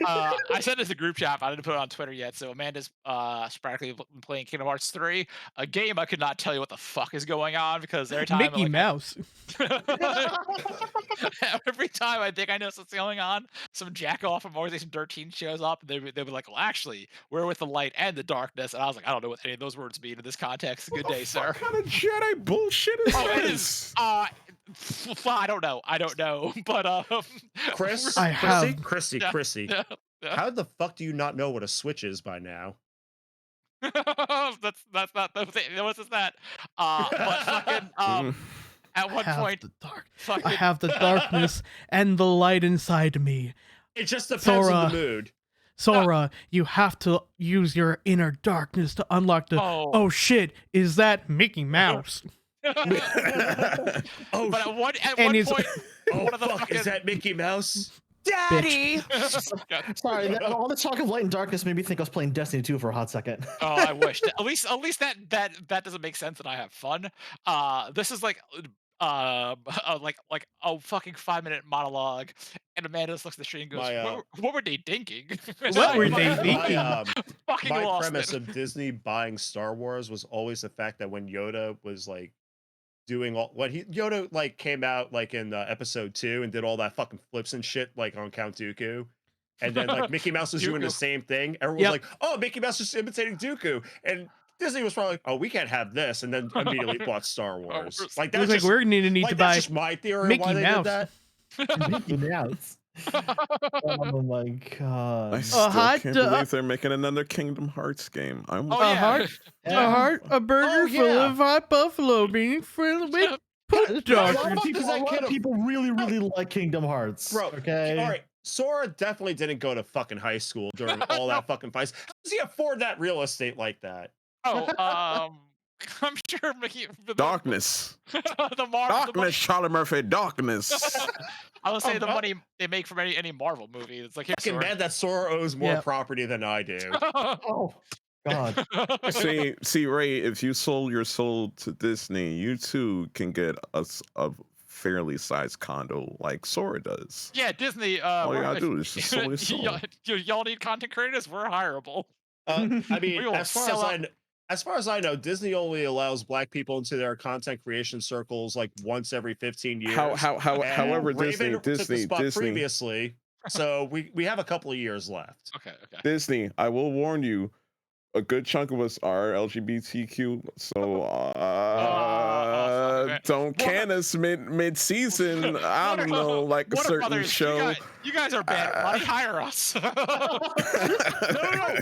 I said it's a group chat. I didn't put it on Twitter yet. So Amanda's sporadically playing Kingdom Hearts 3, a game I could not tell you what the fuck is going on because every time Mickey Mouse. every time I think I know what's going on, some jack off from Organization 13 shows up, and they'll be like, "Well, actually, we're with the light and the darkness." And I was like, "I don't know what any of those words mean in this context." Good day, sir. What kind of Jedi bullshit is Oh, it this? is. I don't know. But Chris, I have- Chrissy. Yeah. How the fuck do you not know what a switch is by now? that's not the thing. What's that? But fucking at one point, I have the darkness and the light inside me. It just depends on Sora. the mood. Sora, you have to use your inner darkness to unlock the. Oh shit! Is that Mickey Mouse? Oh, But at one And his- point, oh one of the fuck, fucking is that Mickey Mouse? Daddy. Sorry, all the talk of light and darkness made me think I was playing Destiny 2 for a hot second. Oh, I wish. At least that doesn't make sense, and I have fun. This is like a fucking 5-minute monologue, and Amanda just looks at the screen and goes, My, "What were they thinking? What were they thinking? Fucking My lost premise it. of Disney buying Star Wars was always the fact that when Yoda was like doing all what Yoda like came out like in episode 2 and did all that fucking flips and shit like on Count Dooku. And then like Mickey Mouse was doing the Dooku. same thing. Everyone was like, "Oh, Mickey Mouse is imitating Dooku." And Disney was probably like, "Oh, we can't have this," and then immediately bought Star Wars. Like It was that's like just, we're gonna need like, to that's buy just my theory of Mickey why they Mouse. did that. Mickey Mouse. Oh my god. I still hot can't dog. believe they're making another Kingdom Hearts game. I'm Oh, a yeah. heart, a burger Oh, full yeah. of hot buffalo beans filled with put What darkness. the fuck is that A lot kid of people really like Kingdom Hearts. Bro, okay. all right. Sora definitely didn't go to fucking high school during all that fucking fights. How does he afford that real estate like that? Oh, I'm sure Mickey. darkness. The Darkness, Charlie Murphy, darkness. I would say the money they make from any Marvel movie. It's like, here, Fucking Sora. mad that Sora owes more Yeah. property than I do. Oh god. see, Ray, if you sold your soul to Disney, you too can get a fairly sized condo like Sora does. Yeah, Disney. All you gotta do is just sell your soul. Y'all need content creators. We're hireable. I mean, We will sell out. as far as I know, Disney only allows black people into their content creation circles like once every 15 years. However, Raven took the spot Disney, previously, so we have a couple of years left. Okay. Disney, I will warn you, a good chunk of us are LGBTQ, so Okay. don't can us mid season. I don't know, like a Warner certain Brothers, show. You guys are bad. Money, hire us. No.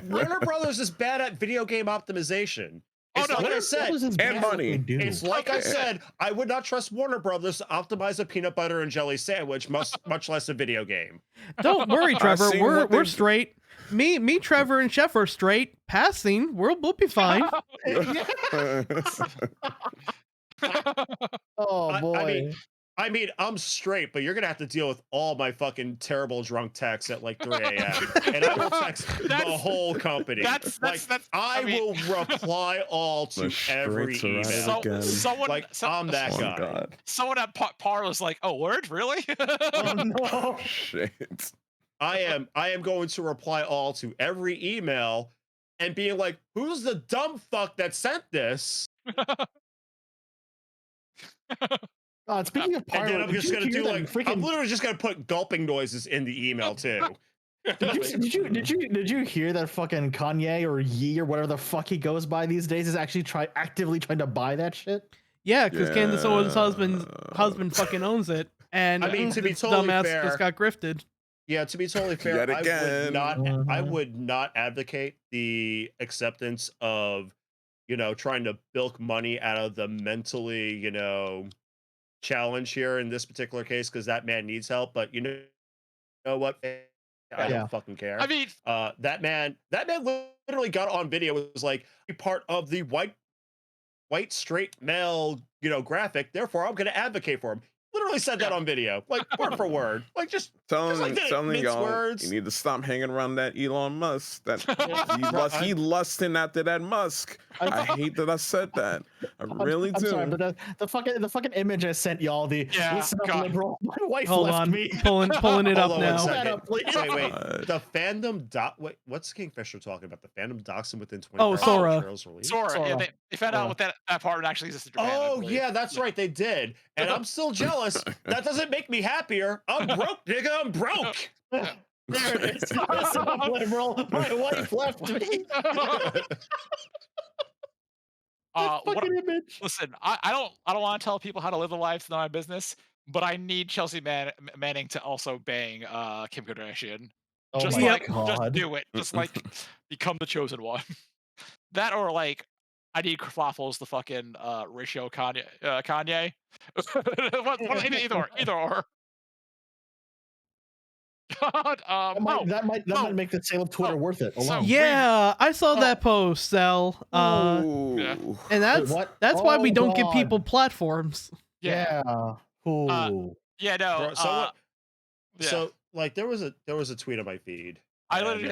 Warner Brothers is bad at video game optimization. It's like I said, and money. It's like I said, I would not trust Warner Brothers to optimize a peanut butter and jelly sandwich, much less a video game. Don't worry, Trevor. We're straight. Me, Trevor, and Chef are straight. Passing, we'll be fine. Oh boy. I mean, I'm straight, but you're gonna have to deal with all my fucking terrible drunk texts at like 3 a.m. and I will text the whole company. I will reply all to every email. I'm that guy. God. Someone at Par was like, "Oh, word, really?" Oh no. Shit. I am going to reply all to every email and being like, "Who's the dumb fuck that sent this?" Speaking of Pyro, and then I'm just gonna do like freaking... I'm literally just gonna put gulping noises in the email too. Did you hear that fucking Kanye or Yee or whatever the fuck he goes by these days is actually actively trying to buy that shit? Yeah, because Candace Owens' husband fucking owns it, and I mean, to be totally dumbass fair, just got grifted. Yeah, to be totally fair, I would not advocate the acceptance of, trying to bilk money out of the mentally, challenge here in this particular case, because that man needs help. But you know what? I don't fucking care. I mean, that man literally got on video. It was like part of the white straight male, graphic. Therefore, I'm going to advocate for him. Literally said that on video, like word for word, like just telling y'all words. You need to stop hanging around that Elon Musk. That he lusting after that Musk. I hate that I said that. I really do. I'm sorry, but the fucking image I sent y'all. Listen up, liberal. My wife Hold left on, me. pulling it up now. Wait. The fandom what's Kingfisher talking about? The fandom doxing within 24 hours. Sora. Yeah, they found out what that part actually existed. Oh yeah, that's right. They did, and I'm still jealous. That doesn't make me happier. I'm broke, nigga. I'm broke. There it is. Listen up, liberal. My wife left me. Image. Listen, I don't want to tell people how to live their lives. It's not my business. But I need Chelsea Manning to also bang Kim Kardashian. Oh just my God. Just do it. Just become the chosen one. That or I need Kerfuffles the fucking ratio Kanye. Either or. God, that might make the sale of Twitter worth it alone. Yeah, I saw that post, Sal. And that's why we don't give people platforms. Yeah. So there was a tweet on my feed. I'm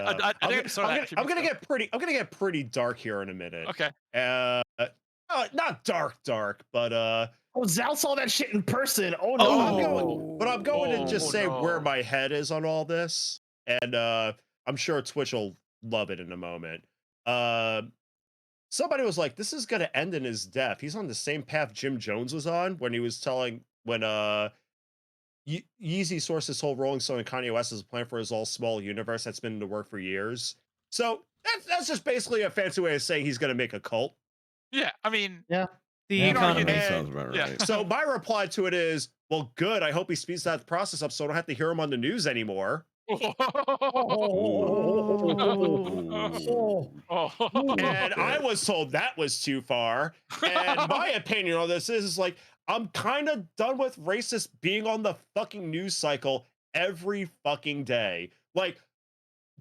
gonna get pretty dark here in a minute. Okay. Not dark, but Zal saw that shit in person. Oh no. I'm going to just say where my head is on all this, and I'm sure Twitch will love it in a moment. Somebody was like, "This is gonna end in his death." He's on the same path Jim Jones was on when he was Yeezy sourced this whole Rolling Stone and Kanye West as a plan for his all small universe that's been in the work for years. So that's just basically a fancy way of saying he's gonna make a cult. Yeah, I mean, the economy sounds about right. So my reply to it is, well, good. I hope he speeds that process up so I don't have to hear him on the news anymore. And I was told that was too far. And my opinion on this is like, I'm kind of done with racists being on the fucking news cycle every fucking day. Like,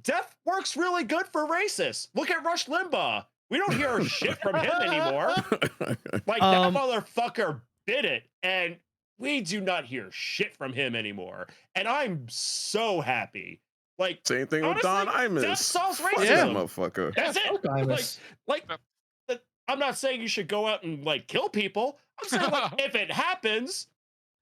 death works really good for racists. Look at Rush Limbaugh. We don't hear shit from him anymore. Like, that motherfucker bit it, and we do not hear shit from him anymore. And I'm so happy. Like, same thing with Don Imus. Death solves racism. Yeah, motherfucker. That's it. I'm not saying you should go out and kill people. I'm saying if it happens,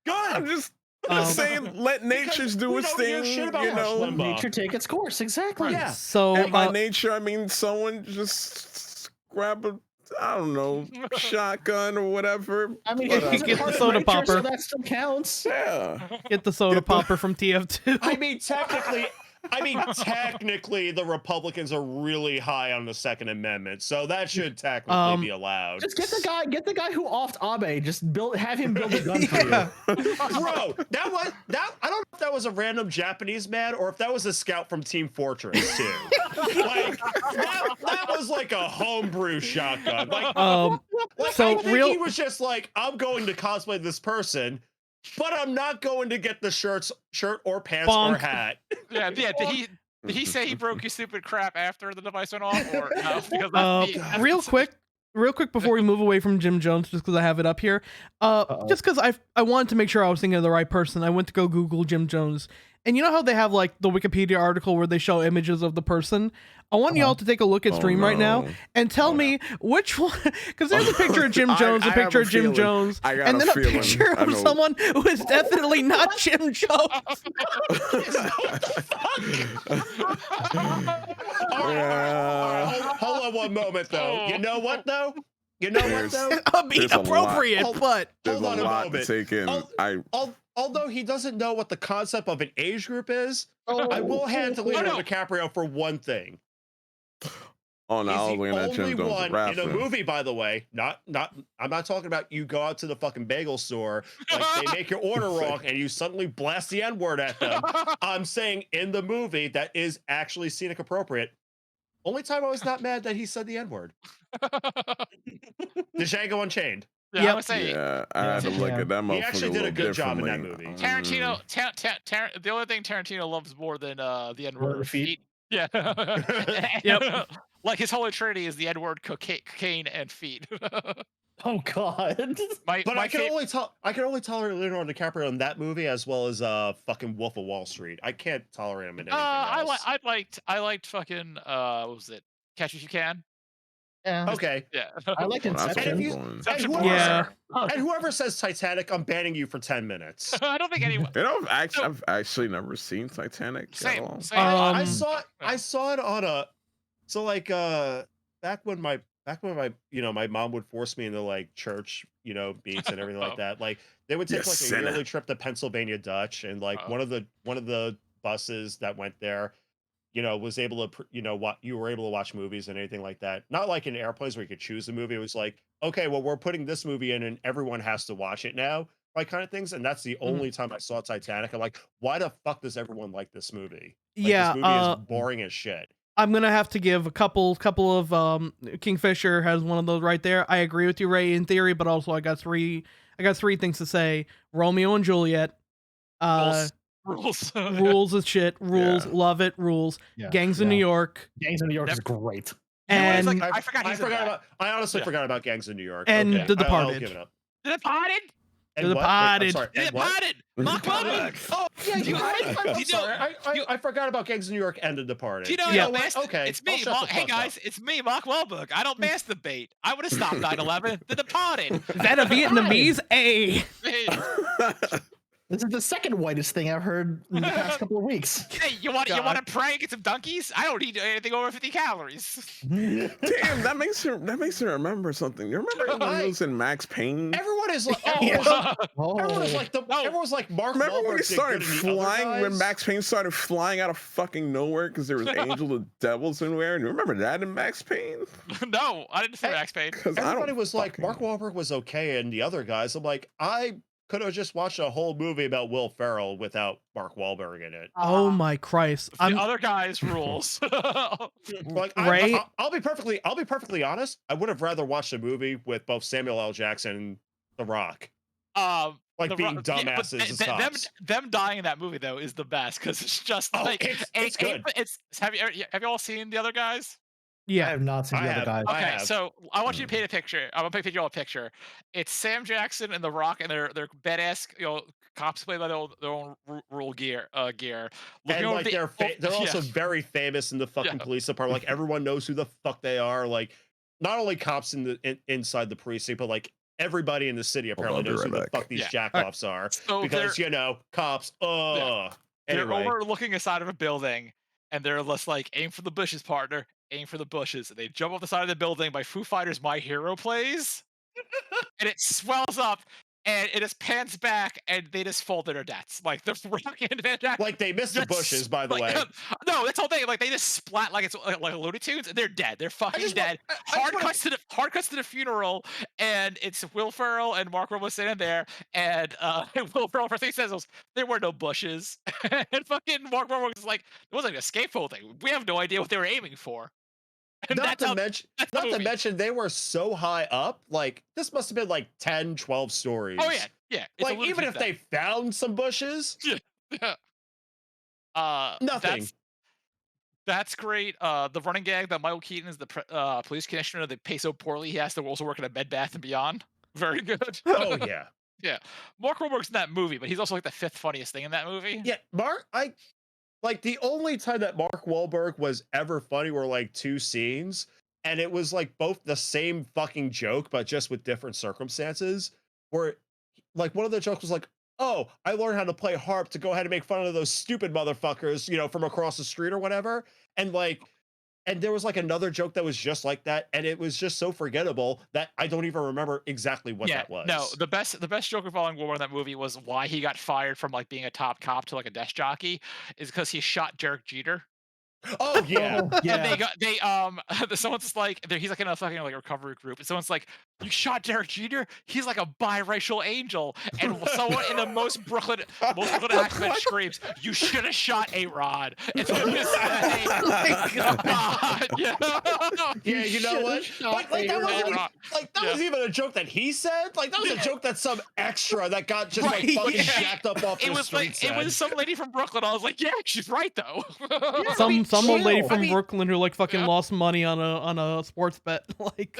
I'm Good. just Um, saying, let nature Because do we its don't hear thing. shit about You Rush know, Limbaugh. Nature take its course. Exactly. Yeah. So and by nature, I mean someone just grab a, I don't know, shotgun or whatever. I mean, But, it was a Get the part of soda nature, popper. so that still counts. yeah. get the soda Get the- popper from TF2. I mean, technically, the Republicans are really high on the Second Amendment, so that should technically be allowed. Just get the guy who offed Abe. Just have him build a gun for you. Yeah. Bro, that I don't know if that was a random Japanese man or if that was a scout from Team Fortress 2. Like that was like a homebrew shotgun. Like So I think real- he was just like, I'm going to cosplay this person, but I'm not going to get the shirt or pants or Bonk. hat. Yeah. Did he say he broke your stupid crap after the device went off, or no? Because that's real quick before we move away from Jim Jones, just because I have it up here, just because I wanted to make sure I was thinking of the right person, I went to go Google Jim Jones, and you know how they have like the Wikipedia article where they show images of the person. I want y'all to take a look at stream right now and tell me which one, because there's a picture of Jim Jones, I a picture of Jim feeling. Jones, I got and a then a feeling. picture I of know. someone who is definitely not Jim Jones. All right, hold on one moment though. You know what though? There's Being a lot. appropriate, but There's Hold on a a lot to moment. take in. Although he doesn't know what the concept of an age group is, I will hand to Leonardo DiCaprio for one thing. Oh no, I was He's the looking at only Jim Jones one in a wrestling. movie, by the way. I'm not talking about you go out to the fucking bagel store, like they make your order wrong, and you suddenly blast the N-word at them. I'm saying in the movie that is actually scenic appropriate. Only time I was not mad that he said the N-word. The Django Unchained. Yeah, Yep. I would say Yeah, I had to look at that motherfucker He actually a did a little good job in that differently. movie. Tarantino. The only thing Tarantino loves more than the N-word Word feet. Yeah. Yep. Like his holy trinity is the N-word, cocaine, and feet. Oh God. But I can only tolerate Leonardo DiCaprio in that movie as well as fucking Wolf of Wall Street. I can't tolerate him in anything else. I liked fucking what was it? Catch If You Can. Yeah. Okay. Yeah. I liked Well, that's Inception. what I'm going. And whoever, Yeah. and whoever says Titanic, I'm banning you for 10 minutes. I don't think anyone. You know, I've actually never seen Titanic at all. Same. I saw it on a back when my my mom would force me into like church meets and everything like that. Like they would take You like a sinner. yearly trip to Pennsylvania Dutch, and like one of the buses that went there was able to what you were able to watch movies and anything like that. Not like in airplanes where you could choose a movie. It was like, okay, well, we're putting this movie in and everyone has to watch it now, like kind of things. And that's the only time I saw Titanic. I'm like, why the fuck does everyone like this movie? Like, Yeah, this movie is boring as shit. I'm gonna have to give a couple of Kingfisher has one of those right there. I agree with you, Ray, in theory, but also I got three things to say. Romeo and Juliet. Rules. Rules is shit. Rules, Yeah. love it. Rules. Yeah. Gangs of New York. Gangs of New York is great. And I forgot. I honestly forgot about Gangs of New York. And Okay, The I'll Departed. give it up. The Departed. And The what? Wait, I'm Departed. sorry, The and what? Departed. Mark Wahlberg. Oh yeah, I'm you sorry. know- I forgot about Gangs of New York and The Departed. Do you know? Yeah. I don't master- Okay, It's I'll me. shut the Hey fuck guys, up. it's me, Mark Wahlberg. I don't masturbate. I would have stopped 9/11. The Departed. is that a Vietnamese? A. This is the second whitest thing I've heard in the past couple of weeks. Hey, you want to pray and get some donkeys? I don't eat anything over 50 calories. Damn, that makes me remember something. You remember when he was in Max Payne? Everyone is like, everyone is like everyone's like Mark. Remember when he Wahlberg did started good in The Other flying? When Guys? Max Payne started flying out of fucking nowhere because there was Angel of Devils in there? And you remember that in Max Payne? No, I didn't say Max Payne. Because Everybody was like, Mark Wahlberg was okay, and the other guys. I'm like, I could have just watched a whole movie about Will Ferrell without Mark Wahlberg in it. Oh my Christ! The other guys rules. Like, Ray? I'll be perfectly honest. I would have rather watched a movie with both Samuel L. Jackson and The Rock. Like being dumbasses as cops. Them dying in that movie though is the best because it's just like it's good. Have you all seen the other guys? I Yeah. have not seen the other guys. I Okay, have. so I want you to paint a picture. I'm gonna paint you all a picture. It's Sam Jackson and The Rock and their badass cops played by their own rule gear. Looking And over like the- they're also yeah. very famous in the fucking police department. Like everyone knows who the fuck they are. Like not only cops inside the precinct, but like everybody in the city apparently I'll be knows right who the back. fuck these Yeah. jackoffs are So because cops. they're Anyway, overlooking a side of a building, and they're just like, "Aim for the bushes, partner. Aim for the bushes." And they jump off the side of the building. By Foo Fighters' "My Hero" plays, and it swells up, and it just pans back, and they just fall to their deaths. Like the fucking Van Jack. like they missed the Just bushes, by the like, way. no, that's the whole thing. Like they just splat like it's like Looney Tunes, and they're dead. They're fucking dead. Hard cuts to the funeral, and it's Will Ferrell and Mark Ruffalo sitting there, and Will Ferrell first thing he says was, "There were no bushes," and fucking Mark Ruffalo was like, "It wasn't an escape hole thing. We have no idea what they were aiming for." And Not to movie. mention, they were so high up. Like this must have been like 10, 12 stories. Oh yeah. It's Like even if they found some bushes, nothing. That's great. The running gag that Michael Keaton is the police commissioner. They pay so poorly he has to also work at a Bed Bath and Beyond. Very good. Oh yeah, Yeah. Mark Wahlberg's in that movie, but he's also like the 5th funniest thing in that movie. yeah. I like the only time that Mark Wahlberg was ever funny were like 2 scenes, and it was like both the same fucking joke, but just with different circumstances. Where like one of the jokes was like, "Oh, I learned how to play harp to go ahead and make fun of those stupid motherfuckers, from across the street or whatever." And there was like another joke that was just like that, and it was just so forgettable that I don't even remember exactly what that was. No, the best joke involving Wahlberg in that movie was why he got fired from like being a top cop to like a desk jockey is because he shot Derek Jeter. Oh yeah. And someone's just like he's like in a fucking like recovery group, and someone's like, "You shot Derek Jeter? He's like a biracial angel." And someone in the most Brooklyn accent screams, "You should have shot A-Rod." And so Yeah, you know what? That wasn't even a joke that he said. Like that was a joke that some extra that got just like fucking jacked up off the street said. It was some lady from Brooklyn. I was like, yeah, she's right though. Some old lady from Brooklyn who like fucking lost money on a sports bet. Like,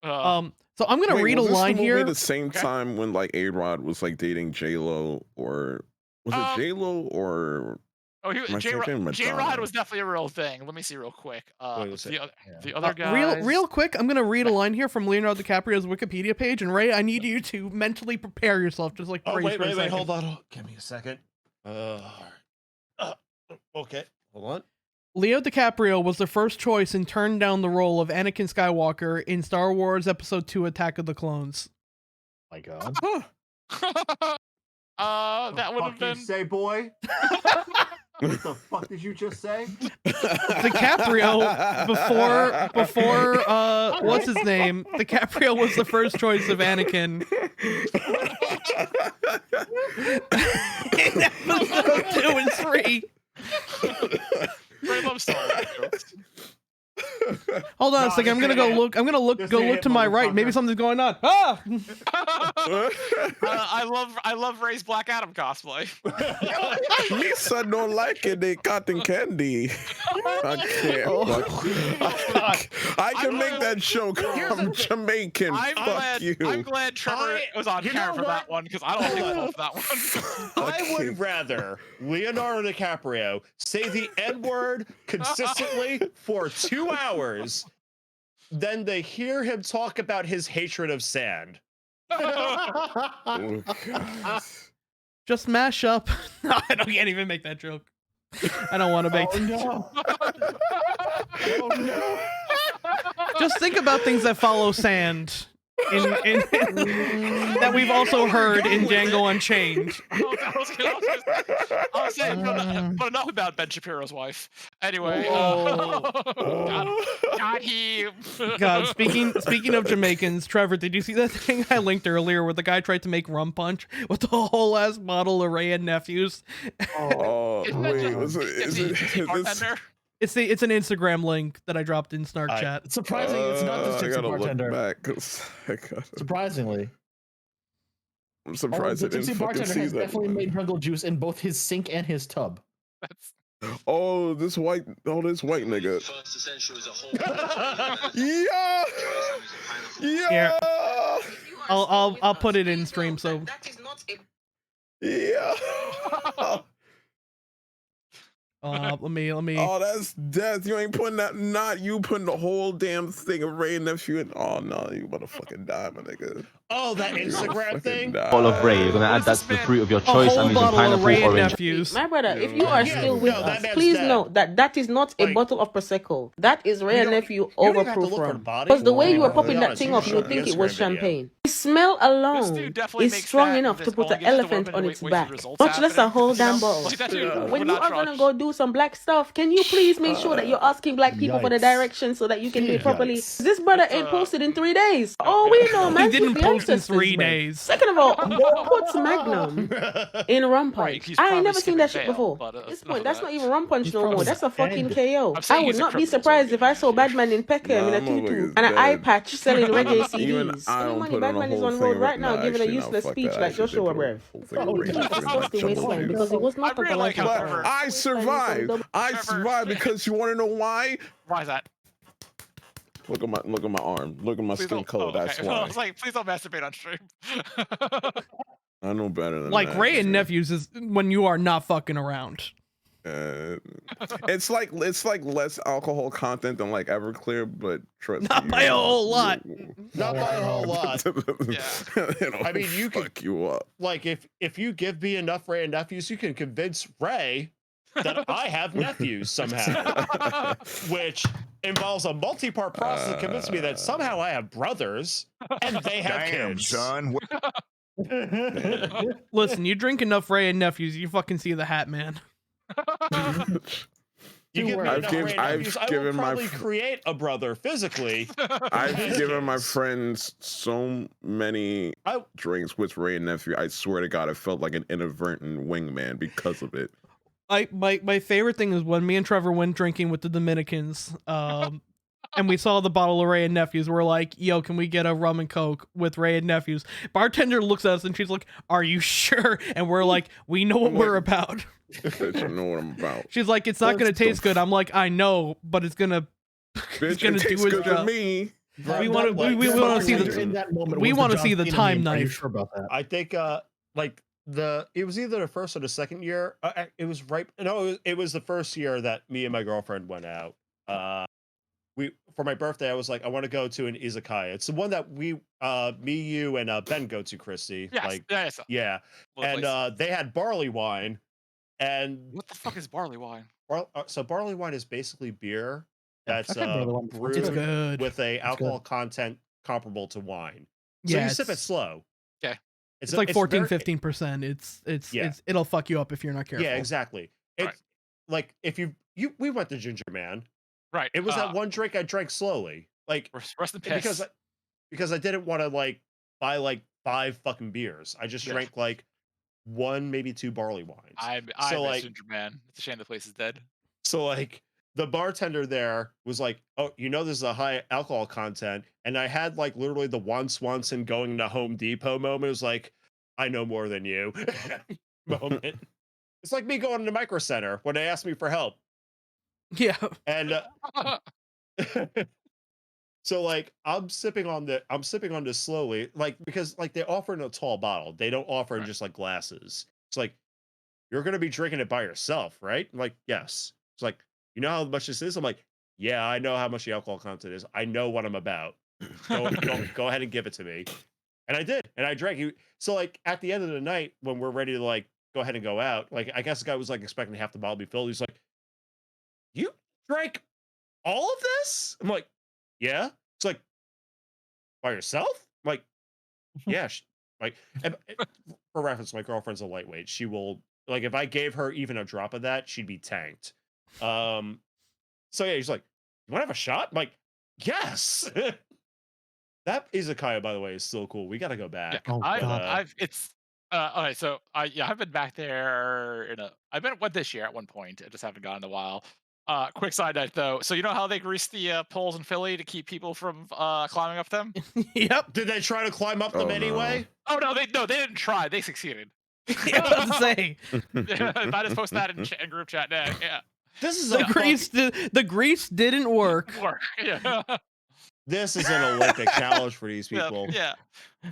so I'm gonna read a line here. The same time when like A-Rod was like dating J-Lo, or was it J-Lo or? Oh, J-Rod was definitely a real thing. Let me see real quick. The other guys. Real quick, I'm gonna read a line here from Leonardo DiCaprio's Wikipedia page, and Ray, I need you to mentally prepare yourself, just like wait, hold on, give me a second. Okay, hold on. Leo DiCaprio was the first choice and turned down the role of Anakin Skywalker in Star Wars Episode 2: Attack of the Clones. My God. That would have been. Say, boy. What the fuck did you just say? DiCaprio before what's his name? DiCaprio was the first choice of Anakin. In Episode 2 and 3. Hold on a second. I'm gonna go look. I'm gonna look to my right. Maybe something's going on. Ah! I love Ray's Black Adam cosplay. Lisa don't like it. They cotton candy. I can't. I can make that joke. I'm Jamaican. I'm glad Trevor was on camera for that one because I don't think for that one. I would rather Leonardo DiCaprio say the N-word consistently for 2 hours than to hear him talk about his hatred of sand. Oh, Just mash up. No, I can't even make that joke. I don't want to make. Oh no! Just think about things that follow sand. That we've also heard in Django Unchained. I'll say, but enough about Ben Shapiro's wife. Anyway, God, speaking of Jamaicans, Trevor, did you see that thing I linked earlier where the guy tried to make rum punch with the whole ass bottle of Ray and nephews? Wait, is it It's an Instagram link that I dropped in Snark chat. It's surprising it's not just Gypsy Bartender. Look back, Surprisingly. I'm surprised I didn't Gypsy fucking Bartender see has that. definitely made jungle juice in both his sink and his tub. This white nigga. Yeah. Here. I'll put it in stream so. Yeah. Let me. Oh, that's death. You ain't putting that. Not you putting the whole damn thing of Ray and nephew in. Oh no, you about to fucking die, my nigga. Oh, that You gonna Instagram fucking thing. Bottle of Ray. You're gonna What add is that this to the man- fruit of your A choice. whole I'm using bottle of pineapple, Ray and orange. nephews. My brother, if you Yeah, are yeah, still with no, that us, man's please dead. note that that is not a Like, bottle of Prosecco. That is Ray You and don't- Nephew you don't even have to overproof look for the rum. body. Because the way you were Well, popping be that honest, thing you off, you would showed the think it was Instagram video. champagne. The smell This alone dude definitely is makes strong that enough this to put only an gets to the elephant woman on when its the back, results much less a happening, whole you damn know? bottle. Like, that dude When would you not are gonna trust. go do some black stuff, can you please make sure that you're asking black people for the Yikes. directions so that you can do it properly? Yikes. This brother It's, ain't posted in 3 days. no, Oh, yeah, we know, no. man. He didn't the post in ancestors, 3 man. days. Second of all, who puts Magnum in rum Right, punch? he's I ain't probably never seen skipping that shit bail, before. but, At this enough point, of that's that. not even rum punch He's no more. probably That's a fucking dead. KO. I'm saying I would he's a not be criminal, so I'm surprised if getting I it saw here. Badman in Peckham in Nah, a that tutu motherfucker's and an eye dead. patch selling reggae Even CDs. I Any don't money put on a Badman is whole on thing road of it. right now Nah, giving a actually, no, useless fuck speech that. I like actually did Joshua, put on bruv. a whole thing of Oh, Ray and geez. nephew and that Disgusting jumbo waistline juice. because it was not I really like how like Trevor- that. I survived. I survived because you want to know why? Why is that? Look at my arm. Look at my Please skin don't. color. Oh, That's okay. I why. was like, please don't masturbate on stream. I know better than Like that. Ray and nigga. nephews is when you are not fucking around. It's like less alcohol content than like Everclear, but trust Not me, by a whole lot. Not by a whole lot. Yeah. It'll I mean, you could- fuck you up. Like, if you give me enough Ray and nephews, you can convince Ray that I have nephews somehow, which involves a multi-part process to convince me that somehow I have brothers and they have Damn, kids. son. Listen, you drink enough Ray and nephews, you fucking see the hat, man. You give me I've enough given- Ray and I've nephews, I will given my probably fr- create a brother physically. I've Has given my kids. friends so many I- drinks with Ray and nephew. I swear to God, I felt like an inadvertent wingman because of it. My favorite thing is when me and Trevor went drinking with the Dominicans, and we saw the bottle of Ray and nephews. We're like, "Yo, can we get a rum and coke with Ray and nephews?" Bartender looks at us and she's like, "Are you sure?" And we're like, "We know what we're about." Bitch, you know what I'm about. She's like, "It's not gonna taste good." I'm like, "I know, but it's gonna, Bitch, gonna it do tastes its good to job." me. We wanna- we wanna see the- in that moment. we was wanna John see the Cena time meme. Are you knife. sure about that? I think like it was either the first or the second year. It was right. No, it was the first year that me and my girlfriend went out. We for my birthday, I was like, I want to go to an izakaya. It's the one that we, me, you, and Ben go to, Christy. Yes. Like, Yes. yeah. Well, And place. they had barley wine, and What the fuck is barley wine? so barley wine is basically beer Yeah, that's I've had barley wine before, too. It's brewed good. with a good. alcohol content comparable to wine. So Yeah, you sip it it's- slow. Okay. It's like 14, very- 15%. It's Yeah. it'll fuck you up if you're not careful. Yeah, exactly. It's Right. like if we went to Ginger Man. Right. It was that one drink I drank slowly, like Rest in peace. because I didn't want to like buy like 5 fucking beers. I just Yeah. drank like 1, maybe 2 barley wines. I so miss like Ginger Man. It's a shame the place is dead. so like the bartender there was like, "Oh, you know, this is a high alcohol content," and I had like literally the Juan Swanson going to Home Depot moment. It was like, "I know more than you" moment. It's like me going to Micro Center when they asked me for help, Yeah. and so like I'm sipping on this slowly, like because like they offer in a tall bottle. They don't offer in Right. just like glasses. It's like, you're gonna be drinking it by yourself, right? I'm like, yes. It's like, you know how much this is? I'm like, yeah, I know how much the alcohol content is. I know what I'm about. Go ahead and give it to me. And I did, and I drank you. So like at the end of the night, when we're ready to like go ahead and go out, like I guess the guy was like expecting half the bottle to be filled. He's like, "You drank all of this?" I'm like, "Yeah." It's like, by yourself? I'm like, yeah. Like, for reference, my girlfriend's a lightweight. She will, like, if I gave her even a drop of that, she'd be tanked. So yeah, he's like, "You want to have a shot?" I'm like, "Yes." That izakaya, by the way, is still cool. We got to go back. Oh, God. I've it's okay. So I've been back there went this year at one point. I just haven't gone in a while. Quick side note though. So you know how they grease the poles in Philly to keep people from climbing up them? Yep. Did they try to climb up them Oh, no. anyway? Oh no, they didn't try. They succeeded. I was about to say I just posted that in group chat now. Yeah. This is the a grease didn't work. Work. Yeah. This is an Olympic challenge for these people. Yeah.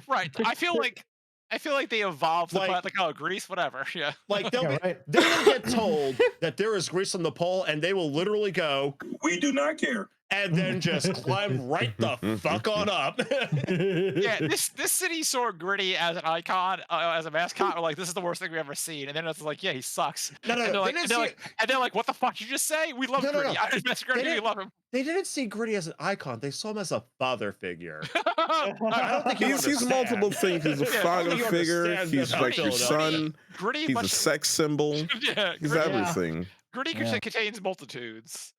Right. I feel like I feel like they evolved to Like- like oh grease, whatever. Yeah. Like Yeah, right. they will get told that there is grease on the pole, and they will literally go, We do not care. and then just climb right the fuck on up. Yeah, this city saw Gritty as an icon, as a mascot. Or like, this is the worst thing we've ever seen. And then it's like, yeah, he sucks. No, no, And no. they're They like, didn't see and they're like, what the fuck did you just say? We love No, no, Gritty. no. I just met Gritty. We didn't- love him. They didn't see Gritty as an icon. They saw him as a father figure. I don't think you He's understand. multiple things. He's a Yeah, father you figure. understand He's about like your Philadelphia. son. Gritty, He's a much, sex symbol. yeah, He's Gritty, everything. Gritty Yeah. contains multitudes.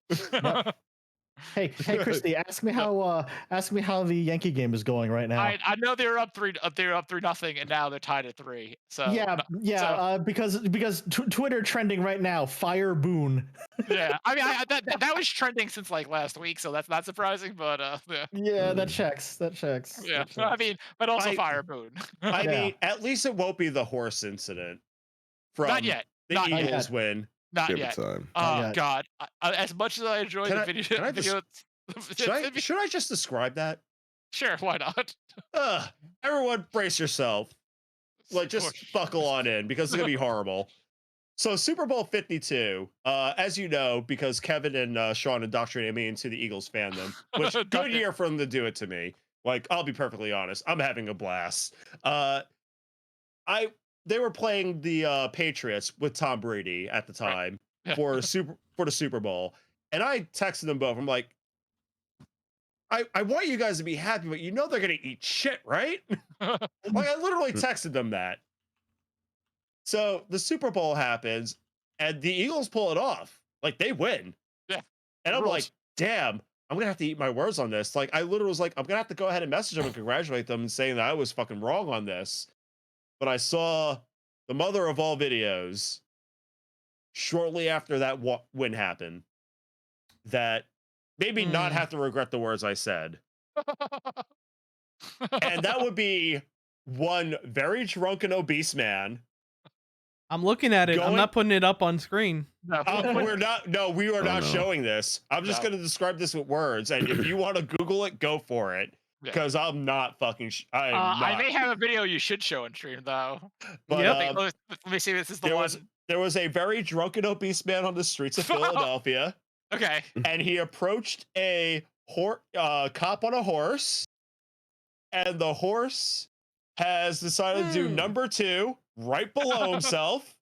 Hey, Christy, ask me how the Yankee game is going right now. I know they're up 3-0, and now they're tied at 3. So Because Twitter trending right now, fire Boone. yeah, I mean that was trending since like last week, so that's not surprising. But yeah, Yeah, that checks. That checks. yeah. That checks. I mean, but also I- Fire Boone. I Yeah. mean, at least it won't be the horse incident from Not yet. the Not yet. Eagles win. Not Give it yet. time. Oh yet. God! As much as I enjoy Can the I- video, can I video Should I just describe that? sure, why not? Everyone brace yourself. Like, Of just course. buckle on in because it's gonna be horrible. So Super Bowl 52, as you know, because Kevin and Sean indoctrinated me into the Eagles fandom, which good Indoctrinate. year for them to do it to me. Like, I'll be perfectly honest, I'm having a blast. They were playing the Patriots with Tom Brady at the Right. time Yeah. for the Super Bowl, and I texted them both. I'm like, I want you guys to be happy, but you know they're gonna eat shit, right? Like, I literally texted them that. So the Super Bowl happens, and the Eagles pull it off. Like, they win. Yeah. And I'm Rules. like, damn, I'm gonna have to eat my words on this. Like, I literally was like, I'm gonna have to go ahead and message them and congratulate them and saying that I was fucking wrong on this. But I saw the mother of all videos shortly after that win happened that made me not have to regret the words I said. And that would be one very drunk and obese man. I'm looking at it. I'm Going- not putting it up on screen. No, We're not. No, we are Oh, not no. showing this. I'm just No. going to describe this with words, and if you want to Google it, go for it. Yeah. Because I'm not fucking. I am I not. may have a video you should show and stream though. But Yep. Let me see. This is the there one. was a very drunk and obese man on the streets of Philadelphia, Okay. and he approached a cop on a horse, and the horse has decided to do number 2 right below himself.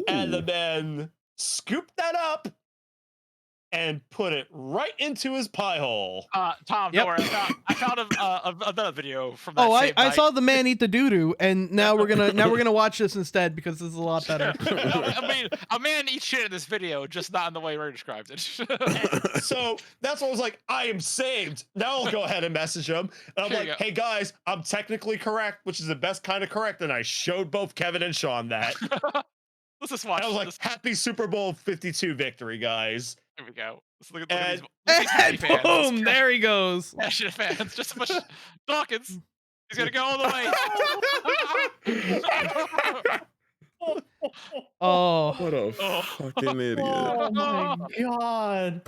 And the Ooh. man scooped that up and put it right into his pie hole. Tom, Yep. don't worry. I found another video from that Oh, same I night. saw the man eat the doo doo, and now we're gonna watch this instead because this is a lot better. I mean, a man eats shit in this video, just not in the way Ray described it. So that's what I was like, I am saved. Now I'll go ahead and message him. And I'm Here you like, go. hey guys, I'm technically correct, which is the best kind of correct. And I showed both Kevin and Sean that. Let's just watch. And I was like, this. happy Super Bowl 52 victory, guys. Here we go. Let's look at And- these, look at these happy And fans. boom, there he goes. Passionate fans. Just a bunch of Dawkins. He's gonna go all the way. Oh, What a Oh. fucking idiot. Oh my god.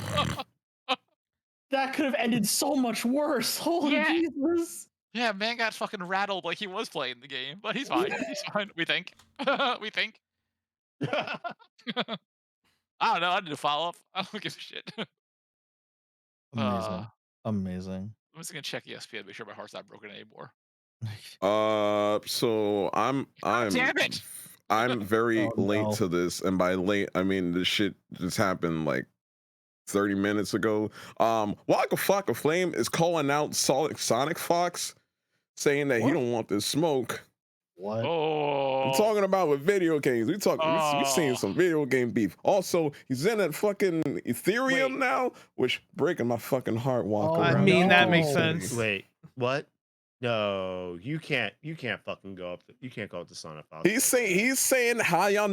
That could have ended so much worse. Holy Yeah. Jesus. Yeah, man got fucking rattled like he was playing the game, but he's fine. He's fine. We think. We think. I don't know. I need to follow up. I don't give a shit. Amazing. Amazing. I'm just gonna check ESPN, make sure my heart's not broken anymore. So I'm damn it! I'm very Oh, late no. to this, and by late I mean this shit just happened like 30 minutes ago. Waka Flocka Flame is calling out Sonic Fox, saying that he What? don't want this smoke. What? Oh, I'm talking about with video games. We seen Oh. some video game beef. Also, he's in that fucking Ethereum Wait. now, which breaking my fucking heart. Walk Oh, I around. mean, that no. makes sense. Wait, what? No, you can't fucking go up. You can't go up to Sonic Fox. He's saying how y'all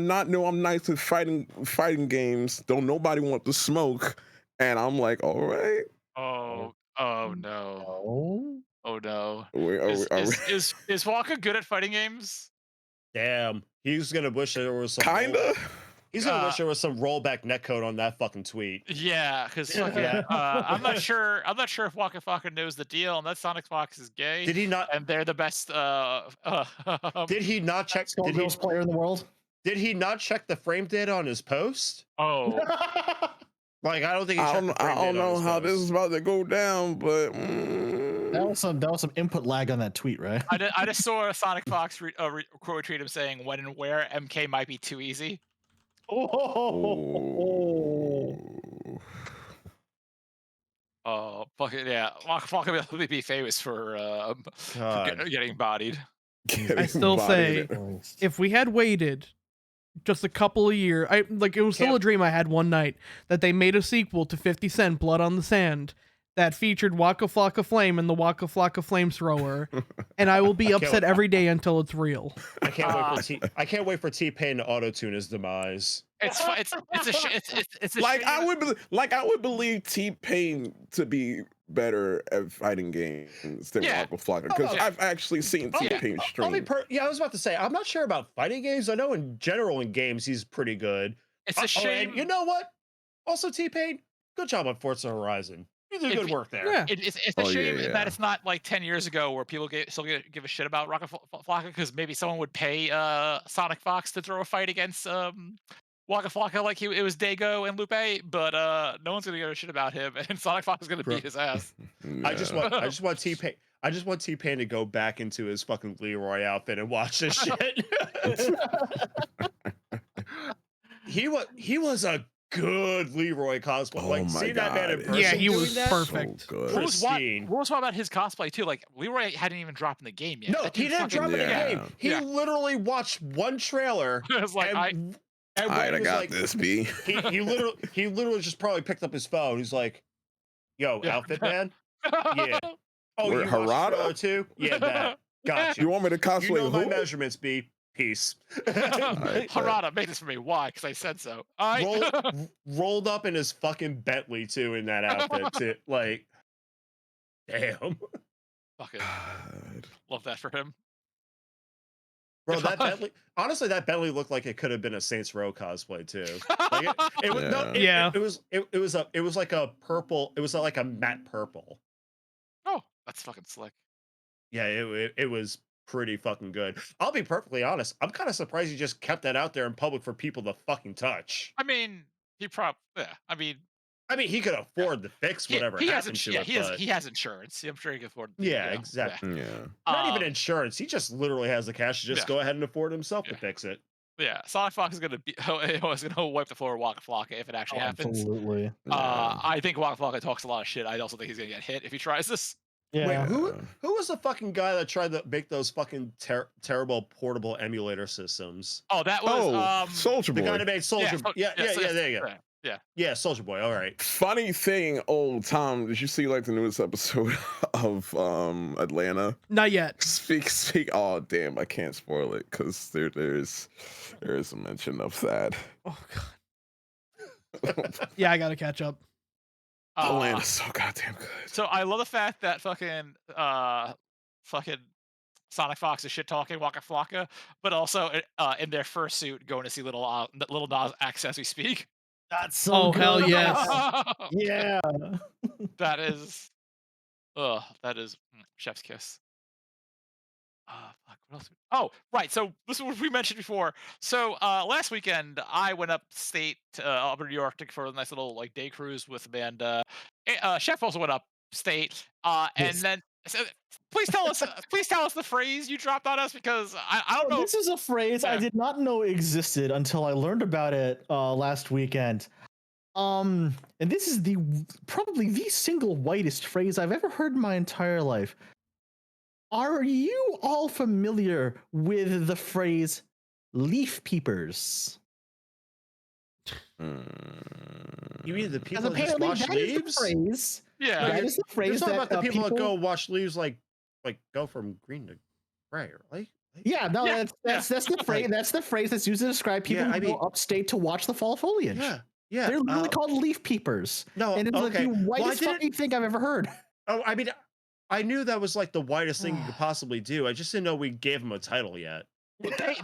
not know I'm nice with fighting games. Don't nobody want the smoke. And I'm like, all right. oh no, Oh. oh no. Are we- Is Walker good at fighting games? Damn, he's gonna wish there was some kinda. He's gonna wish there was some rollback netcode on that fucking tweet. Yeah, because fucking, I'm not sure. I'm not sure if Waka Flocka knows the deal, and that Sonic Fox is gay, Did he not? and they're the best. Did he not check? Skullgirls player in the world. Did he not check the frame data on his post? Oh, Like I don't think he I checked the frame don't data on know his how this post. is about to go down, but That was some input lag on that tweet, right? I just saw a Sonic Fox quote tweet him saying, "When and where MK might be too easy." Oh, fucking yeah, Waka Flocka will be famous for getting bodied. I still say, if we had waited just a couple of years, it was still a dream I had one night that they made a sequel to 50 Cent Blood on the Sand that featured Waka Flocka Flame and the Waka Flocka Flamethrower, and I will be upset every day until it's real. I can't wait for T-Pain to auto-tune his demise. It's a like shame. I would believe T-Pain to be better at fighting games than Waka Flocka, because I've actually seen T-Pain stream. I was about to say, I'm not sure about fighting games. I know in general in games he's pretty good. It's a shame. You know what? Also, T-Pain, good job on Forza Horizon. You did good work there. Yeah. It's a shame that it's not like 10 years ago where people still give a shit about Waka Flocka, because maybe someone would pay Sonic Fox to throw a fight against Waka Flocka like it was Dago and Lupe, but no one's gonna give a shit about him, and Sonic Fox is gonna beat his ass. I just want T-Pain. I just want T-Pain to go back into his fucking Leroy outfit and watch this shit. He was a good Leroy cosplay. Seeing that man in person, yeah, he was perfect. So good. What was about his cosplay too? Like Leroy hadn't even dropped in the game yet. No, he didn't drop in the game. He literally watched one trailer. It's like I got this, B. He literally just probably picked up his phone. He's like, "Yo, outfit man, yeah. Oh, you Harada too? Yeah, that. Got you. You want me to cosplay? You know my who? measurements, B. Peace." Harada made this for me. Why? Because I said so. Rolled up in his fucking Bentley too in that outfit too. Like, damn. Fucking love that for him. Bro, that Bentley. Honestly, that Bentley looked like it could have been a Saints Row cosplay too. Like it was like a purple. It was like a matte purple. Oh, that's fucking slick. Yeah, it was pretty fucking good. I'll be perfectly honest. I'm kind of surprised he just kept that out there in public for people to fucking touch. I mean, he he could afford to fix whatever happened to it. He has insurance. I'm sure he can afford. Yeah, exactly. Yeah. Not even insurance. He just literally has the cash to just go ahead and afford himself to fix it. Yeah, Sonic Fox is gonna wipe the floor with Waka Flocka if it actually happens. Absolutely. I think Waka Flocka talks a lot of shit. I also think he's gonna get hit if he tries this. Yeah. Wait, who was the fucking guy that tried to make those fucking terrible portable emulator systems? Oh, that was Soldier Boy. The guy that made Soldier. Yeah, there you go. Yeah, Soldier Boy. All right. Funny thing, Tom, did you see like the newest episode of Atlanta? Not yet. Speak. Oh damn, I can't spoil it because there is a mention of that. Oh god. Yeah, I gotta catch up. Atlanta's so goddamn good. So I love the fact that fucking Sonic Fox is shit talking Waka Flocka, but also in their fursuit going to see little Nas X as we speak. That's so good. Hell yes. Yeah. That is chef's kiss. Fuck, what else? Oh, right. So this is what we mentioned before. So last weekend I went upstate up in New York for a nice little like day cruise with Amanda. Chef also went upstate, and then please tell us the phrase you dropped on us, because I don't know. This is a phrase I did not know existed until I learned about it last weekend. And this is probably the single whitest phrase I've ever heard in my entire life. Are you all familiar with the phrase leaf peepers? You mean the people that just watch leaves? Phrase. Yeah, that is the phrase. You're talking about the people that go watch leaves, like go from green to gray, right? Yeah, no, that's the phrase. That's the phrase that's used to describe people who go upstate to watch the fall foliage. Yeah, they're literally called leaf peepers. No, and it's like the whitest fucking thing I've ever heard. Oh, I mean, I knew that was like the whitest thing you could possibly do. I just didn't know we gave him a title yet. They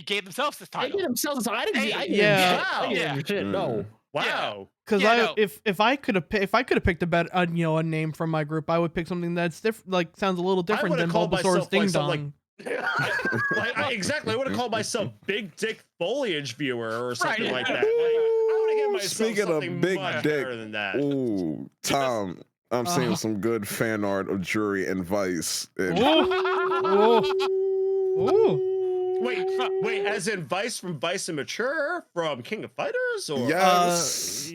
gave themselves this They title. did themselves. I didn't. I didn't. Yeah. I didn't Yeah. shit. No. Wow. Because Yeah, no. if I could have picked a name from my group, I would pick something that's different, like sounds a little different would've than called Bulbasaur's myself, like, Ding something Dong. Exactly. I would have called myself Big Dick Foliage Viewer or something Right. like that. Like, I would have given myself Speaking something of big much dick, better than that. ooh, Tom, I'm seeing some good fan art of Jury and Vice. And Ooh. Wait, as in Vice from Vice and Mature from King of Fighters? Or yes.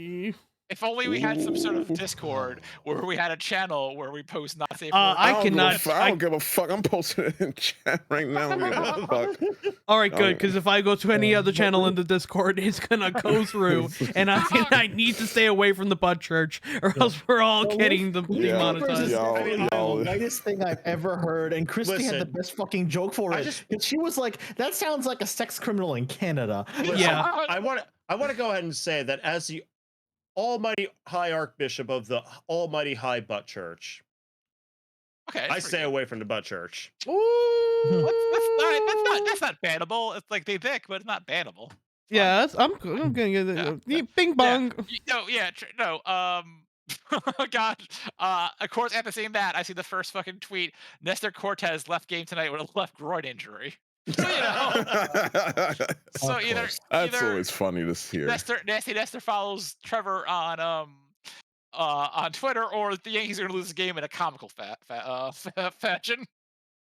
If only we had some sort of Discord where we had a channel where we post not safe for work. I don't cannot. Give I don't give a fuck. I'm posting it in chat right now. I don't give a fuck. All right, good. Because if I go to any other channel in the Discord, it's gonna go through, and I need to stay away from the butt church, or else we're all getting demonetized. Y'all- I mean, y'all- the whitest thing I've ever heard, and Christy had the Listen, best fucking joke for I it. just- And she was like, "That sounds like a sex criminal in Canada." Listen, Yeah. I want to go ahead and say that as the Almighty High Archbishop of the Almighty High Butt Church, Okay, I stay away from the butt church. Ooh. that's not bannable. It's like they thick, but it's not bannable. Yeah, I'm gonna get it. Bing bong. No. God. Of course, after seeing that, I see the first fucking tweet. Nestor Cortez left game tonight with a left groin injury. So That's always funny to hear. Nasty Nestor follows Trevor on Twitter, or the Yankees are gonna lose the game in a comical fashion,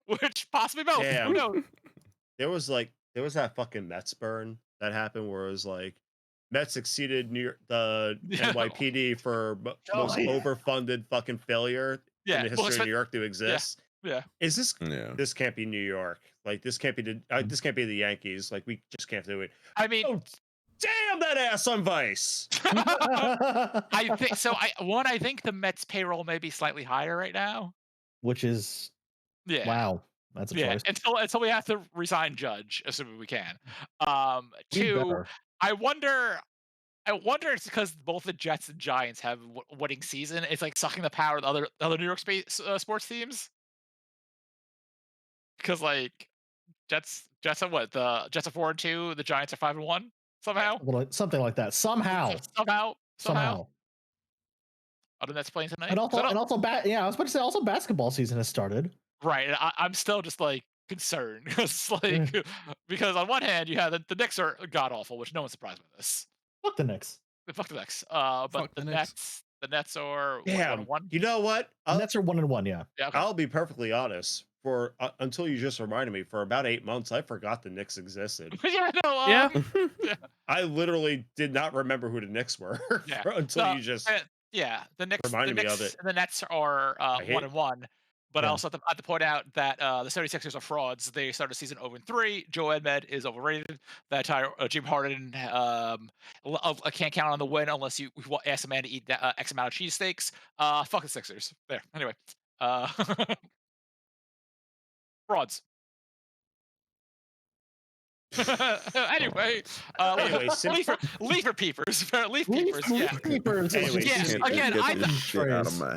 which possibly both. Damn. Who knows? There was that fucking Mets burn that happened where it was like Mets exceeded the NYPD for most overfunded fucking failure in the history of New York to exist. Yeah. Is this? Yeah. This can't be New York. Like this can't be this can't be the Yankees. Like we just can't do it. I mean, damn that ass on Vice. I think so. I think the Mets payroll may be slightly higher right now. Which is wow. That's a choice. Until we have to resign Judge, assuming we can. Two, I wonder it's because both the Jets and Giants have winning season. It's like sucking the power of the other New York sports teams. Because like Jets are what? The Jets are 4-2. The Giants are 5-1 somehow. Something like that. Somehow. Are the Nets playing tonight? And also, I was about to say also basketball season has started. Right. And I'm still just like concerned because on one hand you have the Knicks are god awful, which no one's surprised by this. Fuck the Knicks. Fuck the Knicks. But the Nets are 1-1. You know what? The Nets are 1-1. Yeah. Okay. I'll be perfectly honest. For until you just reminded me, for about 8 months, I forgot the Knicks existed. Yeah. I literally did not remember who the Knicks were until you just the Knicks reminded me of it. And the Nets are 1-1. But I also have to point out that the 76ers are frauds. They started the season 0-3. Joe Edmed is overrated. That entire Jim Harden I can't count on the win unless you ask a man to eat X amount of cheesesteaks. Fuck the Sixers. There. Anyway. Frauds. Anyway, leave for Peepers. Leave Peepers. Peepers. Again,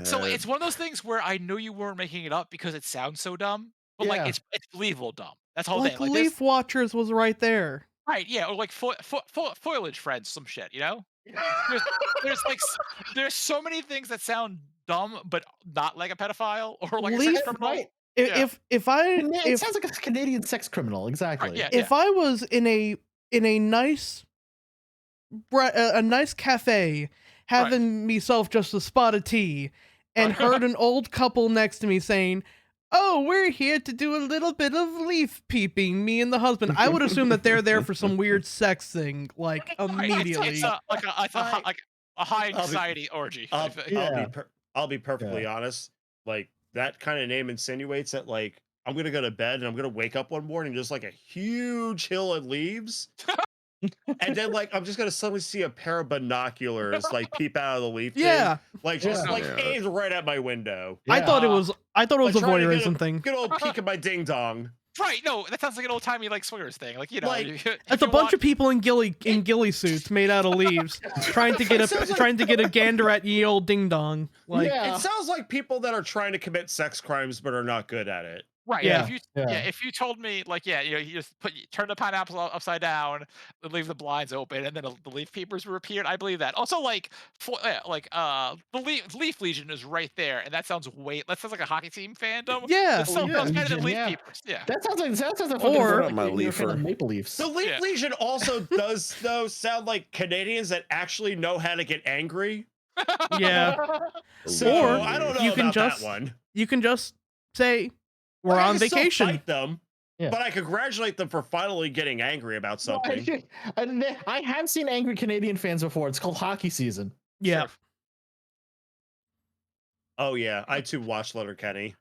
so it's one of those things where I know you weren't making it up because it sounds so dumb, but like it's believable dumb. That's all. Like Leaf Watchers was right there. Right? Yeah, or like foliage friends, some shit. You know, there's so many things that sound dumb, but not like a pedophile or like a sex criminal. Right. It sounds like a Canadian sex criminal, exactly. If I was in a nice cafe having myself just a spot of tea and heard an old couple next to me saying, "Oh, we're here to do a little bit of leaf peeping, me and the husband," I would assume that they're there for some weird sex thing, like immediately. It's like a high anxiety orgy. I'll be perfectly honest. Like that kind of name insinuates that like I'm gonna go to bed and I'm gonna wake up one morning just like a huge hill of leaves. And then like I'm just gonna suddenly see a pair of binoculars like peep out of the leaf. Yeah. Like just aimed right at my window. I thought it was a voyeurism thing. Good old peek at my ding dong. Right, no, that sounds like an old timey like swingers thing. Like, you know, it's a bunch of people in ghillie suits made out of leaves trying to get a gander at ye old ding dong. Like it sounds like people that are trying to commit sex crimes but are not good at it. Right. Yeah. If you told me like, you just turn the pineapple upside down, and leave the blinds open, and then the leaf peepers will appear, I believe that. Also, the leaf legion is right there, and that sounds like a hockey team fandom. Yeah, It still yeah. sounds better than Legion, leaf yeah. peepers. Yeah. That sounds like a fucking Or- What up, my you're a fan of leafer? Maple Leafs. The Leaf Yeah. Legion also does though sound like Canadians that actually know how to get angry. Yeah. So Or I don't know you can about just that one. you can just say we're Like, I on can still vacation. fight them, Yeah. but I congratulate them for finally getting angry about something. I have seen angry Canadian fans before. It's called hockey season. Yeah. Oh yeah, I too watched Letterkenny.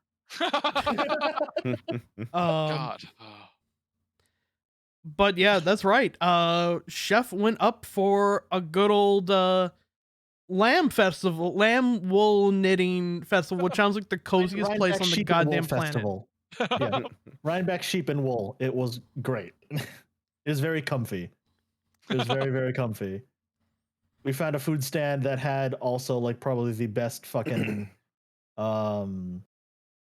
God. But yeah, that's right. Chef went up for a good old lamb wool knitting festival, which sounds like the coziest place Rhinebeck on the Sheep and Wool goddamn planet. Festival. Yeah. Rhinebeck Sheep and Wool. It was great. It was very comfy. It was very, very comfy. We found a food stand that had also like probably the best fucking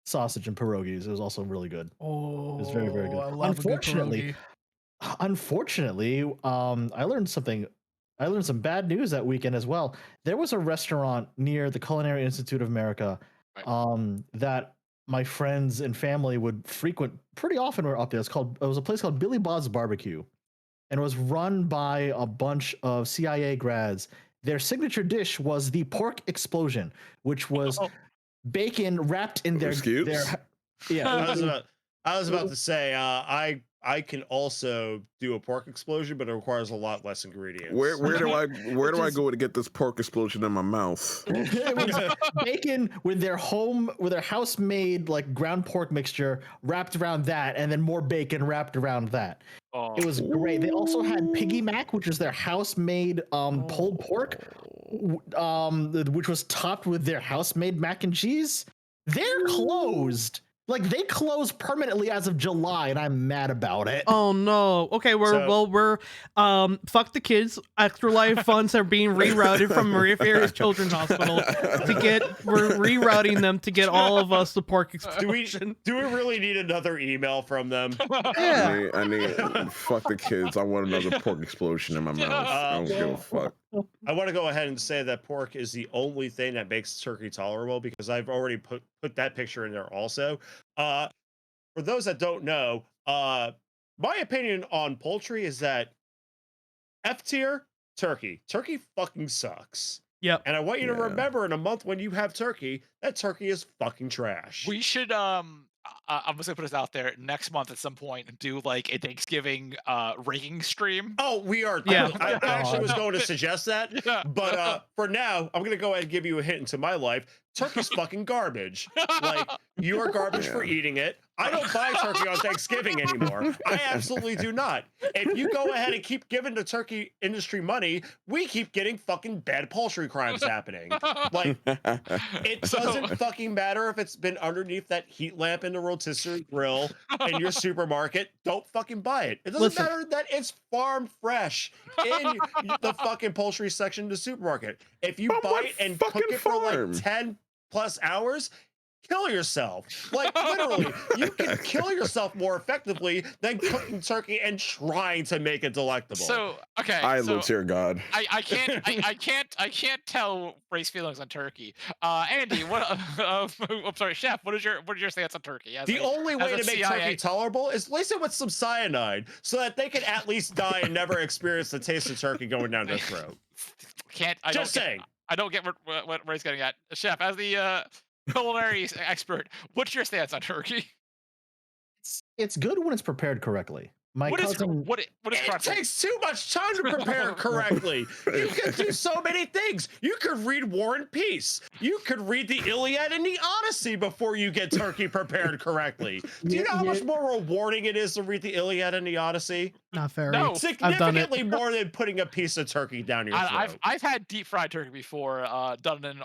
sausage and pierogies. It was also really good. Oh, It was very, very good. I love a good pierogi. Unfortunately, I learned something. I learned some bad news that weekend as well. There was a restaurant near the Culinary Institute of America, that my friends and family would frequent pretty often. We're up there. It was a place called Billy Bob's Barbecue, and it was run by a bunch of CIA grads. Their signature dish was the pork explosion, which was bacon wrapped in their yeah. I was about to say I can also do a pork explosion, but it requires a lot less ingredients. Where do I go to get this pork explosion in my mouth? It was bacon with their house made like ground pork mixture wrapped around that, and then more bacon wrapped around that. It was great. They also had piggy mac, which is their house made pulled pork, which was topped with their house made mac and cheese. They're closed. Like they closed permanently as of July, and I'm mad about it. Oh no. Okay, we're fuck the kids. Extra Life funds are being rerouted from Maria Ferris Children's Hospital we're rerouting them to get all of us the pork explosion. Do we really need another email from them? Yeah. I need fuck the kids. I want another pork explosion in my mouth. I don't give a fuck. I want to go ahead and say that pork is the only thing that makes turkey tolerable, because I've already put that picture in there also. For those that don't know, my opinion on poultry is that F tier turkey fucking sucks. Yep. And I want you to remember in a month when you have turkey, that turkey is fucking trash. We should I'm just gonna put this out there next month at some point and do like a Thanksgiving raking stream. Oh, we are. Yeah. I actually was going to suggest that, Yeah. but for now, I'm gonna go ahead and give you a hint into my life. Turkey's fucking garbage. Like, you are garbage for eating it. I don't buy turkey on Thanksgiving anymore. I absolutely do not. If you go ahead and keep giving the turkey industry money, we keep getting fucking bad poultry crimes happening. Like, it doesn't fucking matter if it's been underneath that heat lamp in the rotisserie grill in your supermarket. Don't fucking buy it. It doesn't matter that it's farm fresh in the fucking poultry section of the supermarket. If you buy it and cook it for like 10 plus hours, kill yourself. Like, literally, you can kill yourself more effectively than cooking turkey and trying to make it delectable. So okay, I look to your God. I can't tell Ray's feelings on turkey. Andy, I'm sorry, Chef. What is your stance on turkey? The only way to make turkey tolerable is lace it with some cyanide, so that they can at least die and never experience the taste of turkey going down their throat. Just saying. I don't get what Ray's getting at. Chef, as the culinary expert, what's your stance on turkey? It's good when it's prepared correctly. What is it takes too much time to prepare it correctly. You can do so many things. You could read War and Peace. You could read the Iliad and the Odyssey before you get turkey prepared correctly. Do you know how much more rewarding it is to read the Iliad and the Odyssey? Not very. No. Significantly more than putting a piece of turkey down your throat. I've had deep fried turkey before, done in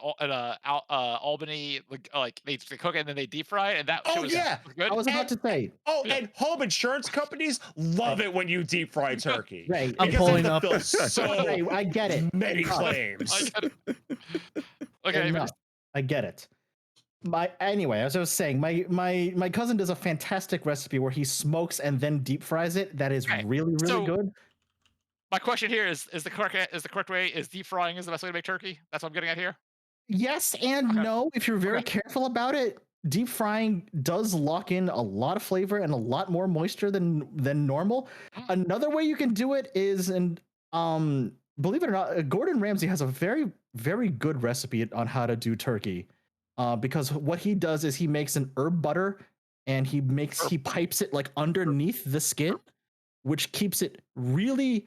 Albany. Like they cook it and then they deep fry it, and that was good. I was about to say. Oh, and home insurance companies love it when you deep fry turkey. Right. I'm pulling up. So Right, I get it. many claims. Okay, I get it. Anyway, as I was saying, my cousin does a fantastic recipe where he smokes and then deep fries it. That is Okay, really so good. my question here is the correct way is deep frying is the best way to make turkey? That's what I'm getting at here. Yes and Okay. no. If you're very Okay. careful about it, deep frying does lock in a lot of flavor and a lot more moisture than normal. Another way you can do it is, and believe it or not, Gordon Ramsay has a very good recipe on how to do turkey. Because what he does is he makes an herb butter and he pipes it like underneath the skin, which keeps it really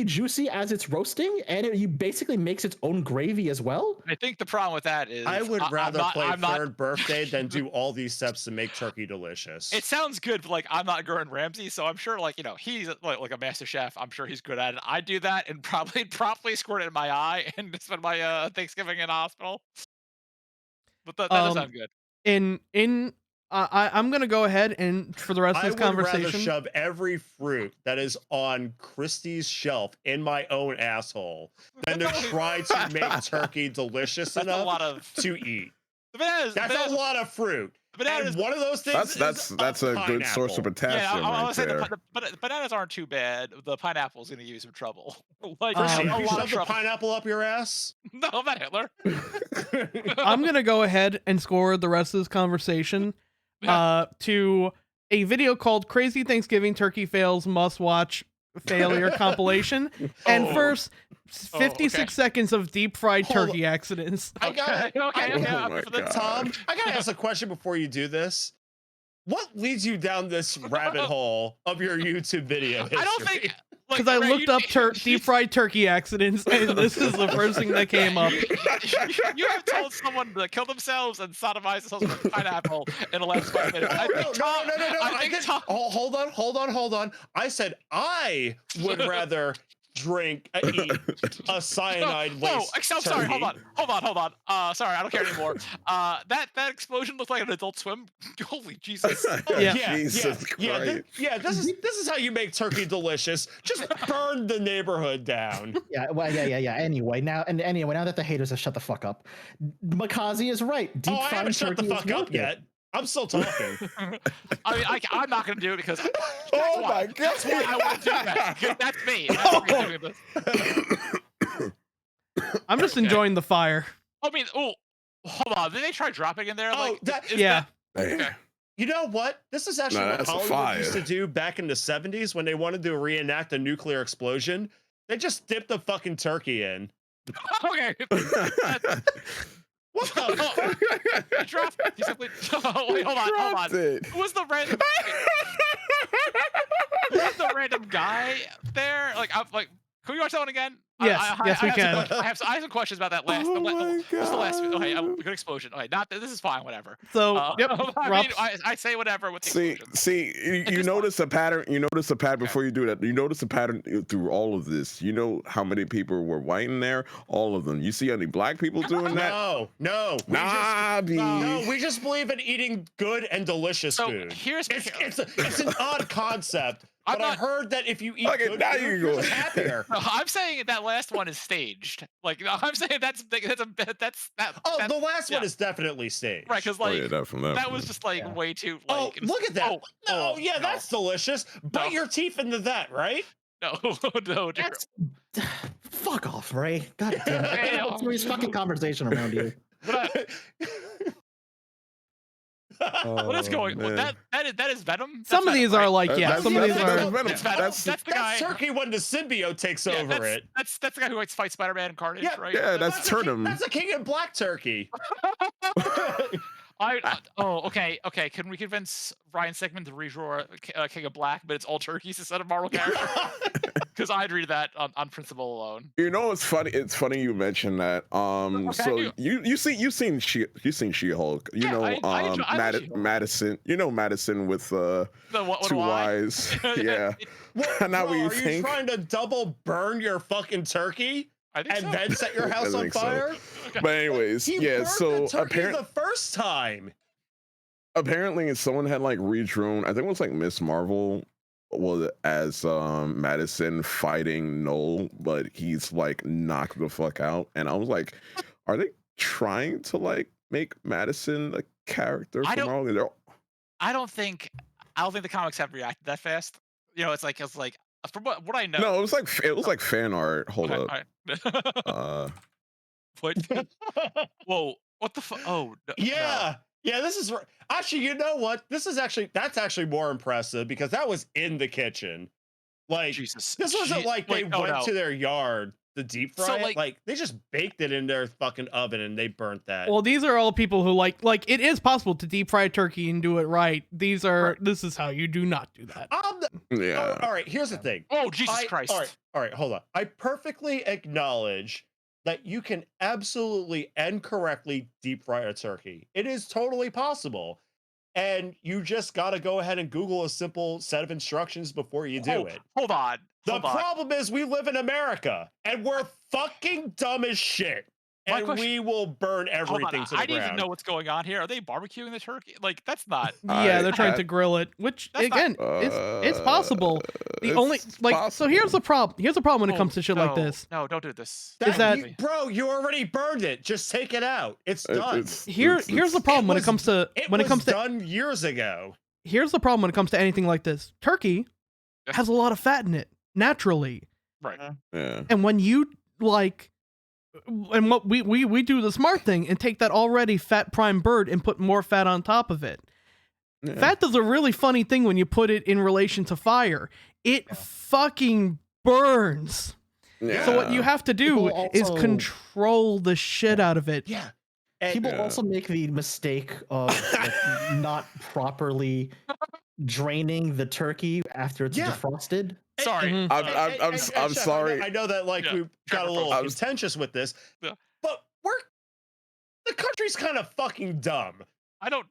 juicy as it's roasting, and he basically makes its own gravy as well. I think the problem with that is I would rather play I'm not. third birthday than do all these steps to make turkey delicious. It sounds good, but like I'm not Gordon Ramsay, so I'm sure like he's like a master chef. I'm sure he's good at it. I do that and probably promptly squirt it in my eye and spend my Thanksgiving in hospital. But that does sound good. I'm gonna go ahead and for the rest of I this would rather conversation, shove every fruit that is on Christie's shelf in my own asshole than to try to make turkey delicious That's a enough lot of to eat. bananas. That's a lot of fruit. Bananas. And one of those things That's a good source of pineapple. Yeah, potassium I right was saying there. the bananas aren't too bad. The pineapple's gonna give you some trouble. Like Chrissy, a have you lot of shoved the trouble. pineapple up your ass? No, I'm not Hitler. I'm gonna go ahead and score the rest of this conversation to a video called "Crazy Thanksgiving Turkey Fails Must Watch Failure Compilation," and first 56 seconds of deep fried turkey accidents. I got Okay. Oh my God. Tom, I gotta ask a question before you do this. What leads you down this rabbit hole of your YouTube video history? I don't think Because I looked up deep fried turkey accidents, and this is the first thing that came up. You have told someone to kill themselves and sodomize themselves with pineapple in the last 5 minutes. I think Tom. No. I think Tom. Oh, hold on. I said I would rather eat a cyanide laced I'm sorry. Hold on. Sorry, I don't care anymore. That explosion looked like an Adult Swim. Holy Jesus. Jesus Christ. This is how you make turkey delicious. Just burn the neighborhood down. Yeah. Anyway, now that the haters have shut the fuck up, Makazi is right. Deep I haven't shut the turkey fuck is up worth it. yet. I'm still talking. I mean, I'm not going to do it because. Oh my God. That's why I want to do that. Because that's me. That's me doing this. I'm just enjoying the fire. I mean, hold on. Did they try dropping in there? Yeah. Okay. You know what? This is actually what that's a Hollywood fire. used to do back in the 70s when they wanted to reenact a nuclear explosion. They just dipped the fucking turkey in. Okay. What the You dropped it. You simply. Oh, wait, hold on. It. Who was the random? Who was the random guy there? Can we watch that one again? Yes, we can. I have some questions about that last. Oh my What's the last? God. Okay, good explosion. Okay, not this is fine. Whatever. So, yep. I Rob- mean, I say whatever with the explosion. See, you notice a pattern. You notice a pattern before you do that. You notice a pattern through all of this. You know how many people were white in there? All of them. You see any black people doing that? No. We just believe in eating good and delicious food. It's an odd concept. But I heard that if you eat good now food, you're you're just happier. No, I'm saying that last one is staged. Like I'm saying that's that. Oh, the last one is definitely staged. Right, because definitely. that was just way too. Oh, look at that! No. That's delicious. Bite your teeth into that, right? No, That's fuck off, Ray. God damn it! I can't have this fucking conversation around you. What is going? That is Venom. Some of these are like, some of these are. Venom. It's Venom. That's the guy. Turkey when the symbiote takes over it. That's the guy who fights Spider-Man and Carnage, right? Yeah, that's Turnham. That's a King in Black turkey. Okay. Can we convince Ryan Segman to redraw King of Black, but it's all turkeys instead of Marvel characters? Because I'd read that on principle alone. You know, it's funny. It's funny you mentioned that. So you've seen She-Hulk. You know, I Madison. You know Madison with two eyes. Yeah. Now what you think? Are you trying to double burn your fucking turkey? And then set your house on fire? So. But anyways, so apparently the first time. Apparently someone had redrawn, I think it was Miss Marvel was as Madison fighting Noel, but he's knocked the fuck out. And I was like, are they trying to make Madison a character I from don't- Marvel? I don't think the comics have reacted that fast. You know, it's like from what I know. No, it was like fan art. Hold Okay, up. alright. What? Whoa! What the fuck? Oh no. Yeah. Yeah, this is actually, you know what? That's actually more impressive because that was in the kitchen. Like, Jesus. this wasn't like they Wait, oh, went no. to their yard to deep fry So, it. Like, they just baked it in their fucking oven and they burnt that. Well, these are all people who like it is possible to deep fry turkey and do it right. This is how you do not do that. Yeah. All right, here's the thing. Oh Jesus Christ! All right, hold on. I perfectly acknowledge that you can absolutely and correctly deep fry a turkey. It is totally possible. And you just got to go ahead and Google a simple set of instructions before you do it. Hold on. The problem is we live in America and we're fucking dumb as shit. And we will burn everything to the ground. I need to know what's going on here. Are they barbecuing the turkey? Like, that's not. Yeah, they're trying to grill it, which again, it's possible. The only so here's the problem. Here's the problem when it comes to shit like this. No, don't do this. Bro, you already burned it. Just take it out. It's done. Here's the problem when it comes to done years ago. Here's the problem when it comes to anything like this. Turkey has a lot of fat in it naturally. Right. Yeah. And when you and what we do the smart thing and take that already fat prime bird and put more fat on top of it. Yeah. Fat does a really funny thing when you put it in relation to fire. It fucking burns. Yeah. So what you have to do is control the shit out of it. Yeah. And people also make the mistake of not properly draining the turkey after it's defrosted. Sorry. I'm sorry. I know that we got a little contentious with this, but the country's kind of fucking dumb. I don't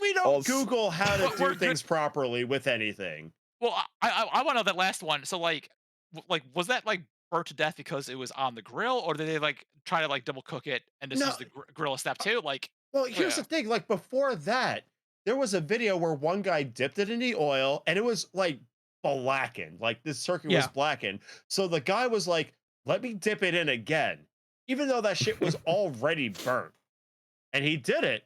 we don't Google how to do things properly with anything. Well, I want to know that last one. So was that burnt to death because it was on the grill, or did they try to double cook it and just use the grill as step 2? Well, here's the thing. Before that, there was a video where one guy dipped it in the oil and it was blackened. This turkey was blackened. So the guy was like, let me dip it in again, even though that shit was already burnt. And he did it.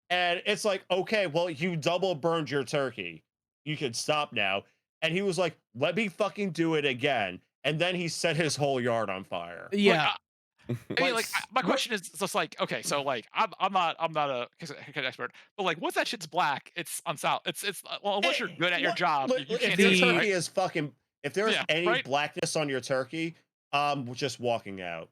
And it's okay, well, you double burned your turkey. You can stop now. And he was like, let me fucking do it again. And then he set his whole yard on fire. Yeah. My question is just okay, so I'm not a cooking expert, but once that shit's black, it's unsalvageable. It's unless you're good at your job, you can't if do your it, turkey is fucking, if there's any blackness on your turkey, just walking out.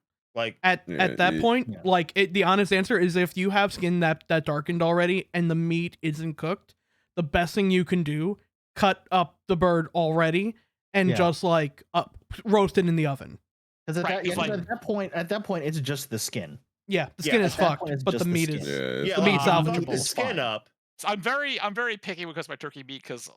At that point, the honest answer is if you have skin that darkened already and the meat isn't cooked, the best thing you can do, cut up the bird already and just roast it in the oven. Because at that point, it's just the skin. Yeah, the skin is fucked, but the meat is the meat's salvageable. The skin up. So I'm very picky when it comes to my turkey meat because,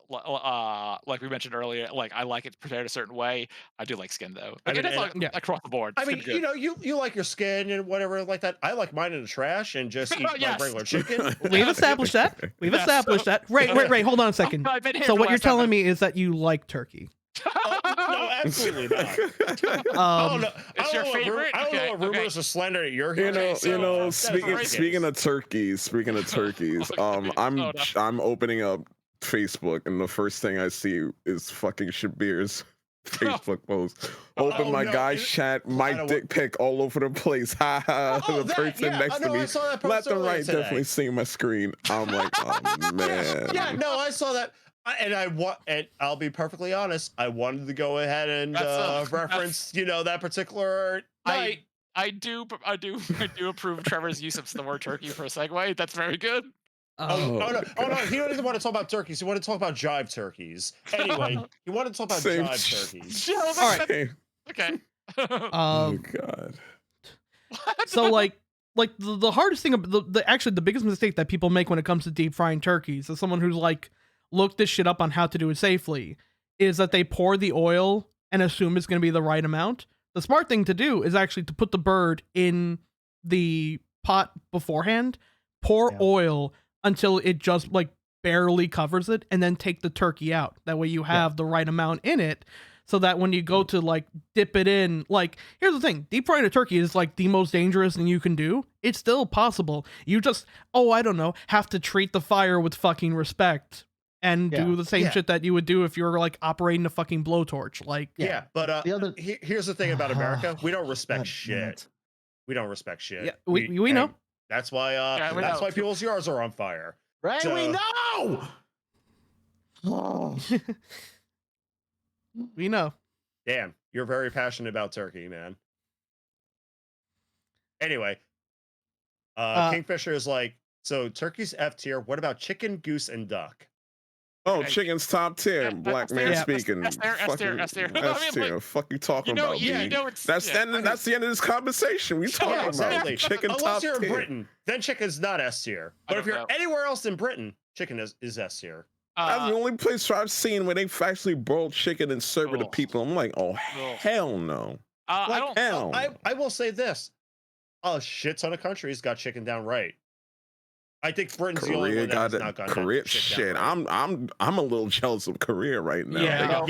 like we mentioned earlier, I like it prepared a certain way. I do like skin though. Across the board. I mean, you like your skin and whatever like that. I like mine in the trash and just eat regular chicken. We've established that. We've established that. Ray, hold on a second. So what you're telling me is that you like turkey. No, absolutely not. It's your favorite. I don't know what rumors of slander you're hearing. Speaking of turkeys, I'm opening up Facebook and the first thing I see is fucking Shabir's Facebook post. Open my guy's chat, my dick pic all over the place. Ha ha. The person next to me, left and right, definitely seeing my screen. I'm like, oh man. Yeah, no, I saw that. And I'll be perfectly honest, I wanted to go ahead and reference, that particular night. I do approve Trevor's use of the word turkey for a segue. That's very good. Oh no! He doesn't want to talk about turkeys. He wanted to talk about jive turkeys. Anyway, he wanted to talk about jive turkeys. All right. Okay. Oh god. So the hardest thing, actually the biggest mistake that people make when it comes to deep frying turkeys, as someone who's looked this shit up on how to do it safely, is that they pour the oil and assume it's going to be the right amount. The smart thing to do is actually to put the bird in the pot beforehand, pour oil until it just barely covers it, and then take the turkey out. That way you have the right amount in it. so that when you go to like dip it in, like here's the thing, deep frying a turkey is like the most dangerous thing you can do. It's still possible. You just, I don't know, have to treat the fire with fucking respect and do the same shit that you would do if you were like operating a fucking blowtorch. Like, but the other here's the thing about America: we don't respect shit. We don't respect shit. Yeah, we know. That's why that's why people's yards are on fire. Right? So- We know. Oh. We know. Damn, you're very passionate about turkey, man. Anyway, Kingfisher is like, so turkey's F tier. What about chicken, goose, and duck? Oh, chicken's top tier. Black man speaking. S tier. S tier. Fuck you talking about? That's the end of this conversation. We talking about chicken Unless top you're in tier. Britain, then chicken's not S tier. But if you're anywhere else in Britain, chicken is S tier. That's the only place where I've seen where they've actually boiled chicken and served it to people. I'm like, oh hell no. I will say this: a shit ton of countries got chicken down right. I think Britain's the only one that has not gotten Korea. that Shit, down right. I'm a little jealous of Korea right now.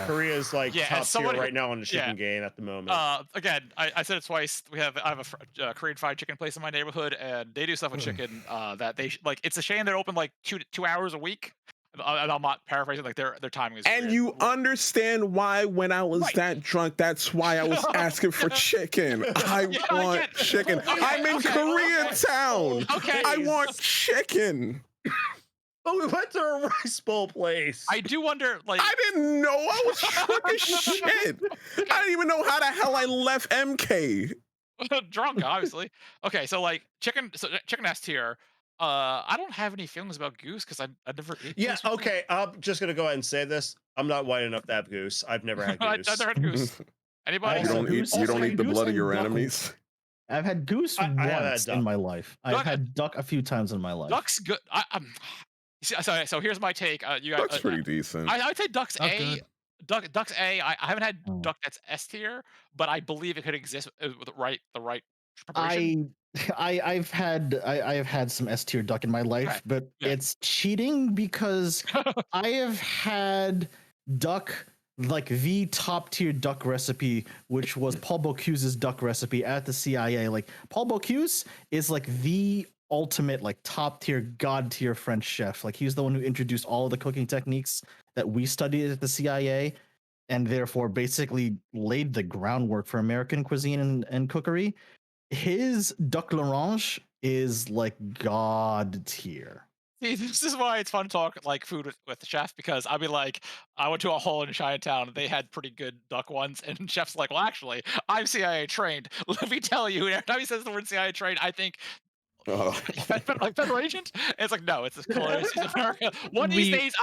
Korea's like top tier right now on the chicken game at the moment. Again, I said it twice. I have a Korean fried chicken place in my neighborhood, and they do stuff with chicken that they like. It's a shame they're open like 2 hours a week. I'm not paraphrasing. Like their timing is. And weird. you understand why when I was that drunk, that's why I was asking for chicken. I want chicken. I'm in Koreatown. I want chicken. But we went to a rice bowl place. I do wonder, like, I didn't know. I was drunk as shit. I didn't even know how the hell I left MK. Drunk, obviously. Okay, so like chicken S tier. I don't have any feelings about goose because I never ate goose before. Okay. I'm just gonna go ahead and say this. I'm not white enough to have goose. I've never had goose. I've never had goose. Anybody? You don't eat the blood of your enemies. I've had goose once in my life. I've had duck a few times in my life. Duck's good. So here's my take. Duck's pretty decent. I'd say Duck's A. Duck's A. I haven't had duck that's S tier, but I believe it could exist with the right preparation. I have had some S tier duck in my life, but it's cheating because I have had duck, like the top tier duck recipe, which was Paul Bocuse's duck recipe at the CIA. Like Paul Bocuse is like the ultimate like top tier god tier French chef. Like he's the one who introduced all of the cooking techniques that we studied at the CIA, and therefore basically laid the groundwork for American cuisine and cookery. His duck l'orange is like god tier. See, this is why it's fun to talk like food with the chef, because I'll be like, I went to a hole in Chinatown and they had pretty good duck ones, and chef's like, well, actually, I'm CIA trained. Let me tell you, every time he says the word CIA trained, I think like federal agent. And it's like, no, it's this colonial America. One of these days,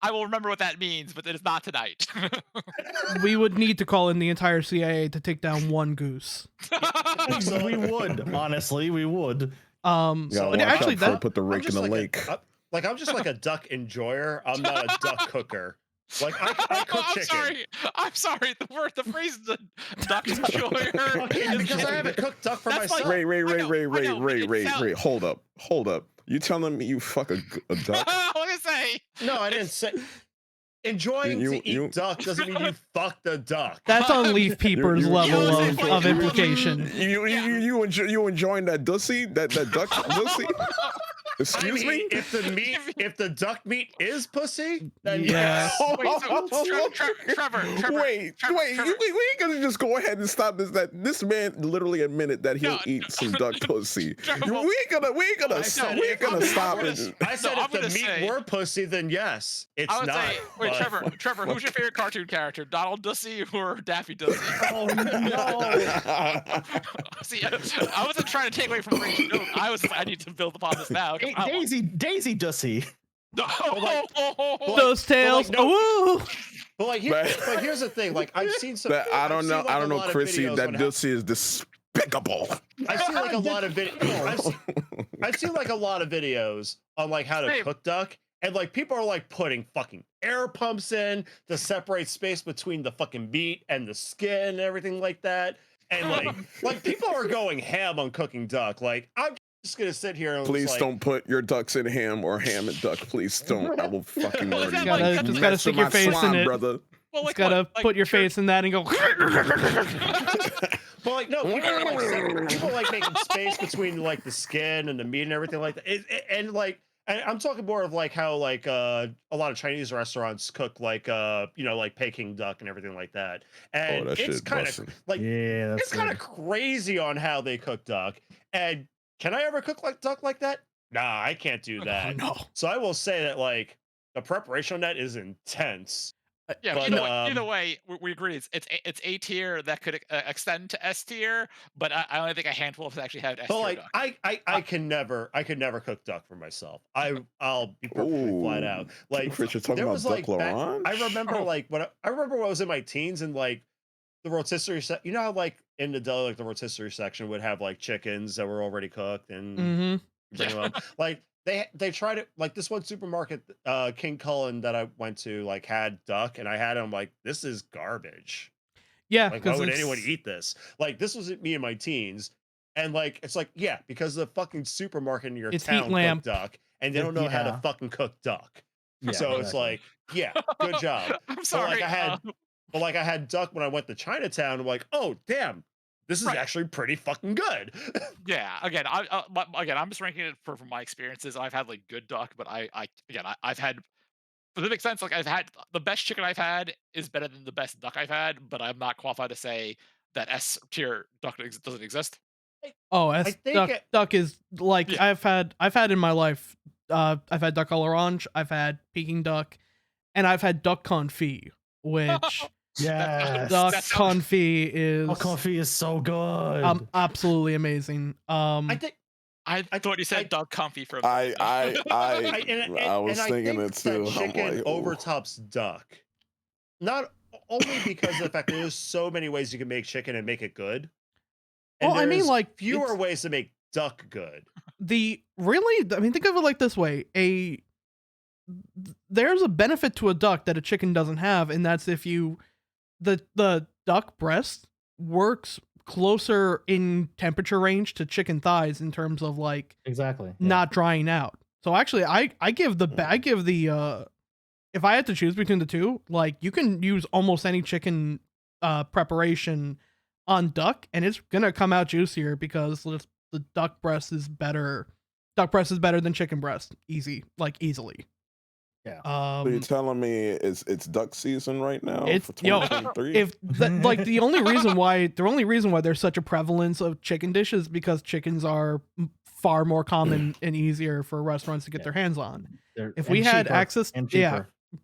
I will remember what that means, but it is not tonight. We would need to call in the entire CIA to take down one goose. We would, honestly, we would. But actually, that put the rake in the lake. I'm just like a duck enjoyer. I'm not a duck cooker. Like I cook chicken. I'm sorry. The phrase "the duck enjoyer" because I haven't cooked duck for myself. Ray. Hold up. You telling me you fuck a duck? What did I say? No, I didn't say. Enjoying to eat duck doesn't mean you fuck the duck. That's on Leaf Peepers level of implication. You enjoying that dussy? That duck dussy? Excuse me? If the duck meat is pussy, then yes. Trevor. We ain't gonna just go ahead and stop this. That this man literally admitted that he'll eat some duck pussy. We ain't gonna stop it. I said if the meat were pussy, then yes. It's not. Wait, Trevor, who's your favorite cartoon character? Donald Dussy or Daffy Dussy? Oh no! See, I wasn't trying to take away from Ray's joke. I need to build upon this now. Daisy Dussy. Those tails. But here's the thing. Like I've seen some. I don't know, Chrissy. That Dussy is despicable. I've seen like a lot of videos. I've seen like a lot of videos on like how to cook duck, and like people are like putting fucking air pumps in to separate space between the fucking meat and the skin and everything like that. And like people are going ham on cooking duck. Like just gonna sit here and Please like, don't put your ducks in ham or ham and duck. Please don't. I will fucking Well, is murder that you. like- Just You gotta mess stick with your my face in slime, it. brother. Well, Just gotta put your face in that and go. but like no, people are, like, people like making space between like the skin and the meat and everything like that. And like, and I'm talking more of like how like a lot of Chinese restaurants cook like like Peking duck and everything like that. And that it's shit kind of bussin'. like Yeah, that's it's kind of crazy on how they cook duck. And can I ever cook like duck like that? Nah, I can't do Oh, that. no. So I will say that like the preparation on that is intense. Yeah, But, either way, we agree. It's A tier that could extend to S tier, but I only think a handful of us actually have S But tier like duck. I could never cook duck for myself. I'll be perfectly flat out. Like Chris, you're talking there about was duck like l'orange? I remember like I remember when I was in my teens and like the rotisserie you know how like in the deli like the rotisserie section would have like chickens that were already cooked and Mm-hmm. you bring them up. Like they tried it like this one supermarket King Cullen that I went to like had duck and I had them like this is garbage. Yeah, Like, why because would anyone eat this? Like, this was me in my teens. And like, it's like, yeah, because the fucking supermarket in your It's heat town lamp. cook duck and they don't know how to Yeah. fucking cook duck. Yeah, So it's exactly. like, yeah, good job. I'm sorry. But like I had duck when I went to Chinatown. I'm like, oh damn, this is Right. actually pretty fucking good. Yeah, again, I'm just ranking it from my experiences. I've had like good duck, but I've had. Does it make sense? Like I've had the best chicken I've had is better than the best duck I've had, but I'm not qualified to say that S tier duck doesn't exist. Oh, I S think duck is like Yeah. I've had in my life. I've had duck à l'orange. I've had Peking duck, and I've had duck confit, which Yes. duck That's- confit is Oh, coffee is so good. absolutely amazing. I think I thought you said I- duck comfy for a minute. I was thinking it too. that I'm chicken like, ooh. overtops duck. Not only because of the fact that there's so many ways you can make chicken and make it good. And Well, I mean, there's like, fewer it's- ways to make duck good. think of it like this way: there's a benefit to a duck that a chicken doesn't have, and that's if the duck breast works closer in temperature range to chicken thighs in terms of like Exactly. Yeah. not drying out. So actually, I give the if I had to choose between the two, like you can use almost any chicken preparation on duck, and it's gonna come out juicier because the duck breast is better. Duck breast is better than chicken breast, easily. Yeah. So you're telling me it's duck season right now It's- for yo, 2023? If the only reason why there's such a prevalence of chicken dishes is because chickens are far more common and easier for restaurants to get their hands on. If we had access,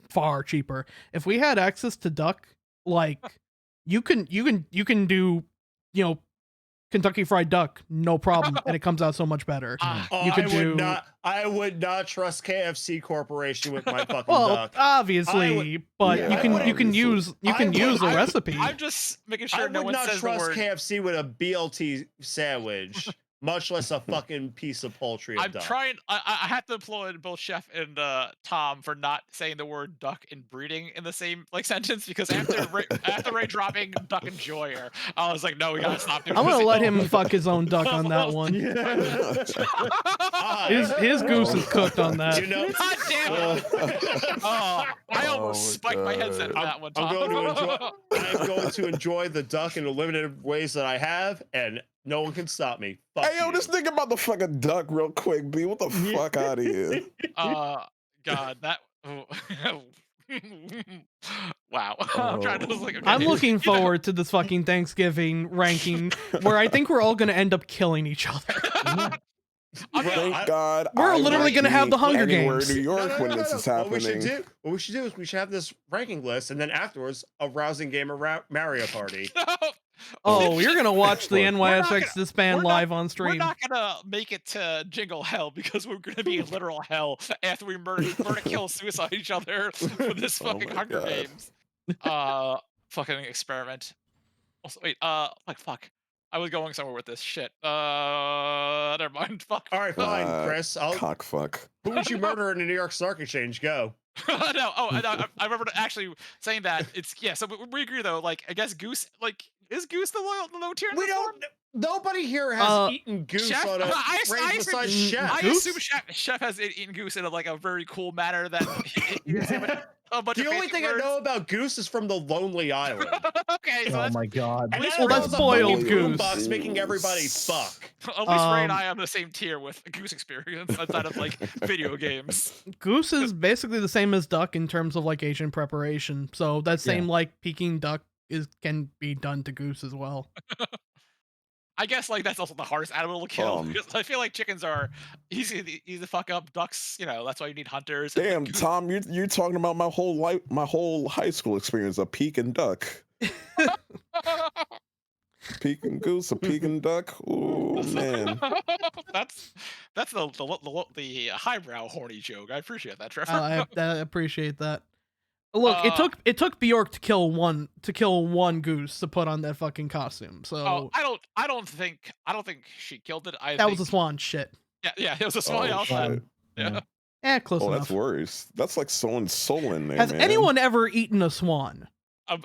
far cheaper. If we had access to duck, like you can do, Kentucky Fried Duck, no problem, and it comes out so much better. You could I would not trust KFC Corporation with my fucking Well, duck. obviously, but you can use a recipe. I'm just making sure I no would one not says the trust word. KFC with a BLT sandwich, much less a fucking piece of poultry of I'm duck. trying. I have to applaud both Chef and Tom for not saying the word duck and breeding in the same sentence, because after Ray dropping duck and Joyer, I was like, no, we gotta stop doing I'm this. gonna let him fuck his own duck on that one. His goose is cooked on that. You know, God damn it! I almost spiked my headset on that one, Tom. I'm going to enjoy the duck in the limited ways that I have, and no one can stop me. Fuck Hey, yo, you. this nigga about the fucking duck real quick, B. What the fuck out of here? God, that. Wow. I'm trying to just like. Okay. I'm looking forward to this fucking Thanksgiving ranking where I think we're all gonna end up killing each other. Thank God. We're literally gonna have the Hunger anywhere Games. in New York when this is happening. What we should do is we should have this ranking list, and then afterwards a rousing game of Mario Party. Oh, you're gonna watch the Look, NYSX Disband live on stream. We're not gonna make it to Jingle Hell because we're gonna be in literal hell after we murder, kill, suicide each other for this fucking my Hunger God. Games. Fucking experiment. Also, wait, fuck. I was going somewhere with this shit. Never mind. Fuck. All right, fine, Chris. Cock fuck. Who would you murder in the New York Stock Exchange? Go. No. I remember actually saying that. It's yeah. So we agree though. Like, I guess Goose. Like, is Goose the low tier? We don't. Nobody here has eaten goose Chef, on a range besides Chef. I Goose? assume Chef has eaten goose in a very cool manner that he can say a bunch The of only fancy thing I words. know about goose is from the Lonely Island. Okay, so Oh that's my god. And that Well, that's involves a boiled fucking goose. boombox making everybody fuck. at least Ray and Um, I are on the same tier with a goose experience outside of like video games. Goose is basically the same as duck in terms of like Asian preparation. So that same like Peking duck can be done to goose as well. I guess like that's also the hardest animal to kill because I feel like chickens are easy to fuck up. Ducks, that's why you need hunters. And Damn, Tom, you're talking about my whole life, my whole high school experience. A Peking duck, Peking goose, a Peking duck. Ooh man, that's the highbrow horny joke. I appreciate that, Trevor. I appreciate that. Look, Uh, it took Bjork to kill one goose to put on that fucking costume. So I don't think she killed it. that was a swan shit. Yeah, it was a swan. oh shit. Yeah. Close Oh, enough. that's worse. That's like sewing soul in there, Has man. anyone ever eaten a swan? I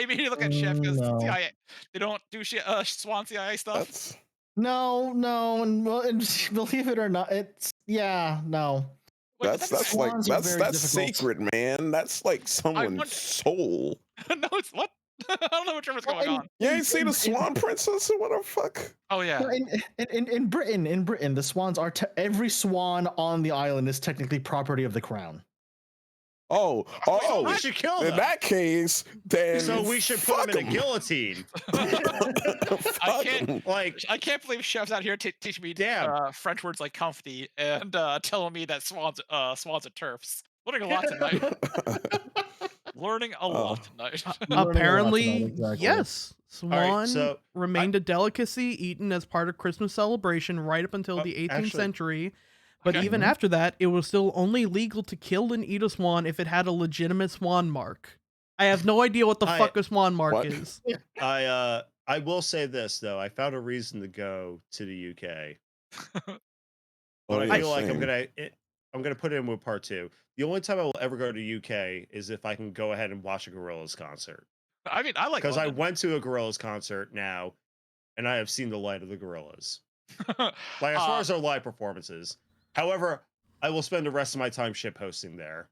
immediately look at Chef because No. CIA, they don't do swan CIA stuff. That's No, and believe it or not, it's no. Wait, but that's like swans are very that's difficult. sacred, man. That's like someone's soul. No, it's what? I don't know what Trevor's going on. You ain't seen the Swan Princess or what the fuck? Oh yeah. In Britain, the swans are every swan on the island is technically property of the crown. Oh, We should kill in them. that case, then So we should put them in a guillotine. I can't Like, I can't believe Chef's out here teaching me French words like comfy and telling me that swans are turfs. Learning a lot tonight. Learning a lot tonight. Apparently, exactly. yes. Swan right, so remained a delicacy eaten as part of Christmas celebration right up until the 18th actually- century. But Okay. even after that, it was still only legal to kill and eat a swan if it had a legitimate swan mark. I have no idea what the fuck a swan mark What? is. I will say this though. I found a reason to go to the UK. What But are I you feel like saying? I'm gonna put it in with part two. The only time I will ever go to UK is if I can go ahead and watch a Gorillaz concert. I mean, I like Because I London. went to a Gorillaz concert now, and I have seen the light of the Gorillaz. Like as far as their live performances. However, I will spend the rest of my time ship hosting there.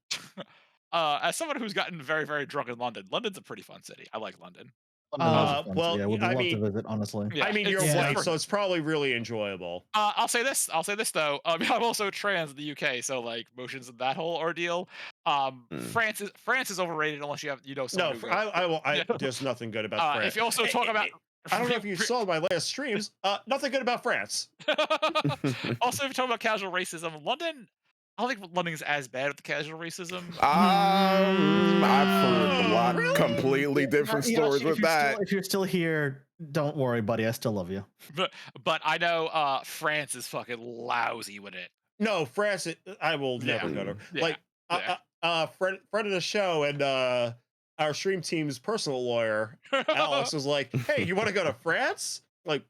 As someone who's gotten very, very drunk in London, London's a pretty fun city. I like London. Well, would I love mean, to visit, honestly. Yeah, I mean, you're it's white, different. so it's probably really enjoyable. I'll say this though. I'm also trans in the UK, so like motions in that whole ordeal. France is overrated unless you know No, someone who I there's nothing good about France. if you also talk about I don't know if you saw my last streams. Nothing good about France. also, if you talk about casual racism, London, I don't think London is as bad with the casual racism. I've heard a lot completely different stories with that. If you're still here, don't worry, buddy. I still love you. But I know France is fucking lousy with it. No, France. I will never go to. Yeah. Like, friend of the show and our stream team's personal lawyer, Alex, was like, "Hey, you want to go to France?" Like,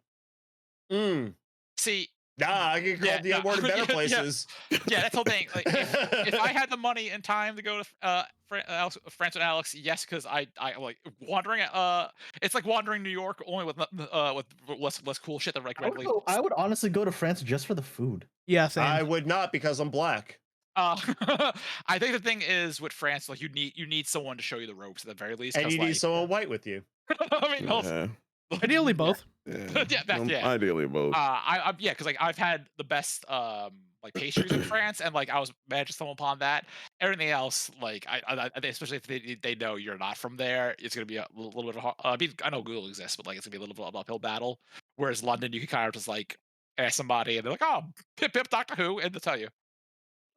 See, nah, I can call the more better places. Yeah, that's the whole thing. Like, if I had the money and time to go to France and Alex, yes, because I like wandering. It's like wandering New York only with less cool shit than regularly. I would honestly go to France just for the food. Yeah, same. I would not because I'm black. I think the thing is with France, like you need someone to show you the ropes at the very least, and you need someone white with you. I mean, also, Ideally both. Yeah. Ideally both. Yeah, because like I've had the best like pastries in France, and like I was mad to stumble upon that. Everything else, like I especially if they know you're not from there, it's gonna be a little bit of hard. I mean, I know Google exists, but like it's gonna be a little bit of an uphill battle. Whereas London, you can kind of just like ask somebody, and they're like, "Oh, pip, Doctor Who," and they'll tell you.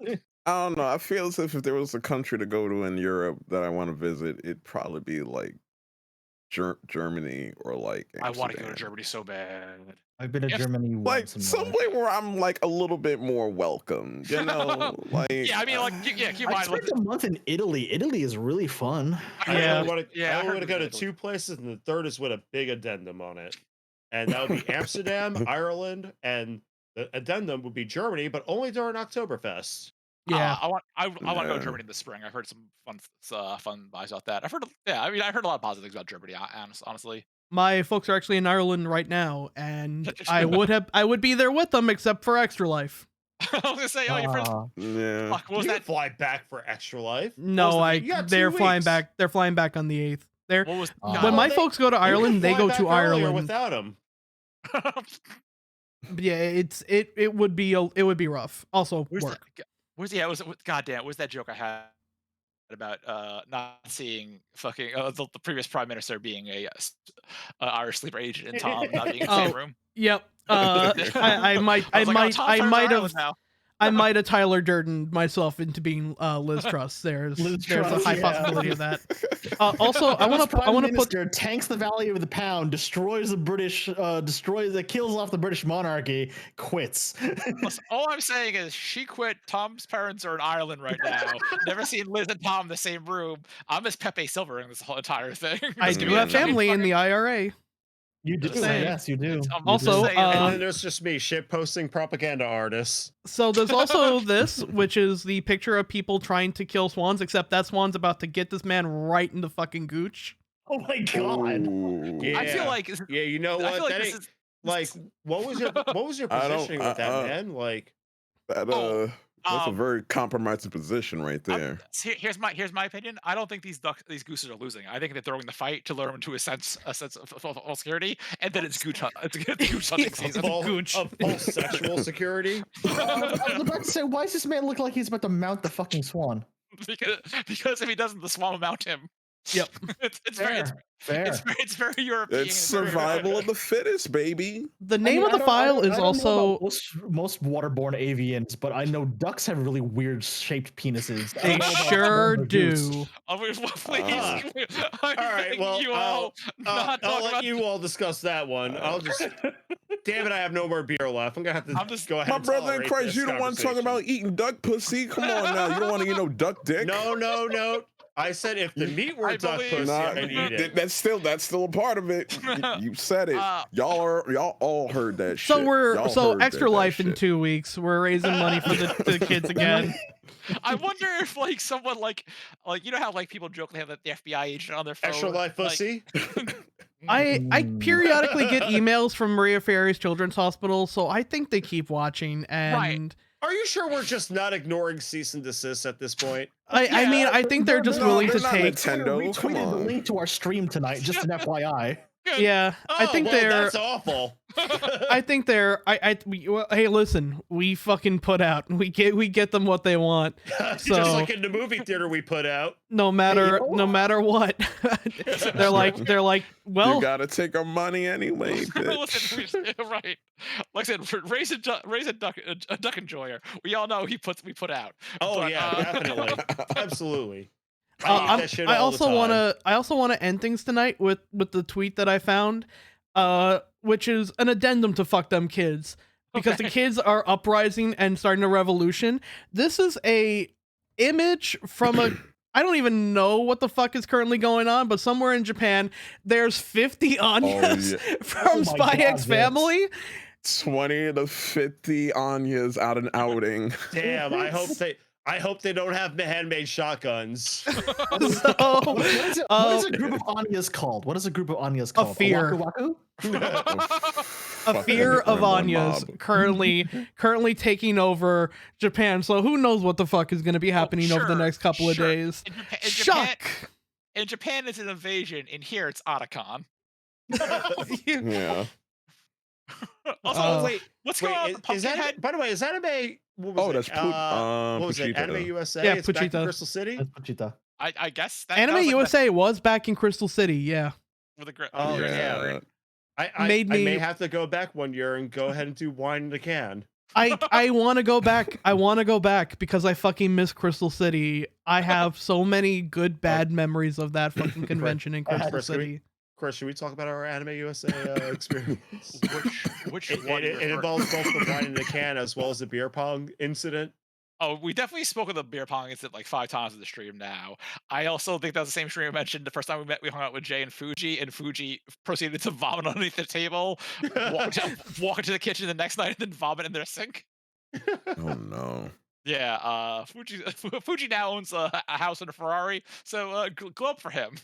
I don't know. I feel as if there was a country to go to in Europe that I want to visit, it'd probably be like Germany or like Amsterdam. I want to go to Germany so bad. I've been to Germany Like once. somewhere where I'm like a little bit more welcome, you know? Like Yeah, I mean, like, yeah, keep in I mind. spent a month in Italy. Italy is really fun. I I want heard to go to Italy. 2 places, and the third is with a big addendum on it, and that would be Amsterdam, Ireland, and the addendum would be Germany, but only during Oktoberfest. Yeah. I want to go to Yeah. Germany in the spring. I've heard some fun vibes about that. I heard a lot of positive things about Germany. Honestly, my folks are actually in Ireland right now, and I would be there with them except for Extra Life. I was gonna say, oh, your friends. Yeah. Fuck, what was You that? can fly back for Extra Life. What was No, the thing? You got they're 2 flying weeks. back. They're flying back on the 8th. They're What was when my they- folks go to You can Ireland, they fly go back to earlier Ireland. without him. But yeah, it would be rough. Also, Where's work. that? Goddamn, where's that joke I had about not seeing fucking the previous prime minister being a Irish sleeper agent and Tom not being in the same Oh, room? Yep. I might I was like, oh, Tom's I turning might Ireland have now. I might have Tyler Durden myself into being Liz Truss. There's a Truss, high yeah. possibility of that. Also, I want to put tanks the value of the pound, destroys the British, kills off the British monarchy, quits. Listen, all I'm saying is she quit. Tom's parents are in Ireland right now. Never seen Liz and Tom in the same room. I'm as Pepe Silver in this whole entire thing. I Just do give me have a giant family in fucking- the IRA. You do, Just saying. yes, you do. I'm You Also, do. saying, And then there's just me shit posting propaganda artists. So there's also this, which is the picture of people trying to kill swans, except that swan's about to get this man right in the fucking gooch. Oh my god! Ooh. Yeah. I feel like Yeah, you know I what? feel like That this ain't is like what was your I don't- positioning with that, man? Like That that's a um, very compromising position right there. here's my opinion. I don't think these gooses are losing. I think they're throwing the fight to lure them to a sense of security, and then it's gooch hunting season. of full sexual security. I was about to say, why does this man look like he's about to mount the fucking swan? because if he doesn't, the swan will mount him. Yep. It's very Fair. it's very European. It's survival of the fittest, baby. The name of the file is also most waterborne avians, but I know ducks have really weird shaped penises. I they don't know about sure swans or goose. do. Please. All right, well, I'll let you you. all discuss that one. I'll just. Damn it! I have no more beer left. I'm gonna have to go ahead. My and brother in tolerate Christ, this you don't want to talk conversation. about eating duck pussy? Come on now, you don't want to eat no duck dick? No. I said if the meat were I duck believe- pussy, Nah, I'd eat it. that's still a part of it. You said it. Y'all all heard that shit. So Y'all heard Extra that Life in shit. 2 weeks. We're raising money for the kids again. I wonder if like someone like you know how like people joke they have the FBI agent on their phone. Extra life like- pussy. I periodically get emails from Maria Ferry's Children's Hospital, so I think they keep watching. And Right. Are you sure we're just not ignoring cease and desist at this point? I mean, I think they're just willing to they're not take. Nintendo. Come Retweeted the on. link to our stream tonight, just an FYI. Yeah, I think well, they're. That's awful. I think they're. Hey, listen, we fucking put out. We get them what they want. Just So like in the movie theater we put out. no matter what, they're like, well, You gotta take our money anyway, Listen, bitch. right. Like I said, raise a duck enjoyer. We all know we put out. Oh But, yeah, definitely, absolutely. I also want to end things tonight with the tweet that I found, which is an addendum to fuck them kids, because the kids are uprising and starting a revolution. This is a image from a I don't even know what the fuck is currently going on, but somewhere in Japan there's 50 Anyas from Oh my Spy God, X Family. 20 to 50 Anyas out an outing. Damn, I hope they don't have handmade shotguns. So, What is a group of Anyas called? What is a group of Anyas called? fear. Waku Waku? a fear of Anyas currently taking over Japan. So who knows what the fuck is going to be happening over the next couple of days. Shock. In Japan, it's an invasion. In here, it's Otacon. Yeah. Also, what's going on with the is Pumpkinhead? that, by the way, is anime? What was Oh, it? that's what was it? Puchita, Anime though. USA. Yeah, It's back in Puchita. Crystal City. That's Pochita. I guess that Anime was like USA was back in Crystal City, yeah. with a great. Oh yeah. Yeah. I Made me- may have to go back one year and go ahead and do wine in a can. I want to go back. I want to go back because I fucking miss Crystal City. I have so many good bad memories of that fucking convention in Crystal Chris, can we- City. Chris, should we talk about our Anime USA experience? Which It, one? it involves both the wine in the can as well as the beer pong incident. Oh, we definitely spoke of the beer pong incident like 5 times in the stream now. I also think that was the same stream I mentioned the first time we met. We hung out with Jay and Fuji proceeded to vomit underneath the table, walk into the kitchen the next night, and then vomit in their sink. Oh no. Yeah, Fuji now owns a house and a Ferrari, so glow up for him.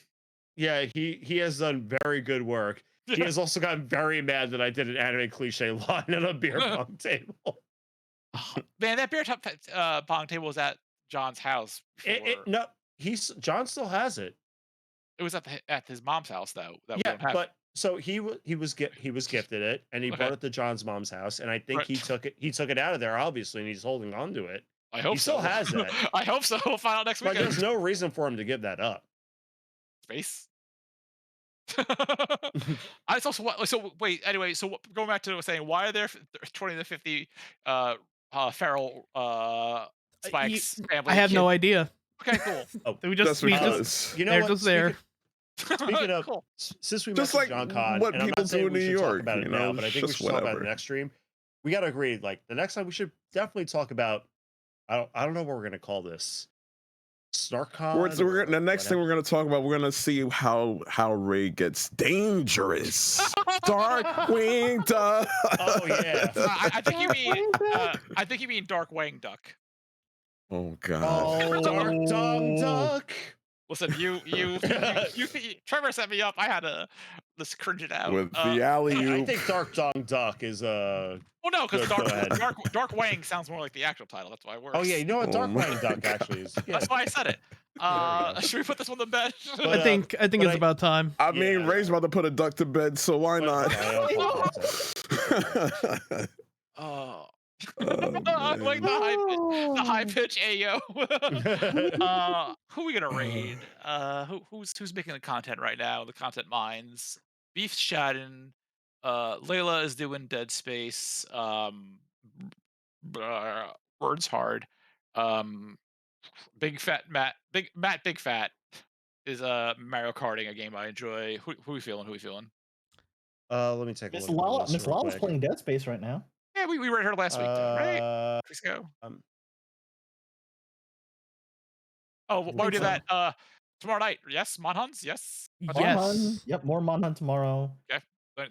Yeah, he has done very good work. He has also gotten very mad that I did an anime cliche line at a beer pong table. Man, that pong table was at John's house before. No, John still has it. It was at his mom's house though. That we Yeah, don't have. but so he was gifted it, and he brought it to John's mom's house, and I think Right. he took it out of there, obviously, and he's holding on to it. I hope He still so. has it. I hope so. We'll find out next But weekend. there's no reason for him to give that up. Space. I also so wait. Anyway, so going back to saying, why are there 20 to 50 feral spikes? I have no idea. Okay, cool. Oh, We That's just, we because just, you know they're what? just there. Speaking of, Cool. since we Just mentioned like John Con, what and I'm people not saying do in we New should talk York, about it you now, know, but I think we just should talk about it in whatever. the next stream. We got to agree, like the next time we should definitely talk about. I don't know what we're gonna call this. SnarkCon. The next thing we're going to talk about, we're going to see how Ray gets dangerous. Darkwing Duck. Oh yeah. I think you mean I think you mean Dark Wang Duck. Oh God. Dark Dong Duck. Listen, you Trevor set me up. I had to let's cringe it out. With the alley I oop. think Dark Dong Duck is well, no, because Go ahead. Dark Wang sounds more like the actual title. That's why it works. Oh yeah, you know what? Oh Dark my Wang Duck actually is. Yeah. That's why I said it. go. Should we put this one to bed? But, I think but it's about time. I mean, Yeah. Ray's about to put a duck to bed, so why not? Oh. Oh, Like the high pitch Ayo. Who are we gonna raid? Who's making the content right now? The content mines. Beef Shadden. Layla is doing Dead Space. Words hard. Big Fat Matt. Big Fat is Mario Karting, a game I enjoy. Who we feeling? Who we feeling? Let me take a Miss look. Lala, At the Miss list real Lala's quick. playing Dead Space right now. Yeah, we read her last week, though, right? 2 weeks ago. Oh, why we think do so. that? Tomorrow night, yes. Monhuns, yes. Monhun. Yep, more Monhun tomorrow. The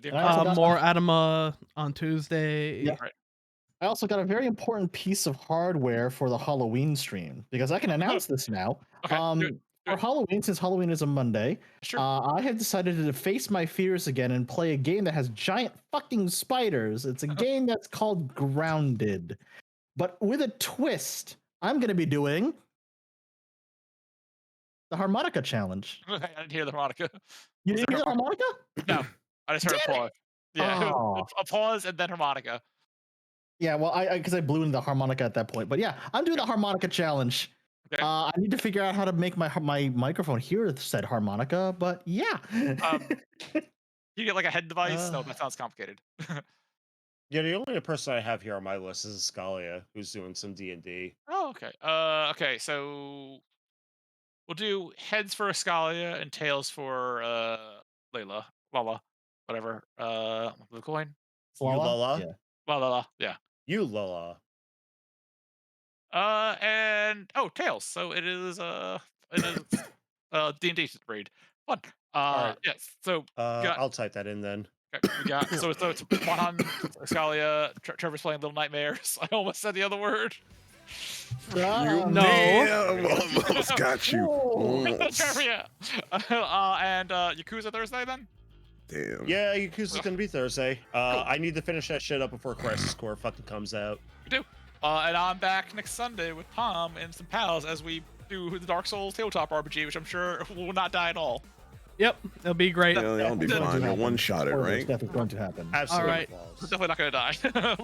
And I also got More Adama on Tuesday. Yeah. I also got a very important piece of hardware for the Halloween stream because I can announce this now. Okay, do it. For Halloween, since Halloween is a Monday, Sure. I have decided to face my fears again and play a game that has giant fucking spiders. It's a game that's called Grounded, but with a twist. I'm going to be doing the harmonica challenge. I didn't hear the harmonica. You Was didn't there hear the harmonica? No, I just heard a Damn it! pause. Yeah, Oh. a pause and then harmonica. Yeah, well, because I blew in the harmonica at that point. But yeah, I'm doing the harmonica challenge. Okay. I need to figure out how to make my microphone hear said harmonica. But yeah. You get like a head device? No, that sounds complicated. Yeah, the only person I have here on my list is Scalia, who's doing some D&D. Oh, okay. Okay, so we'll do heads for Ascalia and tails for Layla, Lala, whatever. The coin. You Lala? Yeah. Lala, yeah. You Lala. And tails. So it is D&D raid. Fun. Alright. Yes. So I'll type that in then. okay, we got so it's Monhan, Ascalia, Trevor's playing Little Nightmares. I almost said the other word. You No. damn, almost got you. Almost. Trevor, yeah. And Yakuza Thursday then? Damn. Yeah, Yakuza's gonna be Thursday. I need to finish that shit up before Crisis Core fucking comes out. We do. And I'm back next Sunday with Tom and some pals as we do the Dark Souls tabletop RPG, which I'm sure will not die at all. Yep, it'll be great. Yeah, that'll be fine. You'll one-shot it, right? Stuff is going to happen. Absolutely. Alright. flawless. We're definitely not gonna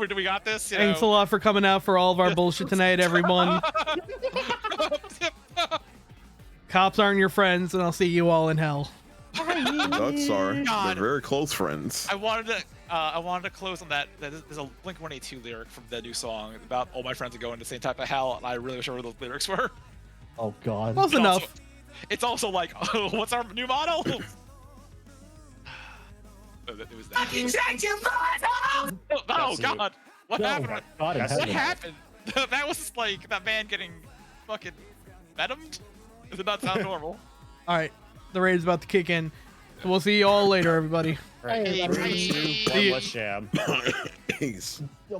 die. We got this. You Thanks a know. lot for coming out for all of our bullshit tonight, everyone. Cops aren't your friends, and I'll see you all in hell. Ducks are. They're God. very close friends. I wanted to close on that. There's a Blink-182 lyric from the new song about all my friends are going to the same type of hell, and I really wish I knew what those lyrics were. Oh God. Close But enough. also- it's also like, oh, what's our new model? It was that. Oh Absolute. God! What Oh, happened? God in That's What heaven. happened? That was just like that man getting fucking venomed. Does it not sound normal? All right, the raid's about to kick in. So we'll see you all later, everybody. Right. Hey, Three, everybody. two, one, See you. let's jam. Peace.